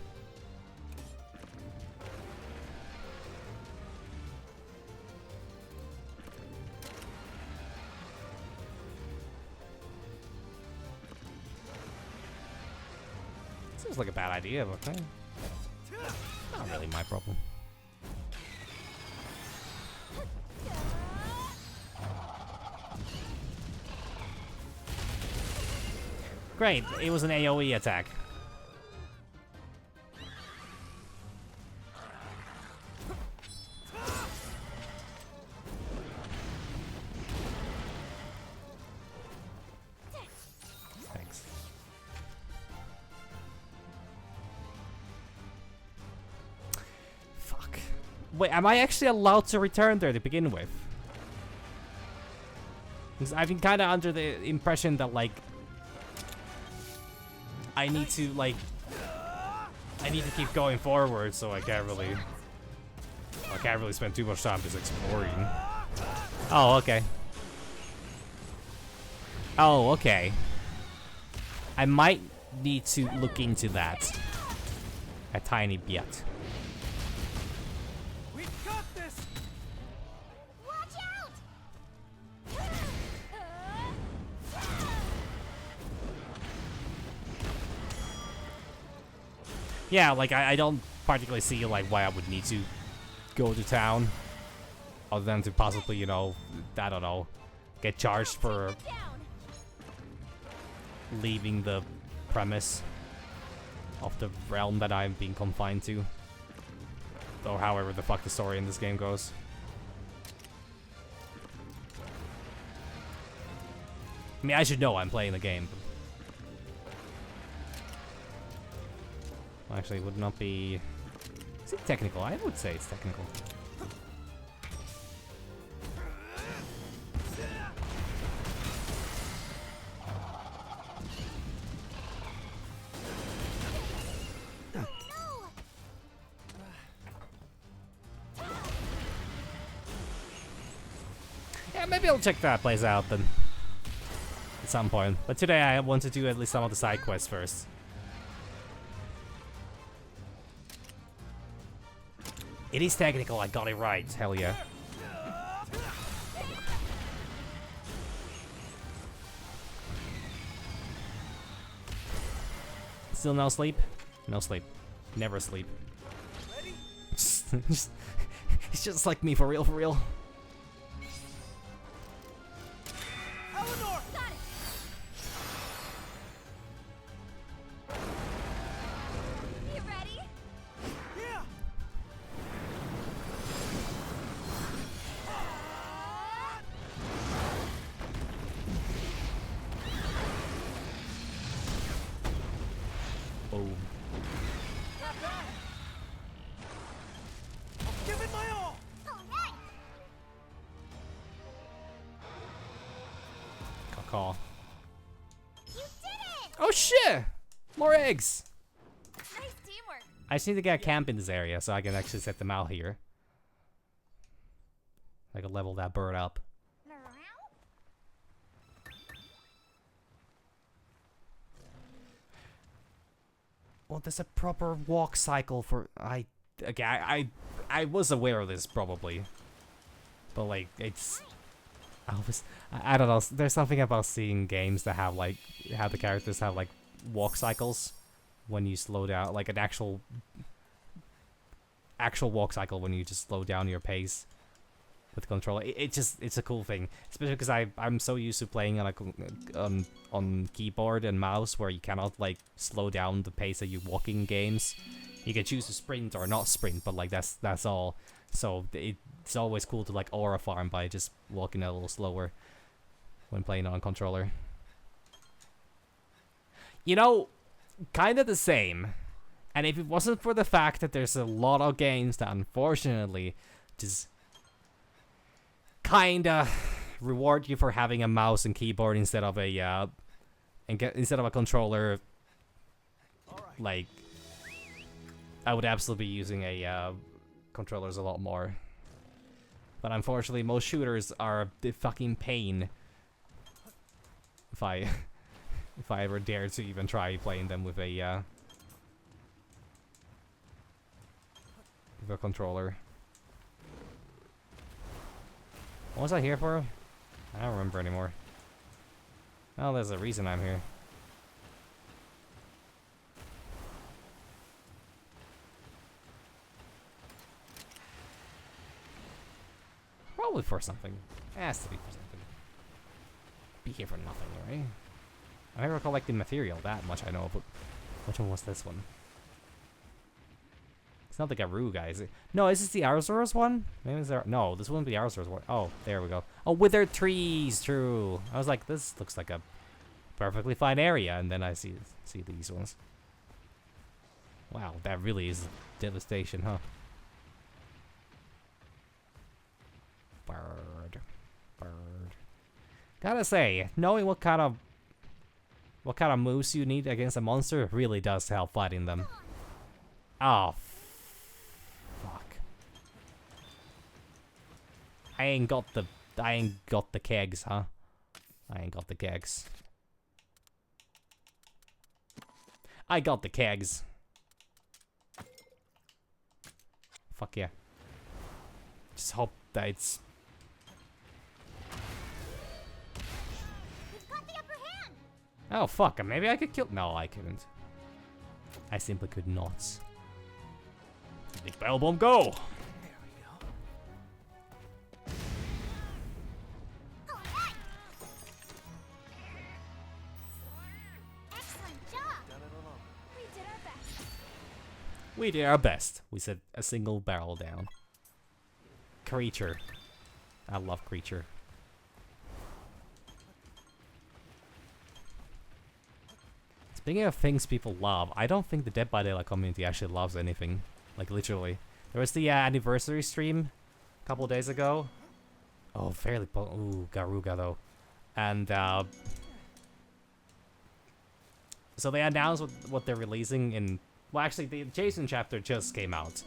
Seems like a bad idea, but not really my problem. Great, it was an AoE attack. Thanks. Fuck. Wait, am I actually allowed to return there to begin with? Because I've been kind of under the impression that, like, I need to, like, I need to keep going forward, so I can't really spend too much time just exploring. Oh, okay. Oh, okay. I might need to look into that a tiny bit. We got this. Watch out! Yeah, like, I don't particularly see, like, why I would need to go to town. Other than to possibly, you know, I don't know, get charged for leaving the premise of the realm that I'm being confined to. Or however the fuck the story in this game goes. I mean, I should know I'm playing the game. Well, actually, it would not be... Is it technical? I would say it's technical. Yeah, maybe I'll check that place out then. At some point. But today I want to do at least some of the side quests first. It is technical, I got it right, hell yeah. Still no sleep? No sleep. Never sleep. It's just like me, for real, for real. Eleanor! Got it! You ready? Yeah! Oh. Not bad! I'll give it my all! Alright! Call. You did it! Oh shit! More eggs! Nice teamwork. I just need to get a camp in this area so I can actually set them out here. I can level that bird up. Well, there's a proper walk cycle for I was aware of this probably, but like it's I don't know. There's something about seeing games that have like how the characters have like walk cycles when you slow down, like an actual walk cycle when you just slow down your pace with the controller. It's a cool thing, especially because I'm so used to playing on keyboard and mouse where you cannot like slow down the pace that you walk in games. You can choose to sprint or not sprint, but like that's all. So it's always cool to like aura farm by just walking a little slower when playing on a controller. You know, kind of the same. And if it wasn't for the fact that there's a lot of games that unfortunately just kinda reward you for having a mouse and keyboard instead of a instead of a controller, like I would absolutely be using a controllers a lot more. But unfortunately, most shooters are a fucking pain. If I ever dare to even try playing them with a controller. What was I here for? I don't remember anymore. Oh, there's a reason I'm here. Probably for something. It has to be for something. Be here for nothing, right? I never collected material that much, I know, but which one was this one? It's not the Garou guy, is it? No, is this the Arzoros one? Maybe it's there. No, this wouldn't be Arzoros one. Oh, there we go. Oh, withered trees, true. I was like, this looks like a perfectly fine area, and then I see these ones. Wow, that really is devastation, huh? Bird. Gotta say, knowing what kind of moves you need against a monster really does help fighting them. Oh, fuck. I ain't got the kegs, huh? I ain't got the kegs. I got the kegs. Fuck yeah. Just hope that it's... We've got the upper hand. Oh fuck, maybe I could kill... No, I couldn't. I simply could not. Big barrel bomb, go! There we go. Alright. Excellent job. Done it alone. We did our best. We did our best. We said a single barrel down. Creature. I love Creature. Speaking of things people love, I don't think the Dead by Daylight community actually loves anything. Like, literally. There was the anniversary stream a couple days ago. Oh, fairly... Ooh, Garuga, though. And, so they announced what they're releasing in... Well, actually, the Jason chapter just came out.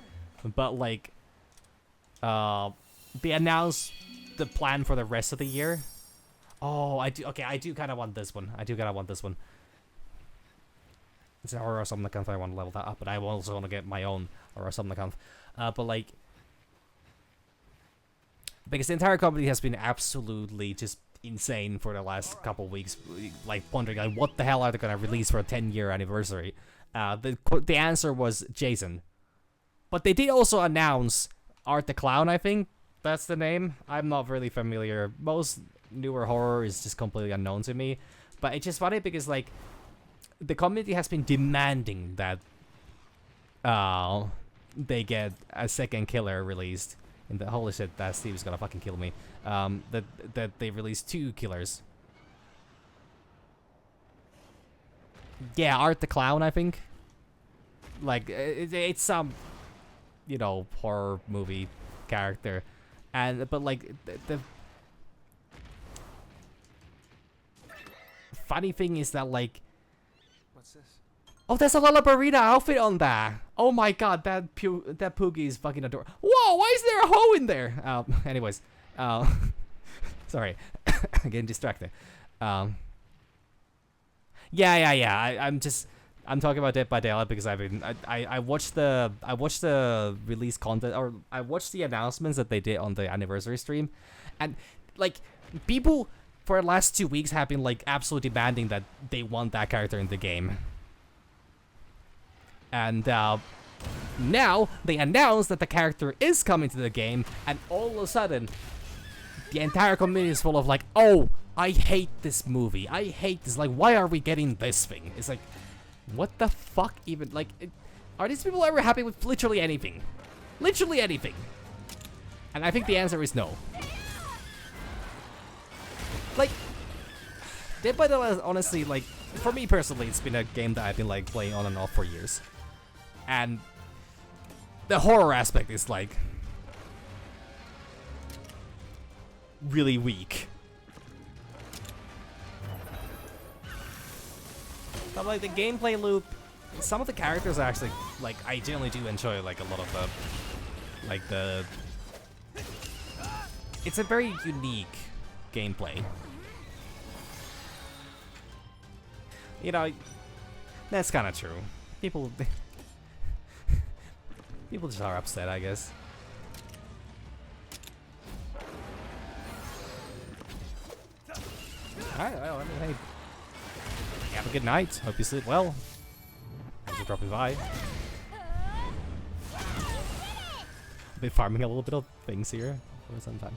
But, like... they announced the plan for the rest of the year. Oh, I do... Okay, I do kind of want this one. I do kind of want this one. It's an Aurora Somnicanth. I want to level that up, but I also want to get my own Aurora Somnicanth. But like, because the entire company has been absolutely just insane for the last couple weeks, like wondering like what the hell are they gonna release for a 10-year anniversary. The answer was Jason, but they did also announce Art the Clown. I think that's the name. I'm not really familiar. Most newer horror is just completely unknown to me. But it's just funny because like, the community has been demanding that they get a second killer released. In the holy shit, that Steve is gonna fucking kill me. That they release 2 killers. Yeah, Art the Clown, I think. Like it's some, you know, horror movie character, but like the funny thing is that like. What's this? Oh, there's a Lullabarina outfit on that. Oh my god, that Poogie is fucking adorable. Whoa, why is there a hoe in there? Anyways, sorry, getting distracted. Yeah. I'm talking about Dead by Daylight because I watched the release content, or I watched the announcements that they did on the anniversary stream, and like people for the last 2 weeks have been like absolutely demanding that they want that character in the game. And now they announced that the character is coming to the game, and all of a sudden, the entire community is full of like, oh, I hate this movie. I hate this. Like, why are we getting this thing? It's like, what the fuck even? Like, are these people ever happy with literally anything? Literally anything. And I think the answer is no. Like, Dead by Daylight, honestly, like, for me personally, it's been a game that I've been like playing on and off for years. And the horror aspect is like really weak. But like the gameplay loop, some of the characters are actually like, I generally do enjoy like a lot of the it's a very unique gameplay. You know, that's kind of true. People just are upset, I guess. Alright, well, I mean, hey. Have a good night. Hope you sleep well. Thanks for dropping by. I've been farming a little bit of things here for some time.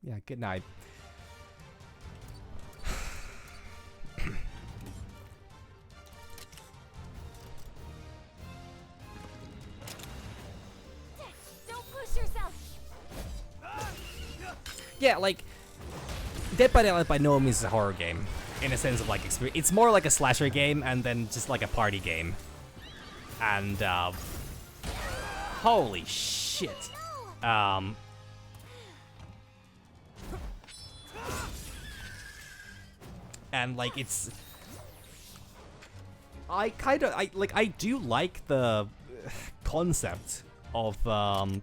Yeah, good night. Don't push yourself. Yeah, like Dead by Daylight by no means is a horror game in a sense of like experience. It's more like a slasher game and then just like a party game. And holy shit. And like it's I do like the concept of an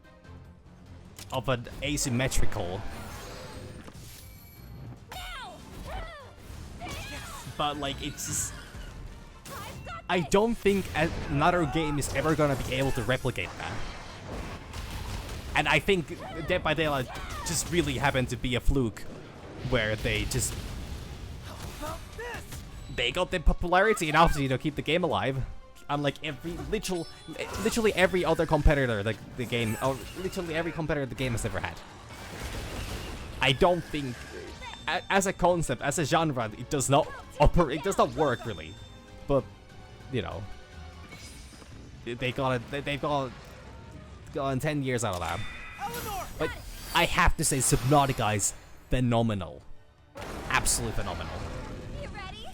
asymmetrical, but like it's just, I don't think another game is ever gonna be able to replicate that. And I think Dead by Daylight just really happened to be a fluke where they just they got the popularity enough to, you know, keep the game alive. Unlike literally every other competitor the game, or literally every competitor the game has ever had. I don't think, as a concept, as a genre, it does not operate. It does not work really. But you know, they've gotten 10 years out of that. But I have to say, Subnautica is phenomenal, absolutely phenomenal. You ready?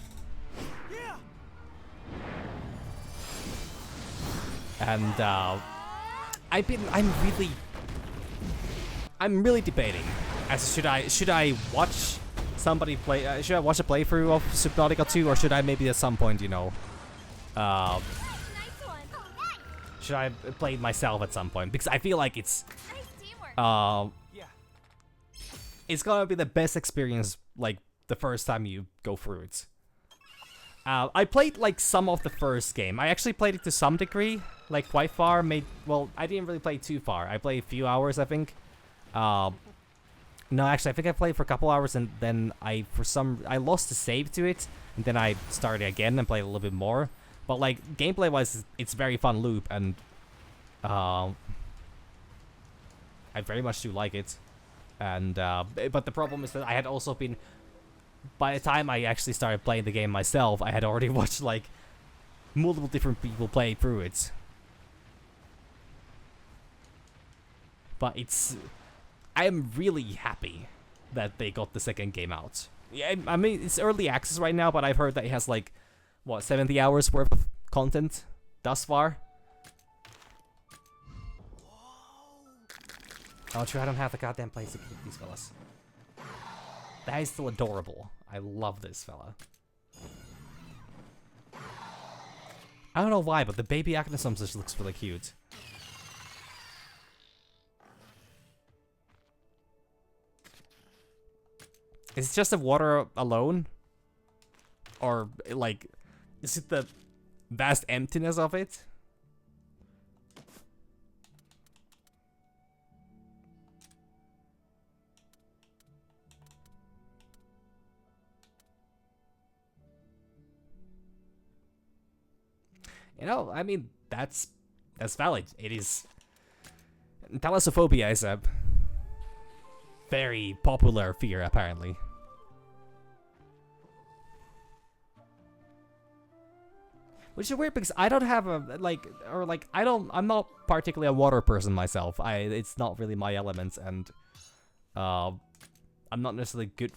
And I'm really debating as to should I watch somebody play, should I watch a playthrough of Subnautica 2, or should I maybe at some point, you know, Nice one. should I play it myself at some point? Because I feel like it's Nice teamwork. it's gonna be the best experience, like the first time you go through it. I played like some of the first game. I actually played it to some degree, like quite far. Well, I didn't really play too far. I played a few hours, I think. No, actually, I think I played for a couple hours, and then I lost the save to it, and then I started again and played a little bit more. But like gameplay-wise, it's very fun loop, and I very much do like it. And but the problem is that I had also been, by the time I actually started playing the game myself, I had already watched like multiple different people play through it. But I am really happy that they got the second game out. Yeah, I mean, it's early access right now, but I've heard that it has like, what, 70 hours worth of content thus far? Oh, true, I don't have the goddamn place to keep these fellas. That is still adorable. I love this fella. I don't know why, but the baby Acnosums just looks really cute. Is it just the water alone? Or, like, is it the vast emptiness of it? You know, I mean, that's valid. It is. Thalassophobia is a very popular fear, apparently. Which is weird because I don't have a, I'm not particularly a water person myself. It's not really my element, and I'm not necessarily good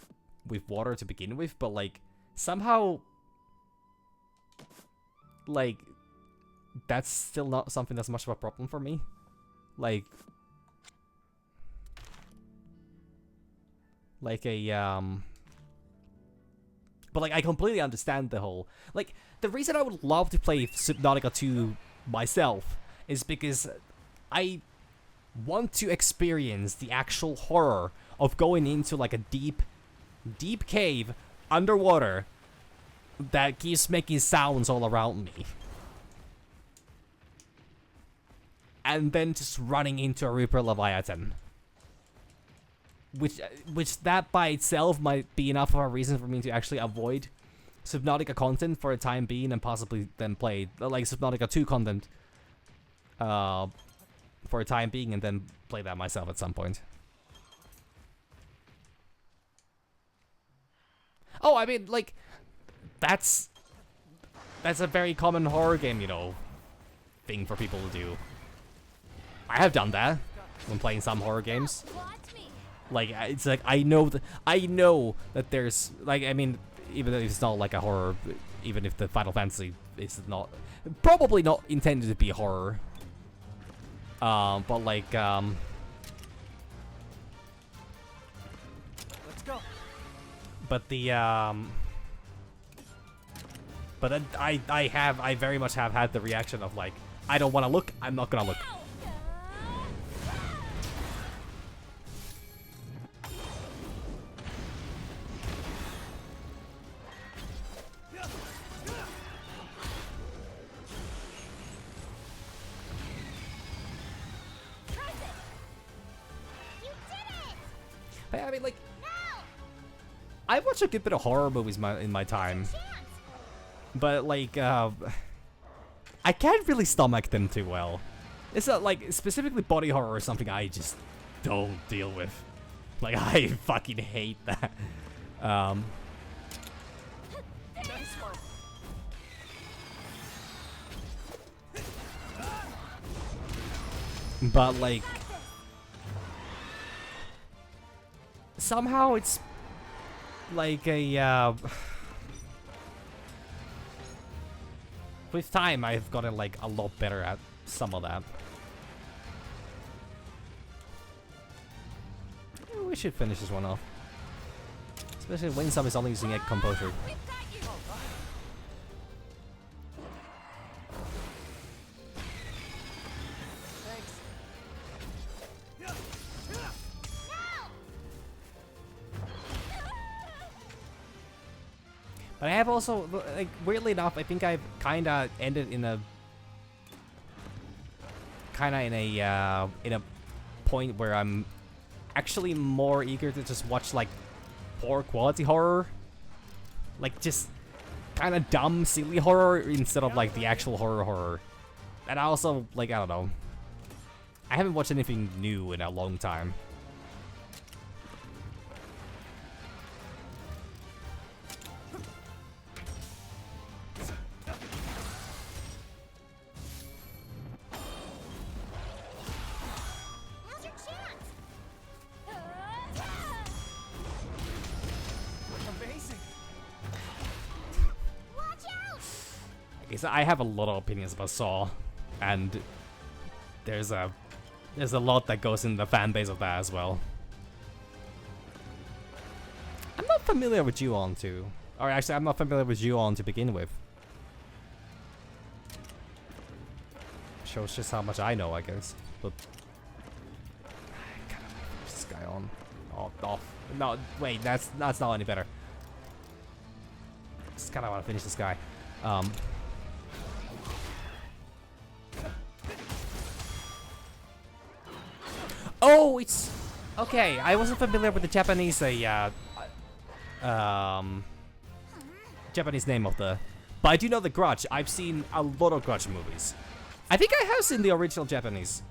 with water to begin with, but like somehow like that's still not something that's much of a problem for me. Like but like I completely understand the whole, like, the reason I would love to play Subnautica 2 myself is because I want to experience the actual horror of going into like a deep cave underwater that keeps making sounds all around me. And then just running into a Reaper Leviathan. Which that by itself might be enough of a reason for me to actually avoid Subnautica content for a time being, and possibly then play like Subnautica 2 content for a time being, and then play that myself at some point. Oh, I mean, like, that's a very common horror game, you know, thing for people to do. I have done that when playing some horror games. Watch me. Like, it's like I know that there's like, I mean, even if it's not like a horror, even if the Final Fantasy is not probably not intended to be horror. But like Let's go. but the but then I very much have had the reaction of like, I don't want to look, I'm not gonna look. I mean, like, I watched a good bit of horror movies in my time, but like, I can't really stomach them too well. It's not like specifically body horror or something I just don't deal with. Like, I fucking hate that. But like, somehow it's like a with time I've gotten like a lot better at some of that. We should finish this one off, especially when some is only using egg composure. We've got you. But I have also, like, weirdly enough, I think I've kind of ended in a point where I'm actually more eager to just watch like poor quality horror, like just kind of dumb, silly horror instead of like the actual horror. And I also, like, I don't know, I haven't watched anything new in a long time. Now's your chance. Amazing. Watch out! Okay, so I have a lot of opinions about Saw, and there's a lot that goes in the fan base of that as well. I'm not familiar with Ju-On too. Or actually, I'm not familiar with Ju-On to begin with. Shows just how much I know, I guess. But I kind of push this guy on. Oh, off. No, wait, that's not any better. Just kind of want to finish this guy. Oh, it's okay. I wasn't familiar with the Japanese Japanese name of the, but I do know the Grudge. I've seen a lot of Grudge movies. I think I have seen the original Japanese,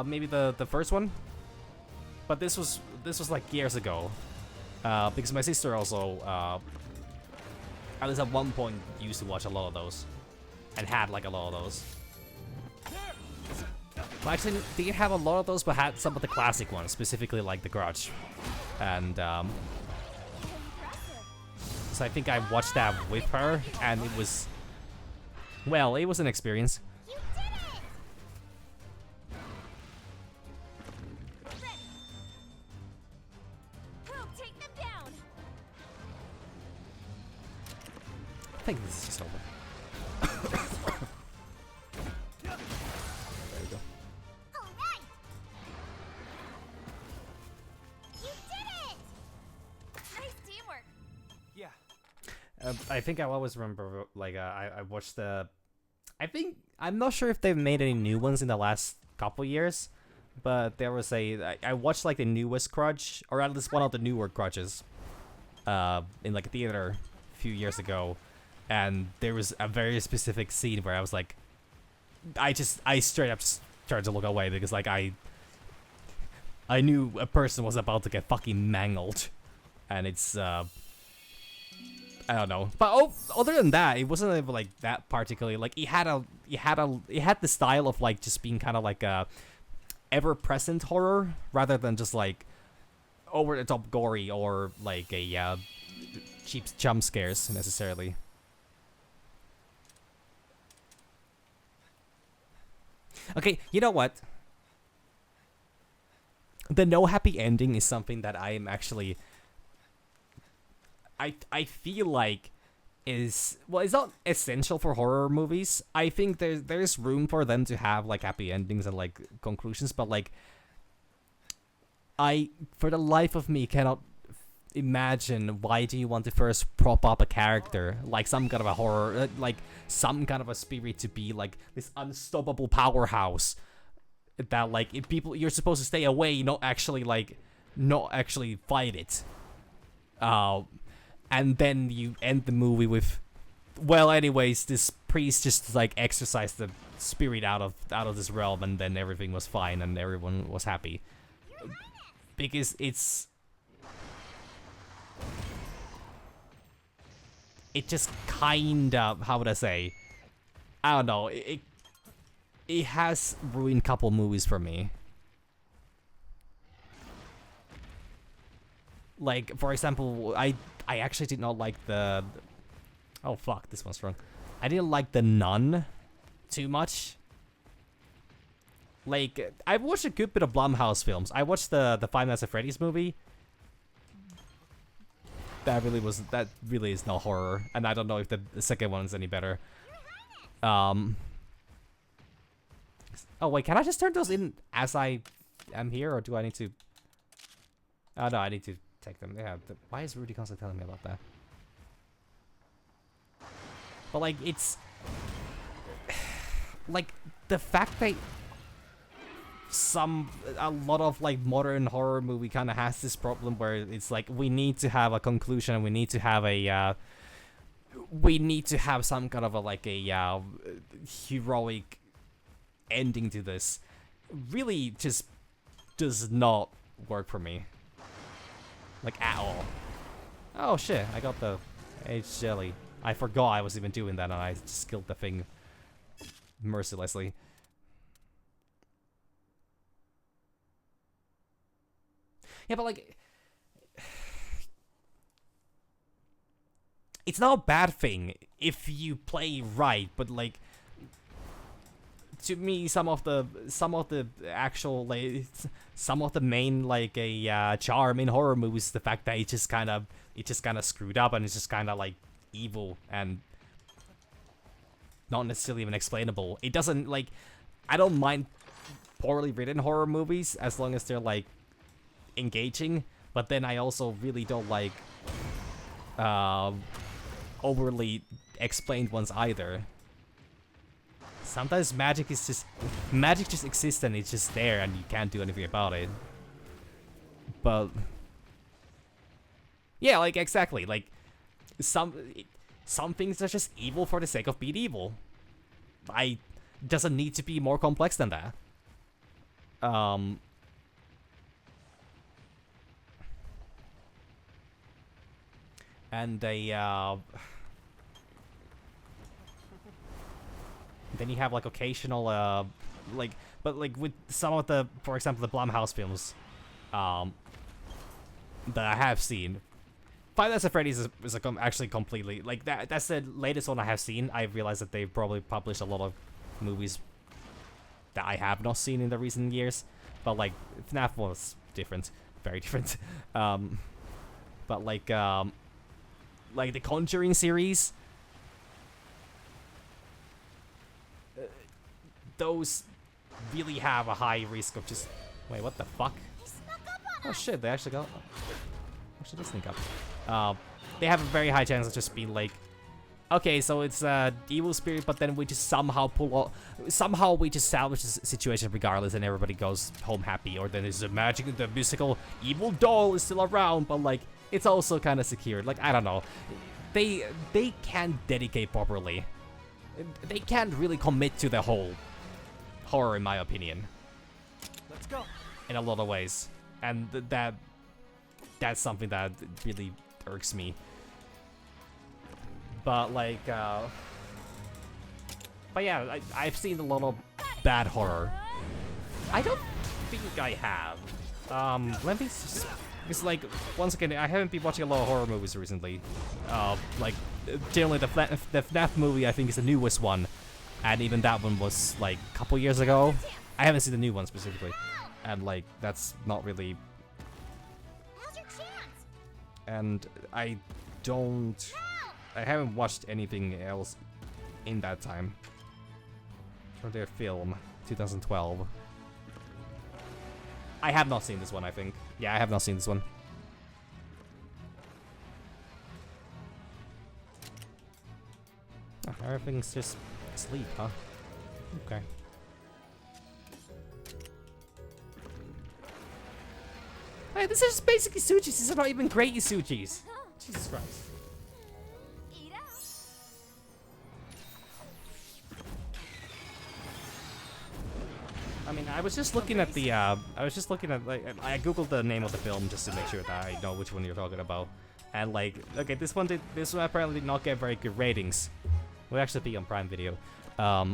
maybe the first one, but this was like years ago, because my sister also, at least at one point, used to watch a lot of those, and had like a lot of those. Well, actually, didn't have a lot of those, but had some of the classic ones, specifically like the Grudge, and so I think I watched that with her, and it was, well, it was an experience. You did it! Whoa, take them down. I think this is just over. There we go. All right! You did it! Nice teamwork. Yeah. I think I always remember, like, I watched the, I'm not sure if they've made any new ones in the last couple years, but there was I watched like the newest Grudge, or at least one of the newer Grudges, in like a theater a few years ago, and there was a very specific scene where I was like, I straight up just started to look away because like I knew a person was about to get fucking mangled, and it's I don't know. But other than that, it wasn't even, like that particularly. Like it had the style of like just being kind of like a ever-present horror rather than just like over the top gory or like a cheap jump scares necessarily. Okay, you know what? The no happy ending is something that I am actually I feel like is, well, it's not essential for horror movies. I think there's room for them to have like happy endings and like conclusions, but like I for the life of me cannot imagine why do you want to first prop up a character like some kind of a horror like some kind of a spirit to be like this unstoppable powerhouse that like if people you're supposed to stay away, not actually fight it. And then you end the movie with, well, anyways, this priest just like exorcised the spirit out of this realm, and then everything was fine and everyone was happy. Because it just kind of, how would I say? I don't know. It has ruined a couple movies for me. Like, for example, I actually did not like the... Oh, fuck, this one's wrong. I didn't like The Nun too much. Like, I've watched a good bit of Blumhouse films. I watched the Five Nights at Freddy's movie. That really is not horror. And I don't know if the second one's any better. Oh, wait, can I just turn those in as I am here? Or do I need to... Oh, no, I need to... take them. Yeah, why is Rudy constantly telling me about that? But like, it's like the fact that a lot of like modern horror movie kind of has this problem where it's like we need to have a conclusion, we need to have some kind of a heroic ending to this. Really, just does not work for me. Like, at all. Oh shit, I got the aged jelly. I forgot I was even doing that and I just killed the thing mercilessly. Yeah, but like... It's not a bad thing if you play right, but like... To me, some of the actual like some of the main like charm in horror movies is the fact that it just kind of screwed up and it's just kind of like evil and not necessarily even explainable. It doesn't like I don't mind poorly written horror movies as long as they're like engaging, but then I also really don't like overly explained ones either. Sometimes magic just exists and it's just there and you can't do anything about it. But yeah, like exactly, like some things are just evil for the sake of being evil. It doesn't need to be more complex than that. And then you have like occasional but like with some of the, for example, the Blumhouse films that I have seen, Five Nights at Freddy's is actually completely like that's the latest one I have seen. I realized that they've probably published a lot of movies that I have not seen in the recent years, but like FNAF was different, very different. But like the Conjuring series, those really have a high risk of just... Wait, what the fuck? Oh shit, they actually got... Actually, did sneak up. They have a very high chance of just being like, okay, so it's the evil spirit, but then we just somehow we just salvage the situation regardless, and everybody goes home happy. Or then there's the mystical evil doll is still around, but like it's also kind of secured. Like I don't know, they can't dedicate properly. They can't really commit to the whole horror, in my opinion. Let's go. In a lot of ways, and that's something that really irks me. But like, but yeah, I've seen a lot of bad horror. I don't think I have. Let me just, because like, once again, I haven't been watching a lot of horror movies recently. Like, generally the FNAF movie I think is the newest one, and even that one was like a couple years ago. I haven't seen the new one specifically, and like, that's not really. Now's your chance. And I haven't watched anything else in that time. From their film, 2012. I have not seen this one, I think. Yeah, I have not seen this one. Oh, everything's just asleep, huh? Okay. Hey, this is basically Suchis. These are not even great Suchis. Jesus Christ. Eat out. I mean, I was just looking at the, I googled the name of the film just to make sure that I know which one you're talking about. And like, okay, this one apparently did not get very good ratings. It would actually be on Prime Video. But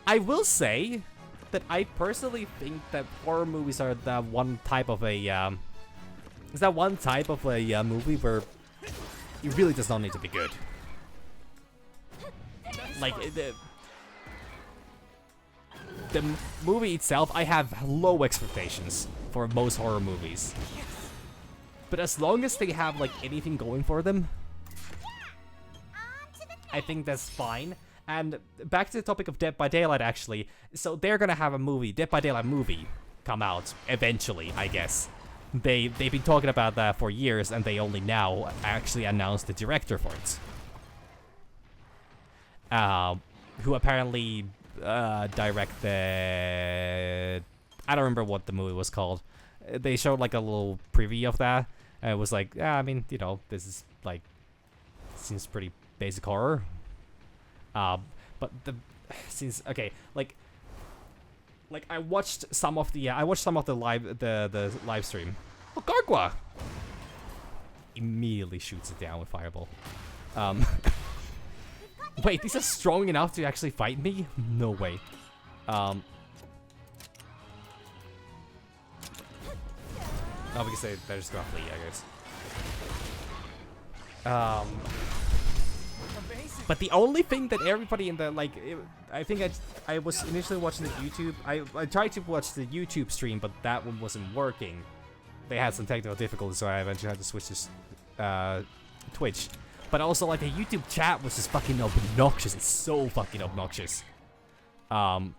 I will say that I personally think that horror movies are that one type of a, movie where it really does not need to be good. Like, the movie itself, I have low expectations for most horror movies. But as long as they have like anything going for them, I think that's fine. And back to the topic of Dead by Daylight, actually. So they're gonna have a movie, Dead by Daylight movie, come out eventually, I guess. They've been talking about that for years, and they only now actually announced the director for it. Who apparently directed... I don't remember what the movie was called. They showed like a little preview of that, and it was like, yeah, I mean, you know, this is like, seems pretty basic horror. But okay, like I watched some of the live stream. Oh, Gargwa immediately shoots it down with fireball. Wait, these are strong enough to actually fight me? No way. Oh, because they're just gonna flee, I guess. But the only thing that everybody in the, like, I think I was initially watching the YouTube, I tried to watch the YouTube stream, but that one wasn't working. They had some technical difficulties, so I eventually had to switch to Twitch. But also, like, the YouTube chat was just fucking obnoxious. It's so fucking obnoxious. Damn.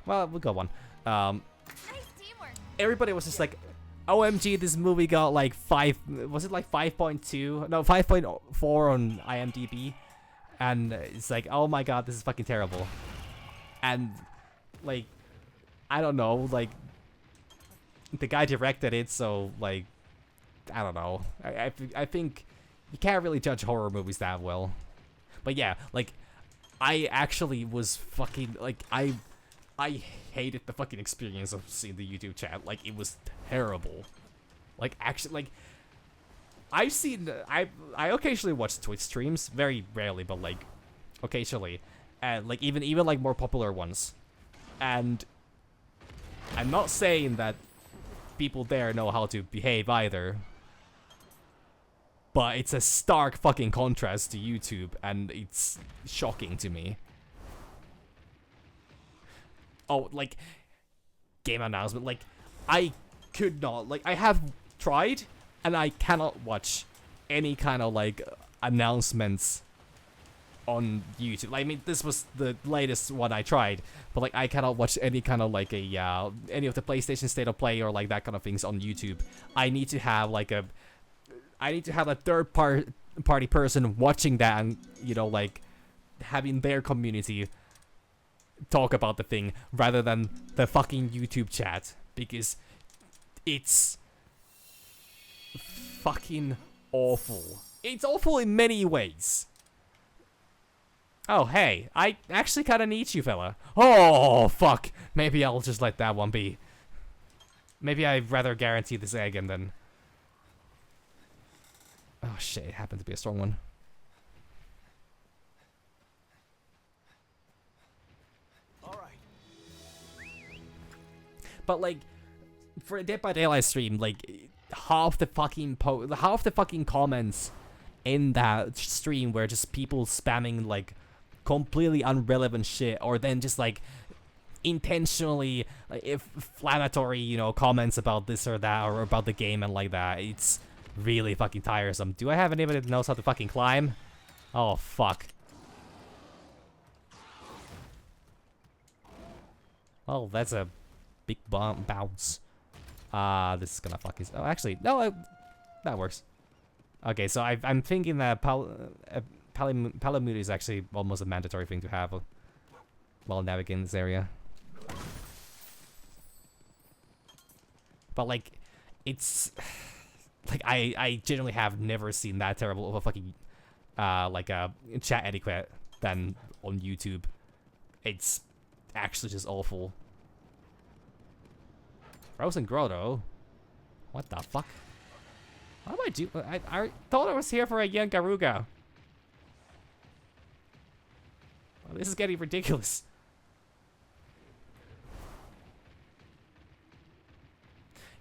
Well, we got one. Nice teamwork. Everybody was just like, OMG, this movie got like 5.2? No, 5.4 on IMDb. And it's like, oh my god, this is fucking terrible. And, like, I don't know, like, the guy directed it, so, like, I don't know. I think you can't really judge horror movies that well. But yeah, like, I actually was fucking, like, I hated the fucking experience of seeing the YouTube chat. Like, it was terrible. Like, actually, like, I've seen, I occasionally watch Twitch streams, very rarely, but like, occasionally, and like, even like more popular ones. And I'm not saying that people there know how to behave either, but it's a stark fucking contrast to YouTube, and it's shocking to me. Oh, like, game announcement, like, I could not, like, I have tried, and I cannot watch any kind of, like, announcements on YouTube. Like, I mean, this was the latest one I tried, but, like, I cannot watch any kind of, like, any of the PlayStation State of Play or, like, that kind of things on YouTube. I need to have, like, a third party person watching that and, you know, like, having their community talk about the thing rather than the fucking YouTube chat, because it's fucking awful. It's awful in many ways. Oh, hey, I actually kind of need you, fella. Oh, fuck. Maybe I'll just let that one be. Maybe I'd rather guarantee this egg and then... Oh shit, it happened to be a strong one. All right. But like, for a Dead by Daylight stream, like half the fucking comments in that stream were just people spamming like completely irrelevant shit, or then just like intentionally like, inflammatory, you know, comments about this or that or about the game and like that. It's really fucking tiresome. Do I have anybody that knows how to fucking climb? Oh fuck. Oh, that's a big bounce. This is gonna fuck his. Oh, actually, no, that works. Okay, so I'm thinking that Palamute is actually almost a mandatory thing to have while navigating this area. But like, it's like I genuinely have never seen that terrible of a fucking like a chat etiquette than on YouTube. It's actually just awful. Frozen Grotto? What the fuck? What do I do? I thought I was here for a young Garuga. Well, this is getting ridiculous.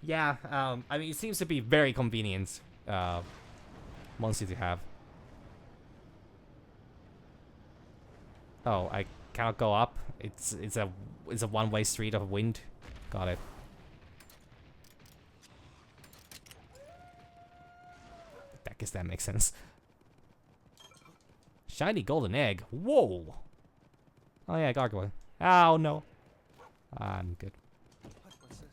Yeah, I mean, it seems to be very convenient monster to have. Oh, I cannot go up. It's a one-way street of wind. Got it. I guess that makes sense. Shiny golden egg. Whoa. Oh yeah, gargoyle. Oh no. I'm good. What's this?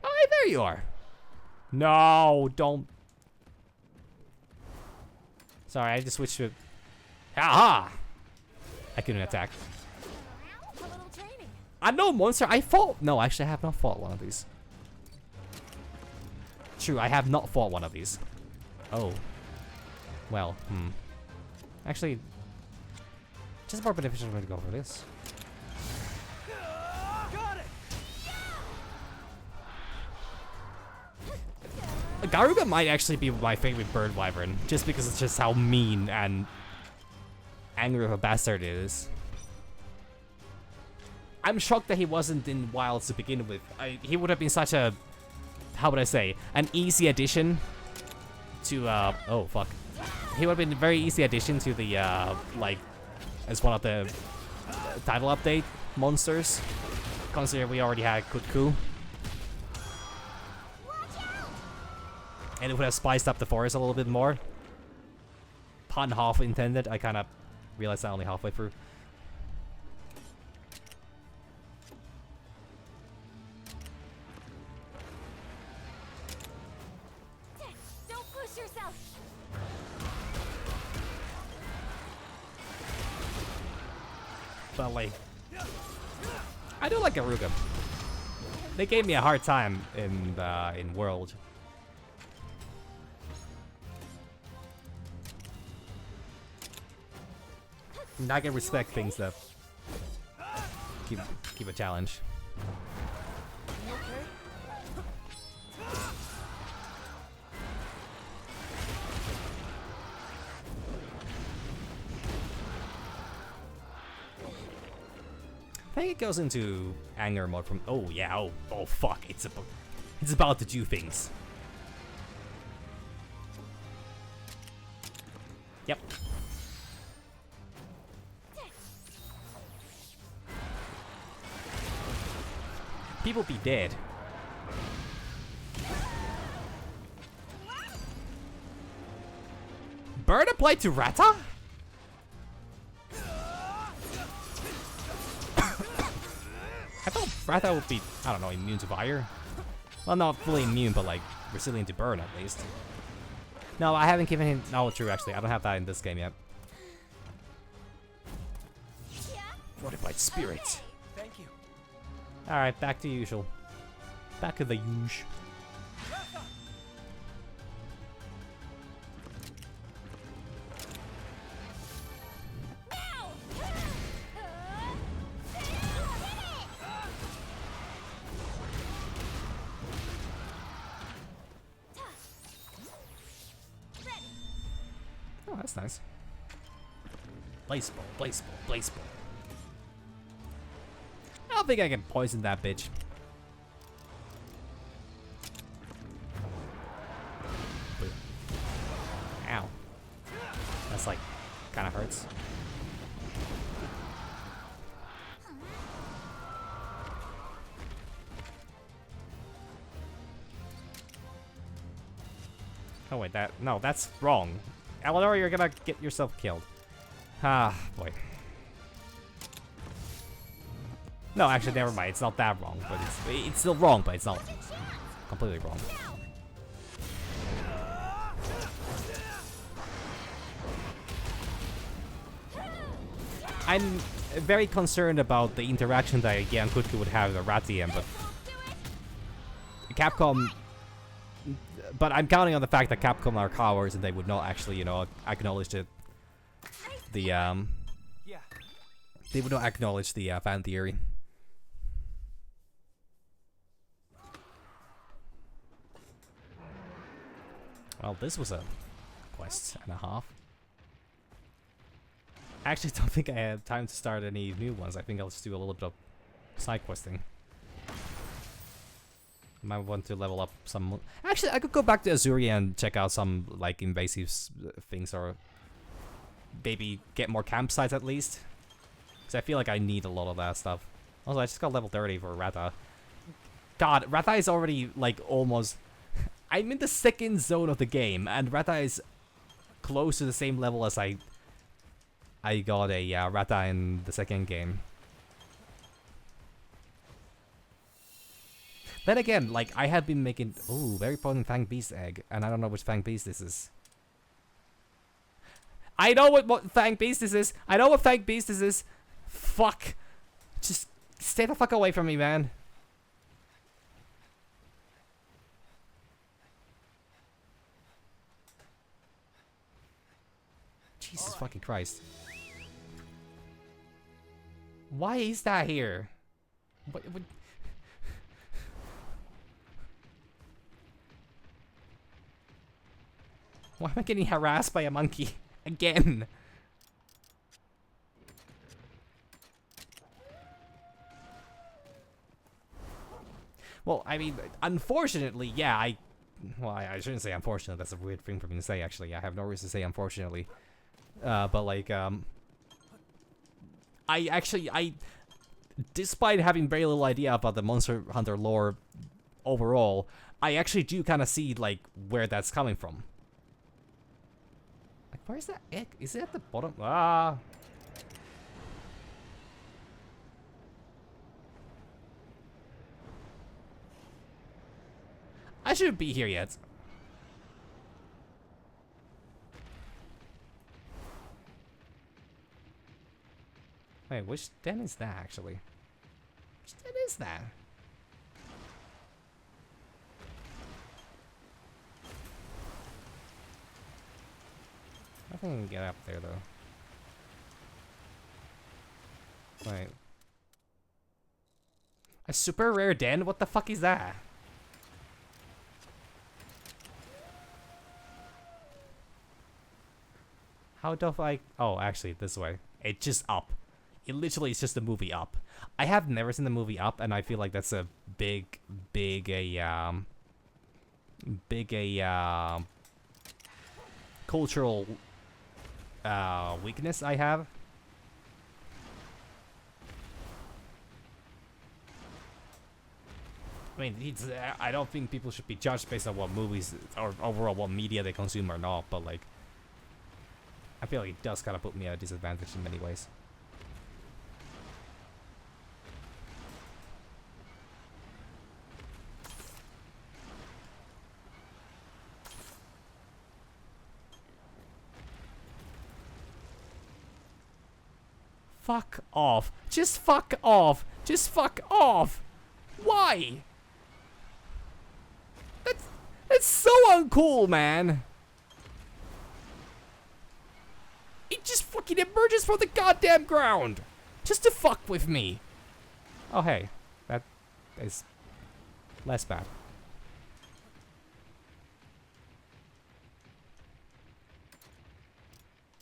Oh, hey, there you are. No, don't. Sorry, I just switched to. Aha! I couldn't attack. A little training. I know, monster. I fought. No, actually, I have not fought one of these. True, I have not fought one of these. Oh. Well, Actually, just more beneficial way to go for this. Got it. Garuga might actually be my favorite bird wyvern, just because it's just how mean and angry of a bastard it is. I'm shocked that he wasn't in Wilds to begin with. He would have been such a, how would I say, an easy addition to, oh fuck. He would have been a very easy addition to the, like, as one of the title update monsters, considering we already had Kutku. And it would have spiced up the forest a little bit more. Pun half intended, I kind of realized that only halfway through. Don't push yourself. But like, I do like Garuga. They gave me a hard time in World. And I can respect things that keep a challenge. You okay? I think it goes into anger mode from. Oh yeah. Oh fuck. It's about to do things. Yep. People be dead. Bird applied to Rata? I thought Rata would be, I don't know, immune to fire. Well, not fully immune, but like resilient to burn at least. No, I haven't given him. No, true, actually. I don't have that in this game yet. Fortified spirit. Thank you. Alright, back to usual. Back to the usual. that's nice. Blaze ball, blaze ball, blaze ball. I don't think I can poison that bitch. Ow. That's like, kinda hurts. Oh wait, no, that's wrong. Eleanor, you're gonna get yourself killed. Ah, boy. No, actually, never mind. It's not that wrong, but it's still wrong, but it's not completely wrong. I'm very concerned about the interaction that Giankuku would have with Ratian, but Capcom. But I'm counting on the fact that Capcom are cowards and they would not actually, you know, acknowledge the they would not acknowledge the fan theory. Well, this was a quest and a half. I actually don't think I have time to start any new ones. I think I'll just do a little bit of side questing. Might want to level up some. Actually, I could go back to Azuria and check out some like invasive things, or maybe get more campsites at least. Because I feel like I need a lot of that stuff. Also, I just got level 30 for Rata. God, Rata is already like almost. I'm in the second zone of the game, and Rata is close to the same level as I got a Rata in the second game. Then again, like, I have been making... Ooh, very potent Fang Beast egg. And I don't know which Fang Beast this is. I know what Fang Beast this is! I know what Fang Beast this is! Fuck! Just stay the fuck away from me, man. Jesus fucking Christ. Why is that here? What Why am I getting harassed by a monkey? Again! Well, I mean, unfortunately, yeah, well, I shouldn't say unfortunately, that's a weird thing for me to say, actually. I have no reason to say unfortunately. But like, despite having very little idea about the Monster Hunter lore overall, I actually do kind of see, like, where that's coming from. Like, where is that egg? Is it at the bottom? Ah! I shouldn't be here yet. Wait, which den is that, actually? Which den is that? I think I can get up there, though. Wait. A super rare den? What the fuck is that? How do I... Oh, actually, this way. It's just Up. It literally is just the movie Up. I have never seen the movie Up, and I feel like that's a big cultural weakness I have. I mean, I don't think people should be judged based on what movies or overall what media they consume or not, but like, I feel like it does kind of put me at a disadvantage in many ways. Fuck off. Just fuck off. Just fuck off. Why? That's so uncool, man. It just fucking emerges from the goddamn ground. Just to fuck with me. Oh, hey. That is less bad.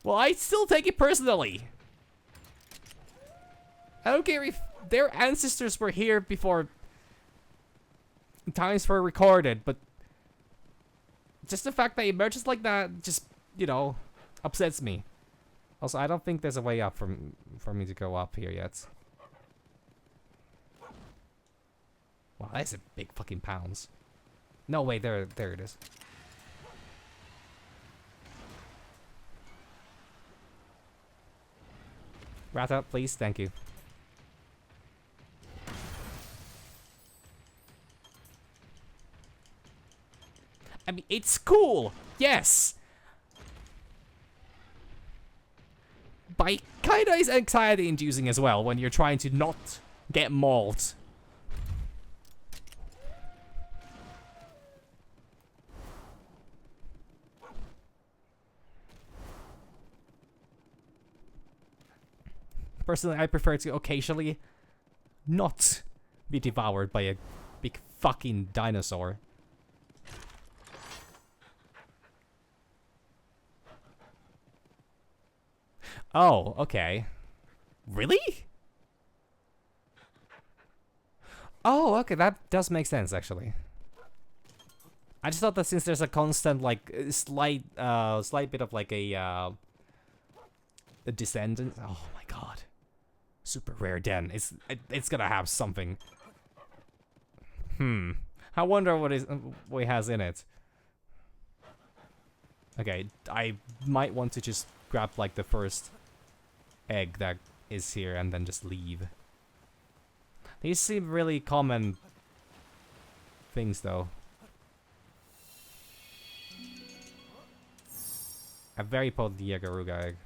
Well, I still take it personally. I don't care if their ancestors were here before times were recorded, but just the fact that it emerges like that just, you know, upsets me. Also, I don't think there's a way up for me to go up here yet. Wow, that's a big fucking pounds. No, wait, there it is. Rata, please, thank you. I mean, it's cool, yes. But it kinda is anxiety-inducing as well when you're trying to not get mauled. Personally, I prefer to occasionally not be devoured by a big fucking dinosaur. Oh, okay. Really? Oh, okay, that does make sense, actually. I just thought that since there's a constant, like, slight bit of, like, a descendant. Oh my god. Super rare den. It's gonna have something. I wonder what it has in it. Okay, I might want to just grab, like, the first egg that is here and then just leave. These seem really common things, though. A very potent Yagaruga egg.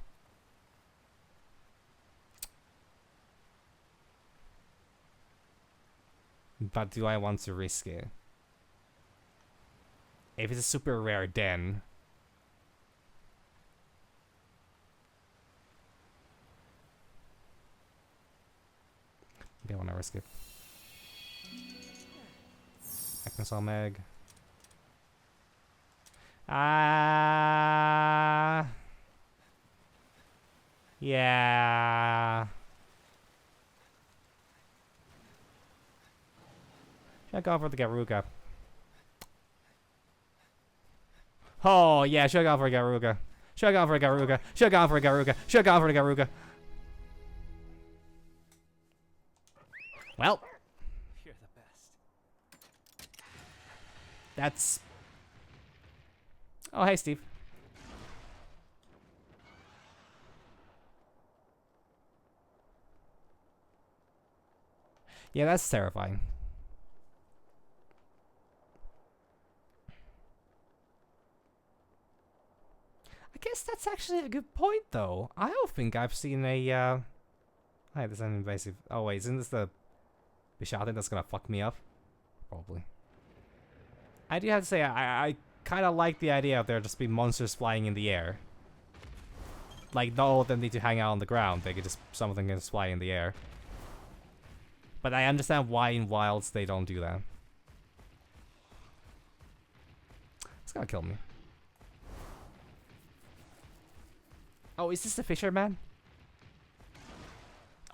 But do I want to risk it? If it's a super rare den... I want to risk it. Acnosol Meg. Yeah. Should I go for the Garuga? Oh, yeah, should I go for a Garuga? Should I go for a Garuga? Should I go for a Garuga? Should I go for a Garuga? Well. You're the best. That's... Oh, hey, Steve. Yeah, that's terrifying. I guess that's actually a good point, though. I don't think I've seen a, Hey, there's an invasive... Oh, wait, isn't this the Bishaten that's gonna fuck me up? Probably. I do have to say, I kind of like the idea of there just be monsters flying in the air. Like, not all of them need to hang out on the ground. They could just... Some of them can just fly in the air. But I understand why in Wilds they don't do that. It's gonna kill me. Oh, is this the fisherman?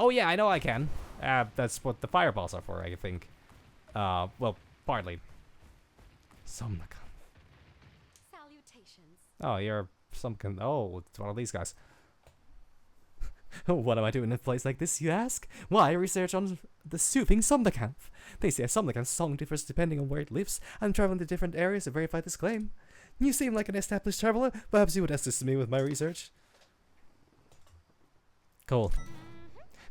Oh yeah, I know I can. That's what the fireballs are for, I think. Well, partly. Somnakan. Salutations. Oh, you're Somnakan. Oh, it's one of these guys. What am I doing in a place like this, you ask? Why, research on the soothing Somnakan. They say a Somnakan's song differs depending on where it lives. I'm traveling to different areas to verify this claim. You seem like an established traveler. Perhaps you would assist me with my research. Cool.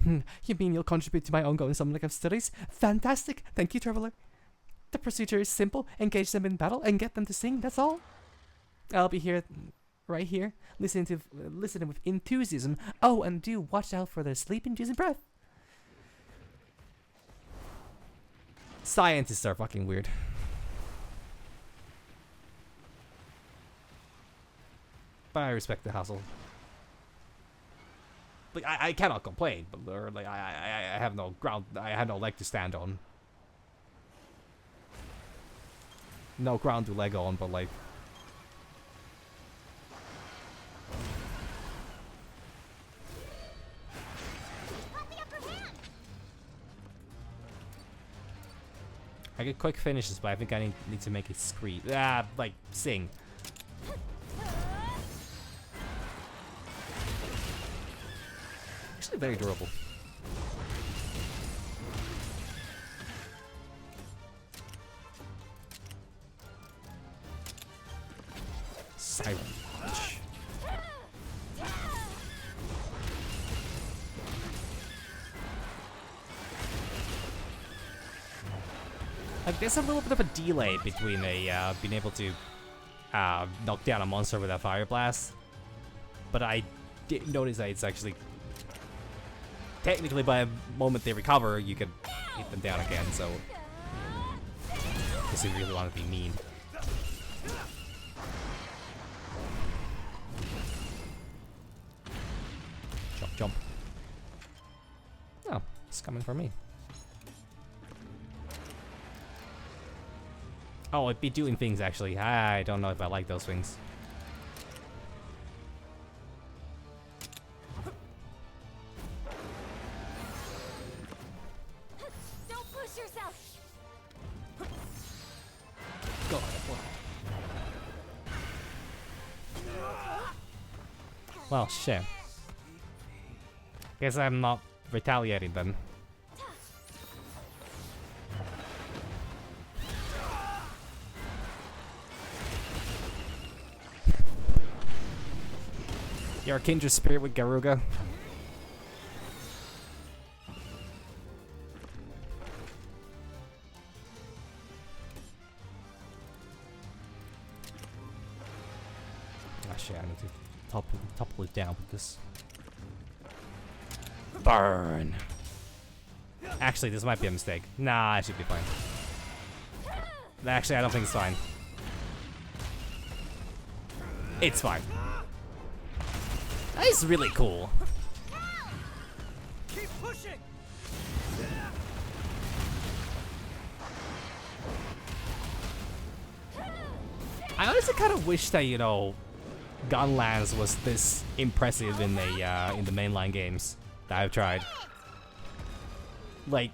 You mean you'll contribute to my ongoing Somnakan studies? Fantastic! Thank you, traveler. The procedure is simple. Engage them in battle and get them to sing, that's all. I'll be here, right here, listening with enthusiasm. Oh, and do watch out for their sleep-inducing breath. Scientists are fucking weird. But I respect the hustle. Like, I cannot complain, but like I have no ground, I have no leg to stand on. No ground to leg on, but like... I get quick finishes, but I think I need to make it scream. Like, sing. Actually very durable. Siren Punch. Like, there's a little bit of a delay between being able to knock down a monster with a fire blast, but I did notice that it's actually technically by the moment they recover, you can hit them down again. So, because you really want to be mean. Jump, jump. Oh, it's coming for me. Oh, it'd be doing things actually. I don't know if I like those things. Don't push yourself. God. Well, shit. Guess I'm not retaliating then. You're a kindred spirit with Garuga. Ah shit, I need to topple it down with this. Burn! Actually, this might be a mistake. Nah, I should be fine. Actually, I don't think it's fine. It's fine. That is really cool. Keep pushing. I honestly kind of wish that, you know, Gunlands was this impressive in the mainline games that I've tried. Like,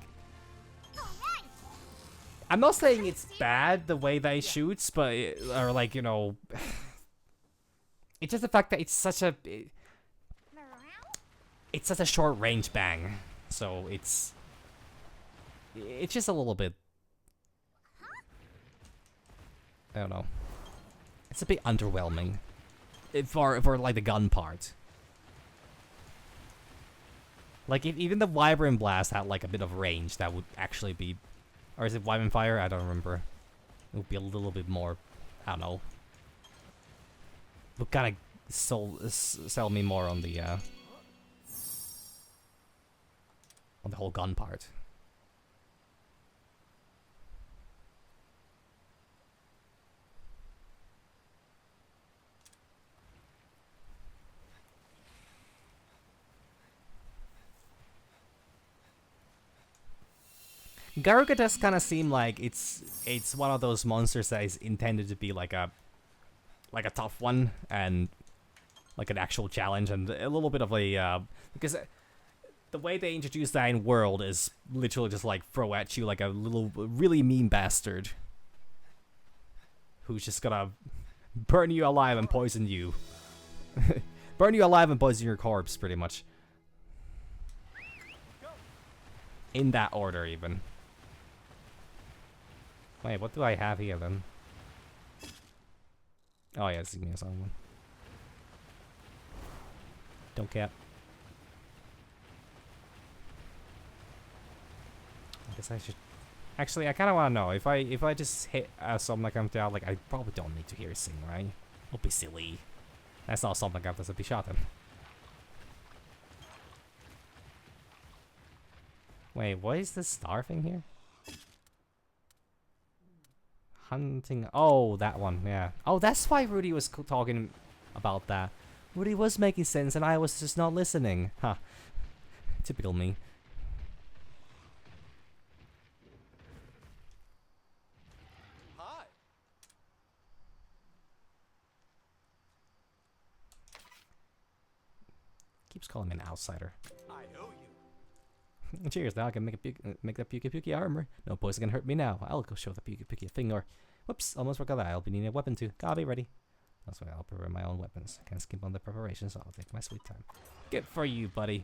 I'm not saying it's bad the way that it shoots, but or like, you know, it's just the fact that it's such a short range bang, so it's just a little bit, I don't know, it's a bit underwhelming for like the gun part. Like if even the Wyvern Blast had like a bit of range, that would actually be, or is it Wyvern Fire? I don't remember. It would be a little bit more, I don't know, would kind of sell me more on the whole gun part. Garuga does kind of seem like it's one of those monsters that is intended to be like a tough one and like an actual challenge, and a little bit of a because the way they introduce that in World is literally just like throw at you like a little really mean bastard who's just gonna burn you alive and poison you. Burn you alive and poison your corpse, pretty much. In that order, even. Wait, what do I have here then? Oh yeah, it's Igneous on one. Don't care. I guess I should. Actually, I kind of want to know if I just hit something like I'm down. Like I probably don't need to hear sing, right? Don't be silly. That's not something I'm to be shot at. Wait, what is this star thing here? Hunting. Oh, that one. Yeah. Oh, that's why Rudy was talking about that. Rudy was making sense, and I was just not listening. Huh. Typical me. Hi. Keeps calling me an outsider. I owe Cheers, now I can make that Puki Puki armor. No poison can hurt me now. I'll go show the Puki Puki a thing or... Whoops, almost forgot that. I'll be needing a weapon too. Gotta be ready. That's why I'll prepare my own weapons. I can't skip on the preparation, so I'll take my sweet time. Good for you, buddy.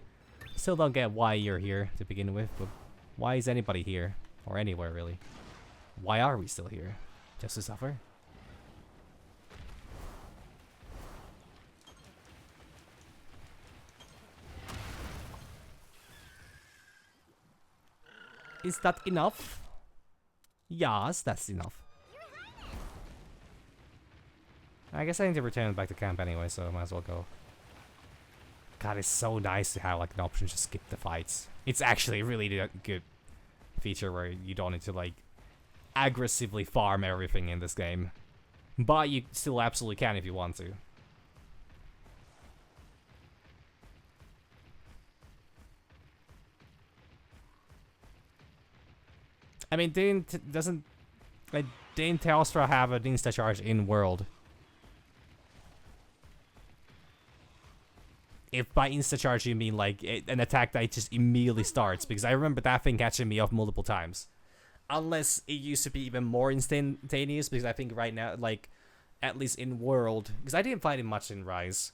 Still don't get why you're here to begin with, but why is anybody here? Or anywhere, really? Why are we still here? Just to suffer? Is that enough? Yes, that's enough. I guess I need to return back to camp anyway, so I might as well go. God, it's so nice to have like an option to skip the fights. It's actually really a good feature where you don't need to like aggressively farm everything in this game. But you still absolutely can if you want to. I mean, didn't Telstra have an insta charge in world? If by insta charge you mean like an attack that just immediately starts, because I remember that thing catching me off multiple times. Unless it used to be even more instantaneous, because I think right now, like, at least in world, because I didn't fight it much in Rise.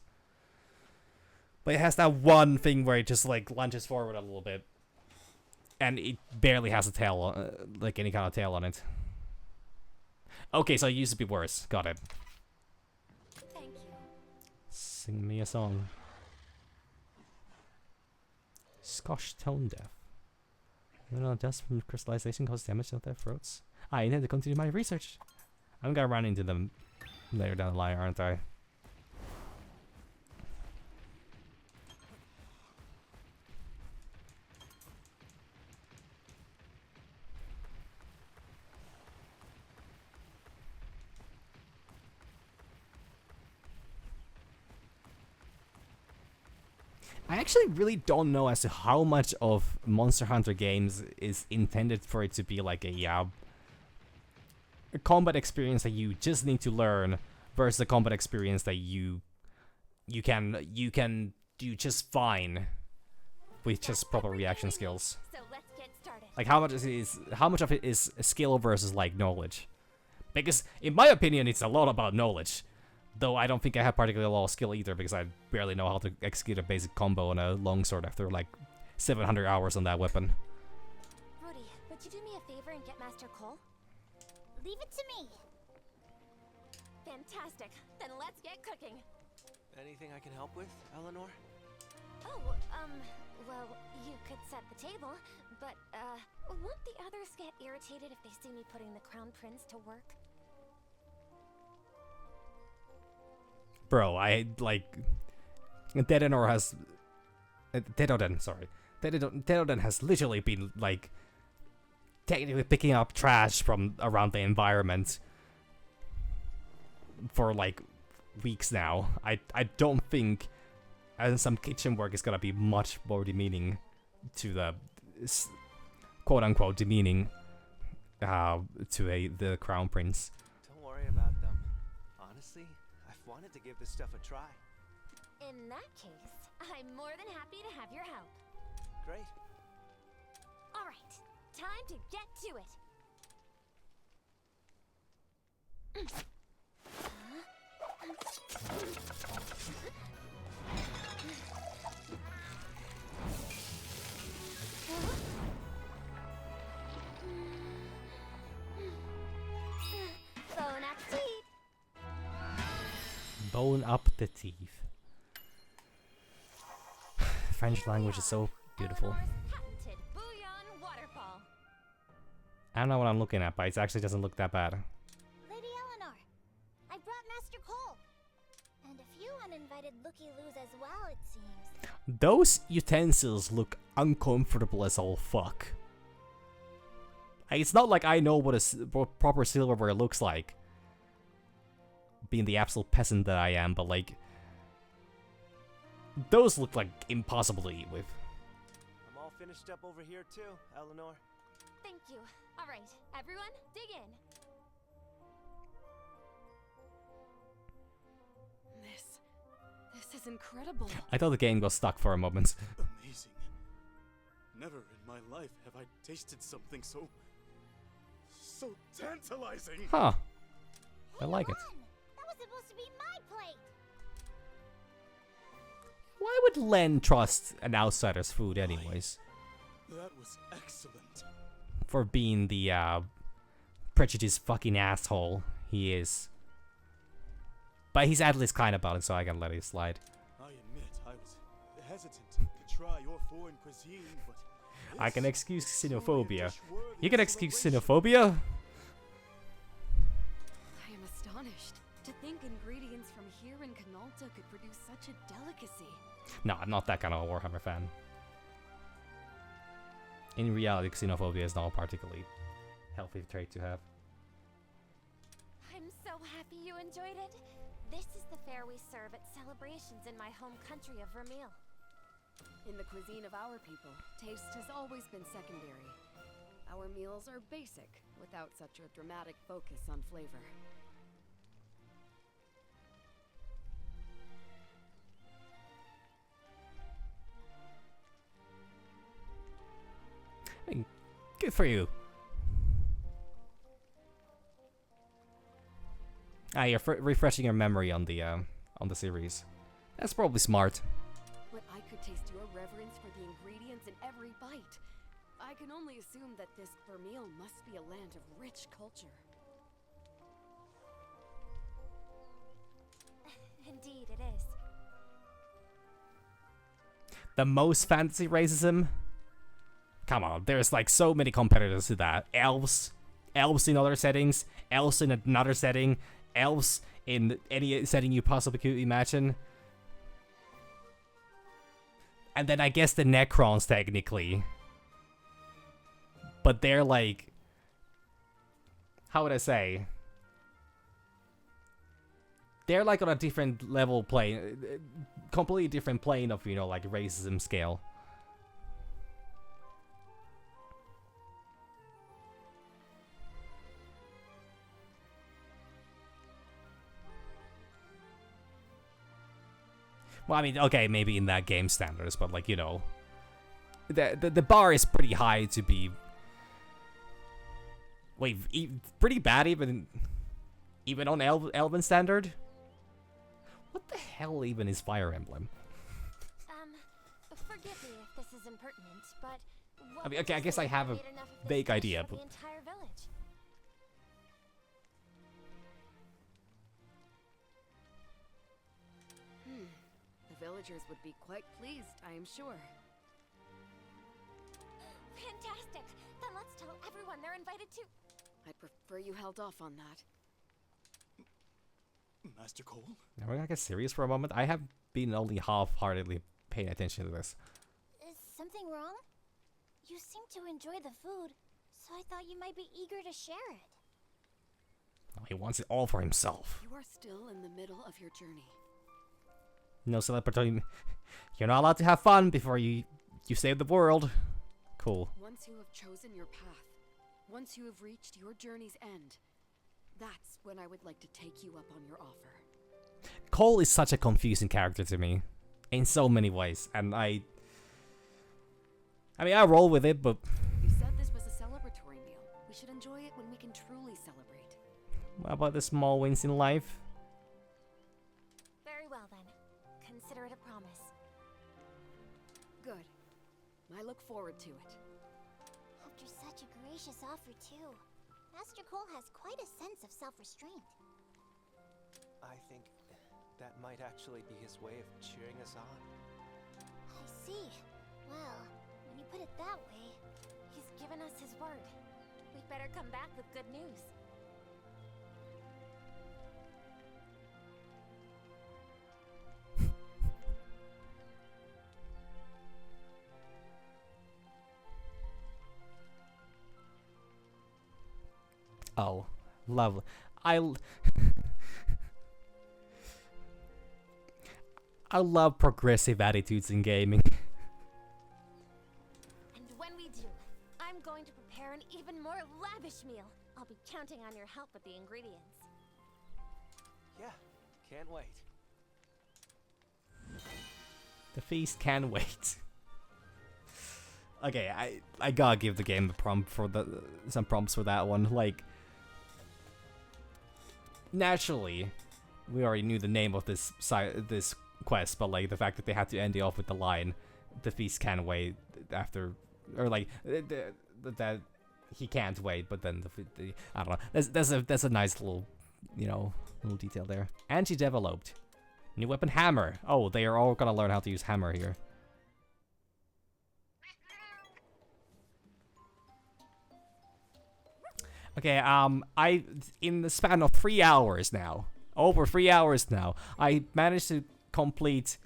But it has that one thing where it just like lunges forward a little bit. And it barely has a tail, like any kind of tail on it. Okay, so it used to be worse. Got it. Thank you. Sing me a song. Scotch tone deaf. Dust from crystallization causes damage to their throats. I intend to continue my research. I'm gonna run into them later down the line, aren't I? I actually really don't know as to how much of Monster Hunter games is intended for it to be like a combat experience that you just need to learn versus a combat experience that you can do just fine with just proper reaction skills. So let's get started. Like how much of it is skill versus like knowledge? Because in my opinion, it's a lot about knowledge. Though I don't think I have particularly a lot of skill either, because I barely know how to execute a basic combo on a longsword after like 700 hours on that weapon. Rudy, would you do me a favor and get Master Cole? Leave it to me. Fantastic. Then let's get cooking. Anything I can help with, Eleanor? Oh, well, you could set the table, but, won't the others get irritated if they see me putting the Crown Prince to work? Bro, I like Dedoden has Dedoden has literally been like technically picking up trash from around the environment for like weeks now. I don't think some kitchen work is gonna be much more demeaning to the quote unquote demeaning to the Crown Prince. Don't worry about them. Honestly, I've wanted to give this stuff a try. In that case, I'm more than happy to have your help. Great. All right, time to get to it. Bon appetit. Bone up the teeth. French language is so beautiful. Eleanor's patented bouillon waterfall. I don't know what I'm looking at, but it actually doesn't look that bad. Lady Eleanor, I brought Master Cole. And a few uninvited looky-loos as well, it seems. Those utensils look uncomfortable as all fuck. Like, it's not like I know what proper silverware looks like, being the absolute peasant that I am, but like, those look like impossible to eat with. I'm all finished up over here too, Eleanor. Thank you. All right, everyone, dig in. This is incredible. I thought the game got stuck for a moment. Amazing. Never in my life have I tasted something so tantalizing. Huh. I like it. Len, that was supposed to be my plate. Why would Len trust an outsider's food anyways? That was excellent. For being the prejudiced fucking asshole he is. But he's at least kind about it, so I can let it slide. I admit I was hesitant to try your foreign cuisine, but I can this excuse is surely a xenophobia. dish worthy You of can excuse celebration. xenophobia? I am astonished. To think ingredients from here in Canalta could produce such a delicacy. No, I'm not that kind of a Warhammer fan. In reality, xenophobia is not a particularly healthy trait to have. I'm so happy you enjoyed it. This is the fare we serve at celebrations in my home country of Vermeil. In the cuisine of our people, taste has always been secondary. Our meals are basic, without such a dramatic focus on flavor. I mean, good for you. Ah, you're refreshing your memory on the series. That's probably smart. But I could taste your reverence for the ingredients in every bite. I can only assume that this Vermeil must be a land of rich culture. Indeed, it is. The most fantasy racism? Come on, there's like so many competitors to that. Elves in other settings, elves in another setting, elves in any setting you possibly could imagine. And then I guess the Necrons, technically. But they're like... How would I say? They're like on a different level plane. Completely different plane of, you know, like racism scale. Well, I mean, okay, maybe in that game standards, but like, you know, the bar is pretty high to be, wait, pretty bad even on Elven standard. What the hell even is Fire Emblem? Forgive me if this is impertinent, but I mean, okay, I guess I have a vague idea, but the entire village. The villagers would be quite pleased, I am sure. Fantastic! Then let's tell everyone they're invited to. I'd prefer you held off on that. Master Cole? Now we're gonna get serious for a moment. I have been only half-heartedly paying attention to this. Is something wrong? You seem to enjoy the food, so I thought you might be eager to share it. Oh, he wants it all for himself. You are still in the middle of your journey. No celebratory. You're not allowed to have fun before you save the world. Cool. Once you have chosen your path, once you have reached your journey's end, that's when I would like to take you up on your offer. Cole is such a confusing character to me, in so many ways, and I mean, I roll with it, but You said this was a celebratory meal. We should enjoy it when we can truly celebrate. what about the small wins in life? Very well then. Consider it a promise. Good. I look forward to it. After such a gracious offer, too. Master Cole has quite a sense of self-restraint. I think that might actually be his way of cheering us on. I see. Well, when you put it that way... He's given us his word. We'd better come back with good news. Oh, lovely. I love progressive attitudes in gaming. And when we do, I'm going to prepare an even more lavish meal. I'll be counting on your help with the ingredients. Yeah, can't wait. The feast can wait. Okay, I gotta give the game a prompt for some prompts for that one. Like, naturally, we already knew the name of this quest, but like the fact that they had to end it off with the line, "The feast can't wait," after, or like that he can't wait, but then I don't know. That's a nice little, you know, little detail there. And she developed new weapon, hammer. Oh, they are all gonna learn how to use hammer here. Okay, in the span of 3 hours now, over 3 hours now, I managed to complete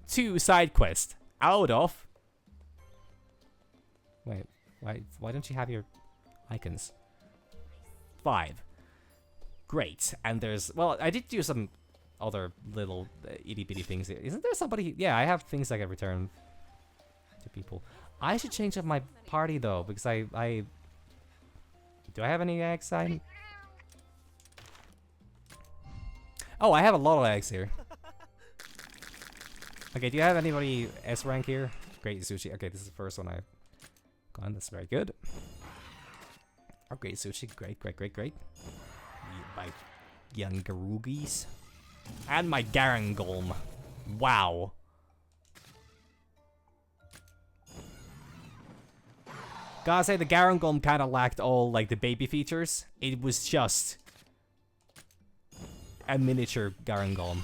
2 side quests out of... Wait, why don't you have your icons? 5. Great, and there's... Well, I did do some other little itty-bitty things here. Isn't there somebody... Yeah, I have things I can return to people. I should change up my party, though, because I do I have any eggs? Oh, I have a lot of eggs here. Okay, do you have anybody S rank here? Great sushi. Okay, this is the first one I've gone. That's very good. Oh, great sushi. Great. My young Garugis. And my Garangolm. Wow. Gotta say, the Garangolm kind of lacked all, like, the baby features. It was just a miniature Garangolm.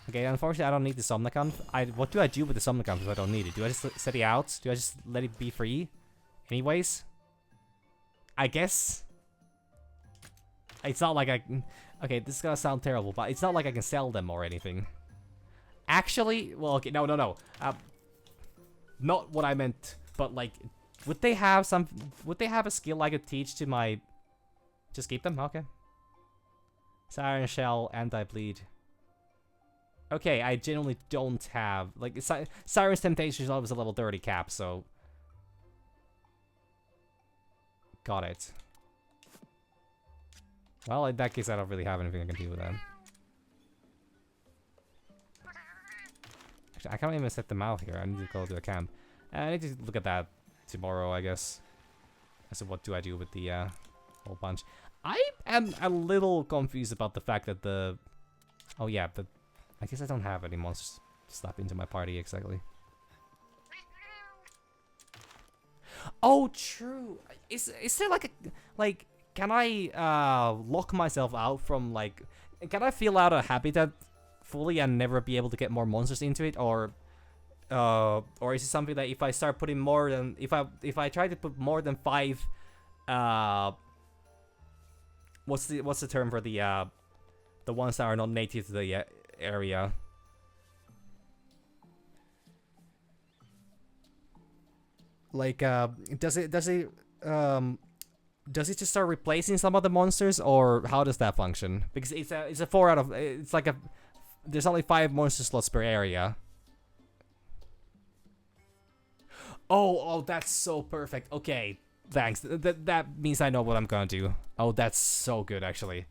Okay, unfortunately, I don't need the Somnicon. What do I do with the Somnicon if I don't need it? Do I just set it out? Do I just let it be free? Anyways? I guess? It's not like I... Okay, this is gonna sound terrible, but it's not like I can sell them or anything. Actually, well, okay, no. Not what I meant, but, like... Would they have a skill I could teach to my... Just keep them? Okay. Siren Shell, Anti-Bleed. Okay, I genuinely don't have... Like, Siren's Temptation is always a level 30 cap, so... Got it. Well, in that case, I don't really have anything I can do with that. Actually, I can't even set them out here. I need to go to a camp. I need to look at that tomorrow, I guess. So what do I do with the whole bunch? I am a little confused about the fact that the... Oh yeah, I guess I don't have any monsters to slap into my party exactly. Oh, true. Is there like a... Like, can I lock myself out from like... Can I fill out a habitat fully and never be able to get more monsters into it? Or is it something that if I start putting more than... If I try to put more than 5... What's the term for the ones that are not native to the area? Like, does it just start replacing some of the monsters, or how does that function? Because it's a 4 out of... It's like a... There's only 5 monster slots per area. Oh, that's so perfect. Okay, thanks. That means I know what I'm gonna do. Oh, that's so good, actually.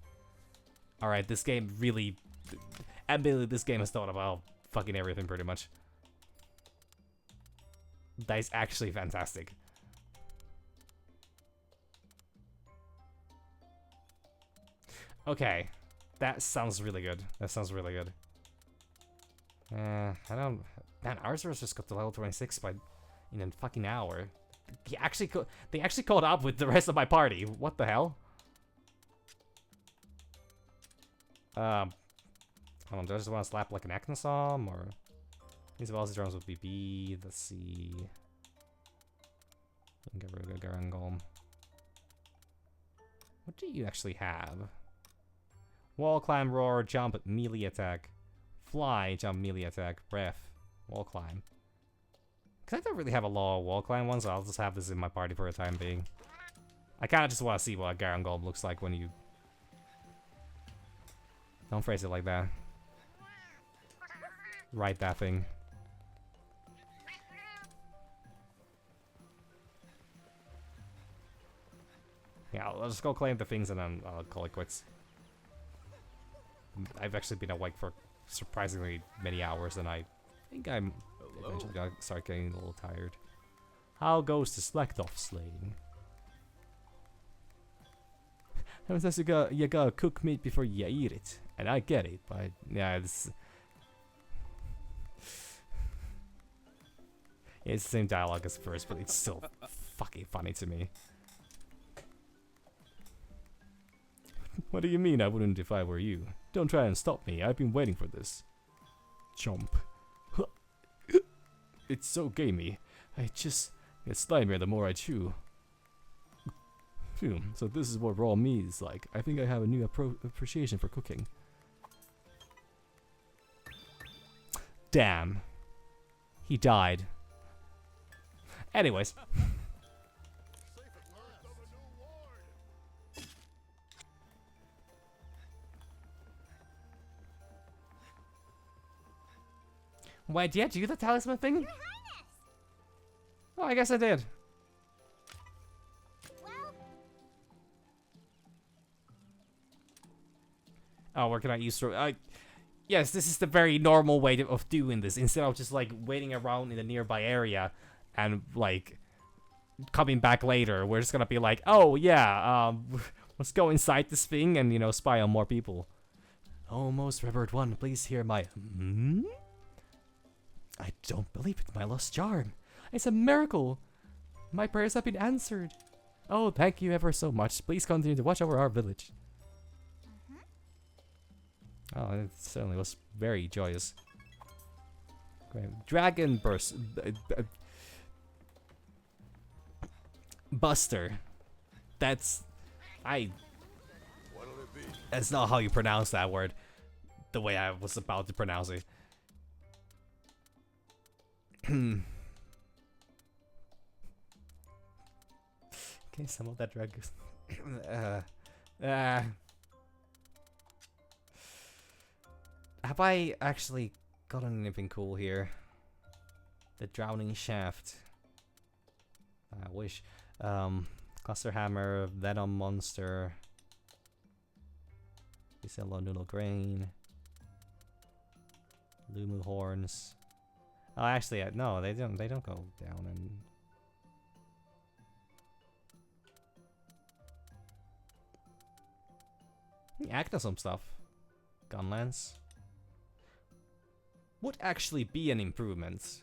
Alright, this game really... Admittedly, this game has thought about fucking everything, pretty much. That is actually fantastic. Okay. That sounds really good. I don't... Man, Arceus just got to level 26 in a fucking hour. They actually caught up with the rest of my party. What the hell? Hold on, do I just want to slap like an Acnosom, or... These velocity drones with BB, let's see... Garangolm. What do you actually have? Wall climb, roar, jump, melee attack. Fly, jump, melee attack, breath, wall climb. Because I don't really have a lot of wall climb ones, so I'll just have this in my party for the time being. I kind of just want to see what a Garangolm looks like when you... Don't phrase it like that. Write that thing. Yeah, I'll just go claim the things and then I'll call it quits. I've actually been awake for surprisingly many hours, and I think I'm eventually gonna start getting a little tired. How goes the Slacktoph slaying? Everyone says you gotta cook meat before you eat it. And I get it, but yeah, it's the same dialogue as first, but it's still fucking funny to me. What do you mean I wouldn't if I were you? Don't try and stop me, I've been waiting for this. Chomp. It's so gamey. I just get slimier the more I chew. Phew, so this is what raw meat is like. I think I have a new appreciation for cooking. Damn. He died. Anyways. Wait, did you do the talisman thing? Your Highness! Oh, I guess I did. Well, Oh, where can I use throw? Yes, this is the very normal way of doing this. Instead of just like waiting around in the nearby area and like coming back later, we're just gonna be like, oh yeah, let's go inside this thing and, you know, spy on more people. Oh, most revered one, please hear my I don't believe it, my lost charm. It's a miracle. My prayers have been answered. Oh, thank you ever so much. Please continue to watch over our village. Oh, it certainly was very joyous. Okay. Dragon burst. Buster. That's that's not how you pronounce that word. The way I was about to pronounce it. Okay, some of that drag. Have I actually gotten anything cool here? The Drowning Shaft. I wish. Cluster Hammer, Venom Monster. Yellow Noodle Grain. Lumu Horns. Oh, actually, no, they don't go down and. Acnosome stuff. Gunlance. Would actually be an improvement.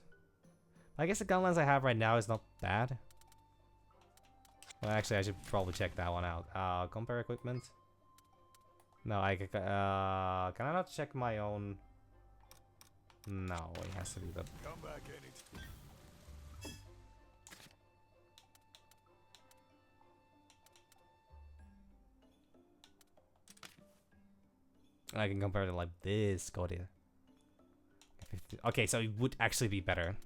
I guess the gunlance I have right now is not bad. Well, actually, I should probably check that one out. Compare equipment. No, can I not check my own? No, it has to be the. Come back anytime. I can compare it like this. Got it. Okay, so it would actually be better.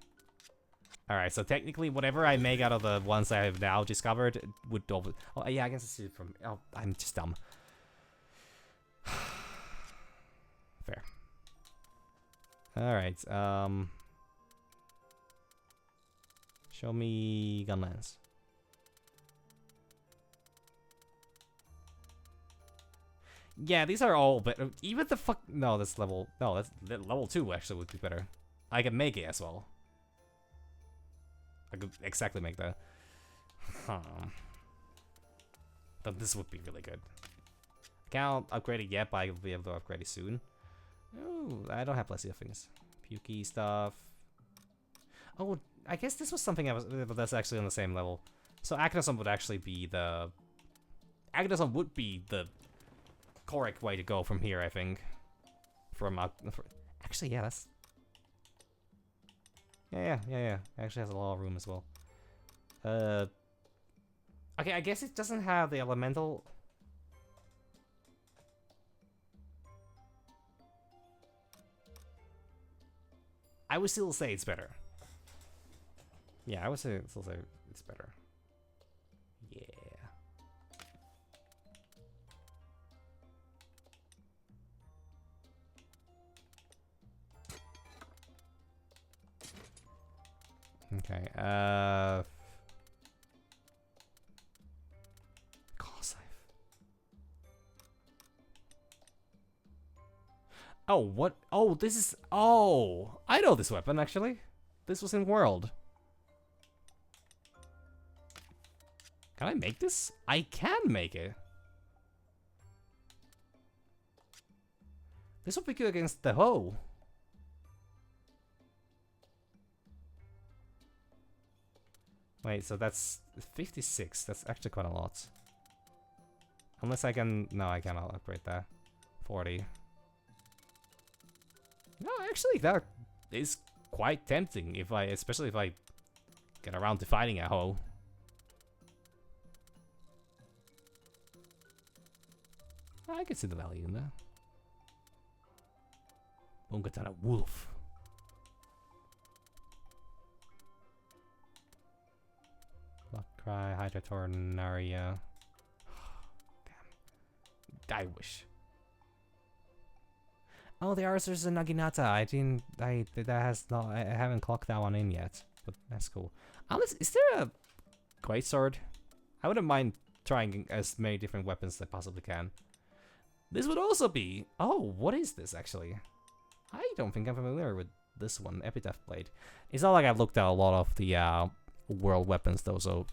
Alright, so technically whatever I make out of the ones I have now discovered would double. Oh, yeah, I guess it's from. Oh, I'm just dumb. Fair. Alright, show me Gunlance. Yeah, these are all better. Even the fuck. No, that's level. No, that's level 2 actually would be better. I can make it as well. I could exactly make that. But this would be really good. I can't upgrade it yet, but I'll be able to upgrade it soon. Oh, I don't have Blessing of things. Pukey stuff. Oh, I guess this was something that's actually on the same level. So Acnosome would actually be the. Acnosome would be the correct way to go from here, I think. Actually, yeah, that's. Yeah. Actually has a lot of room as well. Okay, I guess it doesn't have the elemental. I would still say it's better. Yeah, I would still say it's better. Yeah. Okay, oh, what? Oh, this is. Oh, I know this weapon actually. This was in World. Can I make this? I can make it. This will be good against the hoe. Wait, so that's 56. That's actually quite a lot. Unless I can... No, I cannot upgrade that. 40. No, actually, that is quite tempting. If I, especially if I get around to fighting a hoe. I can see the value in that. Bonkatana Wolf. Cry, Hydra Tornaria. Damn. I wish. Oh, the Arthur's and Naginata. I haven't clocked that one in yet. But that's cool. Honestly, is there a great sword? I wouldn't mind trying as many different weapons as I possibly can. This would also be... Oh, what is this actually? I don't think I'm familiar with this one, Epitaph Blade. It's not like I've looked at a lot of the world weapons though, so...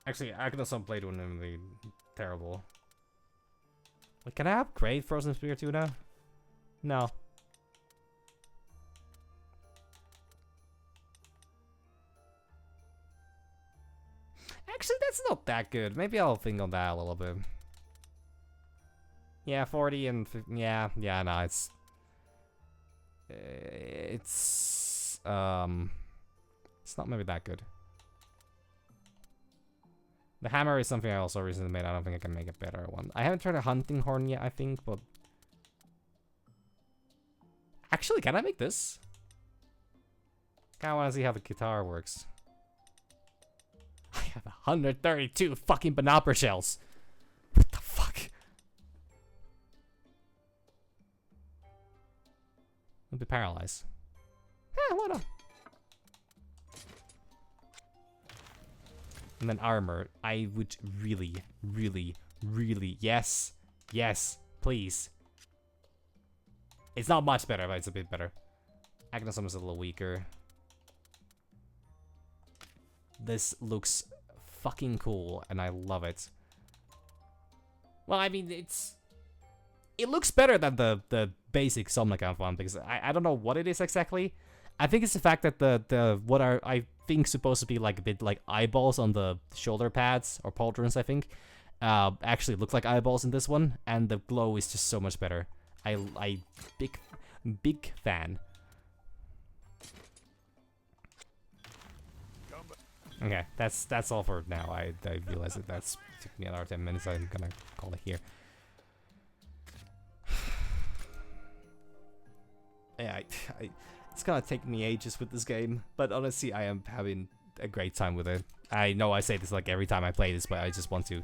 Actually, Aghanosome Blade wouldn't be terrible. Wait, can I upgrade Frozen Spear too now? No. Actually, that's not that good. Maybe I'll think on that a little bit. Yeah, 40 and... Yeah, no, it's... It's not maybe that good. The hammer is something I also recently made. I don't think I can make a better one. I haven't tried a hunting horn yet, I think, but... Actually, can I make this? Kinda wanna see how the guitar works. I have 132 fucking Banopera shells! What the fuck? I'll be paralyzed. Yeah, why not? And then armor. I would really, yes, please. It's not much better, but it's a bit better. Aghanosome is a little weaker. This looks fucking cool, and I love it. Well, I mean, it looks better than the basic Somnacount one, because I don't know what it is exactly. I think it's the fact that the what are I think supposed to be like a bit like eyeballs on the shoulder pads or pauldrons, I think, actually look like eyeballs in this one, and the glow is just so much better. I big fan. Okay, that's all for now. I realize that that's took me another 10 minutes. I'm gonna call it here. Yeah, it's gonna take me ages with this game, but honestly, I am having a great time with it. I know I say this like every time I play this, but I just want to,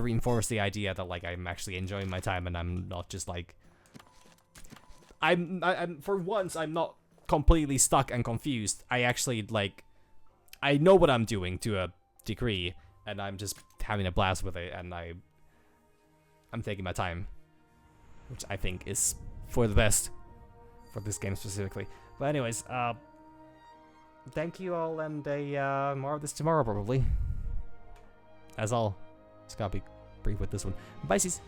reinforce the idea that like I'm actually enjoying my time and I'm not just like, I'm for once I'm not completely stuck and confused. I actually like, I know what I'm doing to a degree, and I'm just having a blast with it, and I'm taking my time, which I think is for the best. For this game specifically. But anyways, thank you all, and more of this tomorrow probably. As all, just gotta be brief with this one. Bye, sis.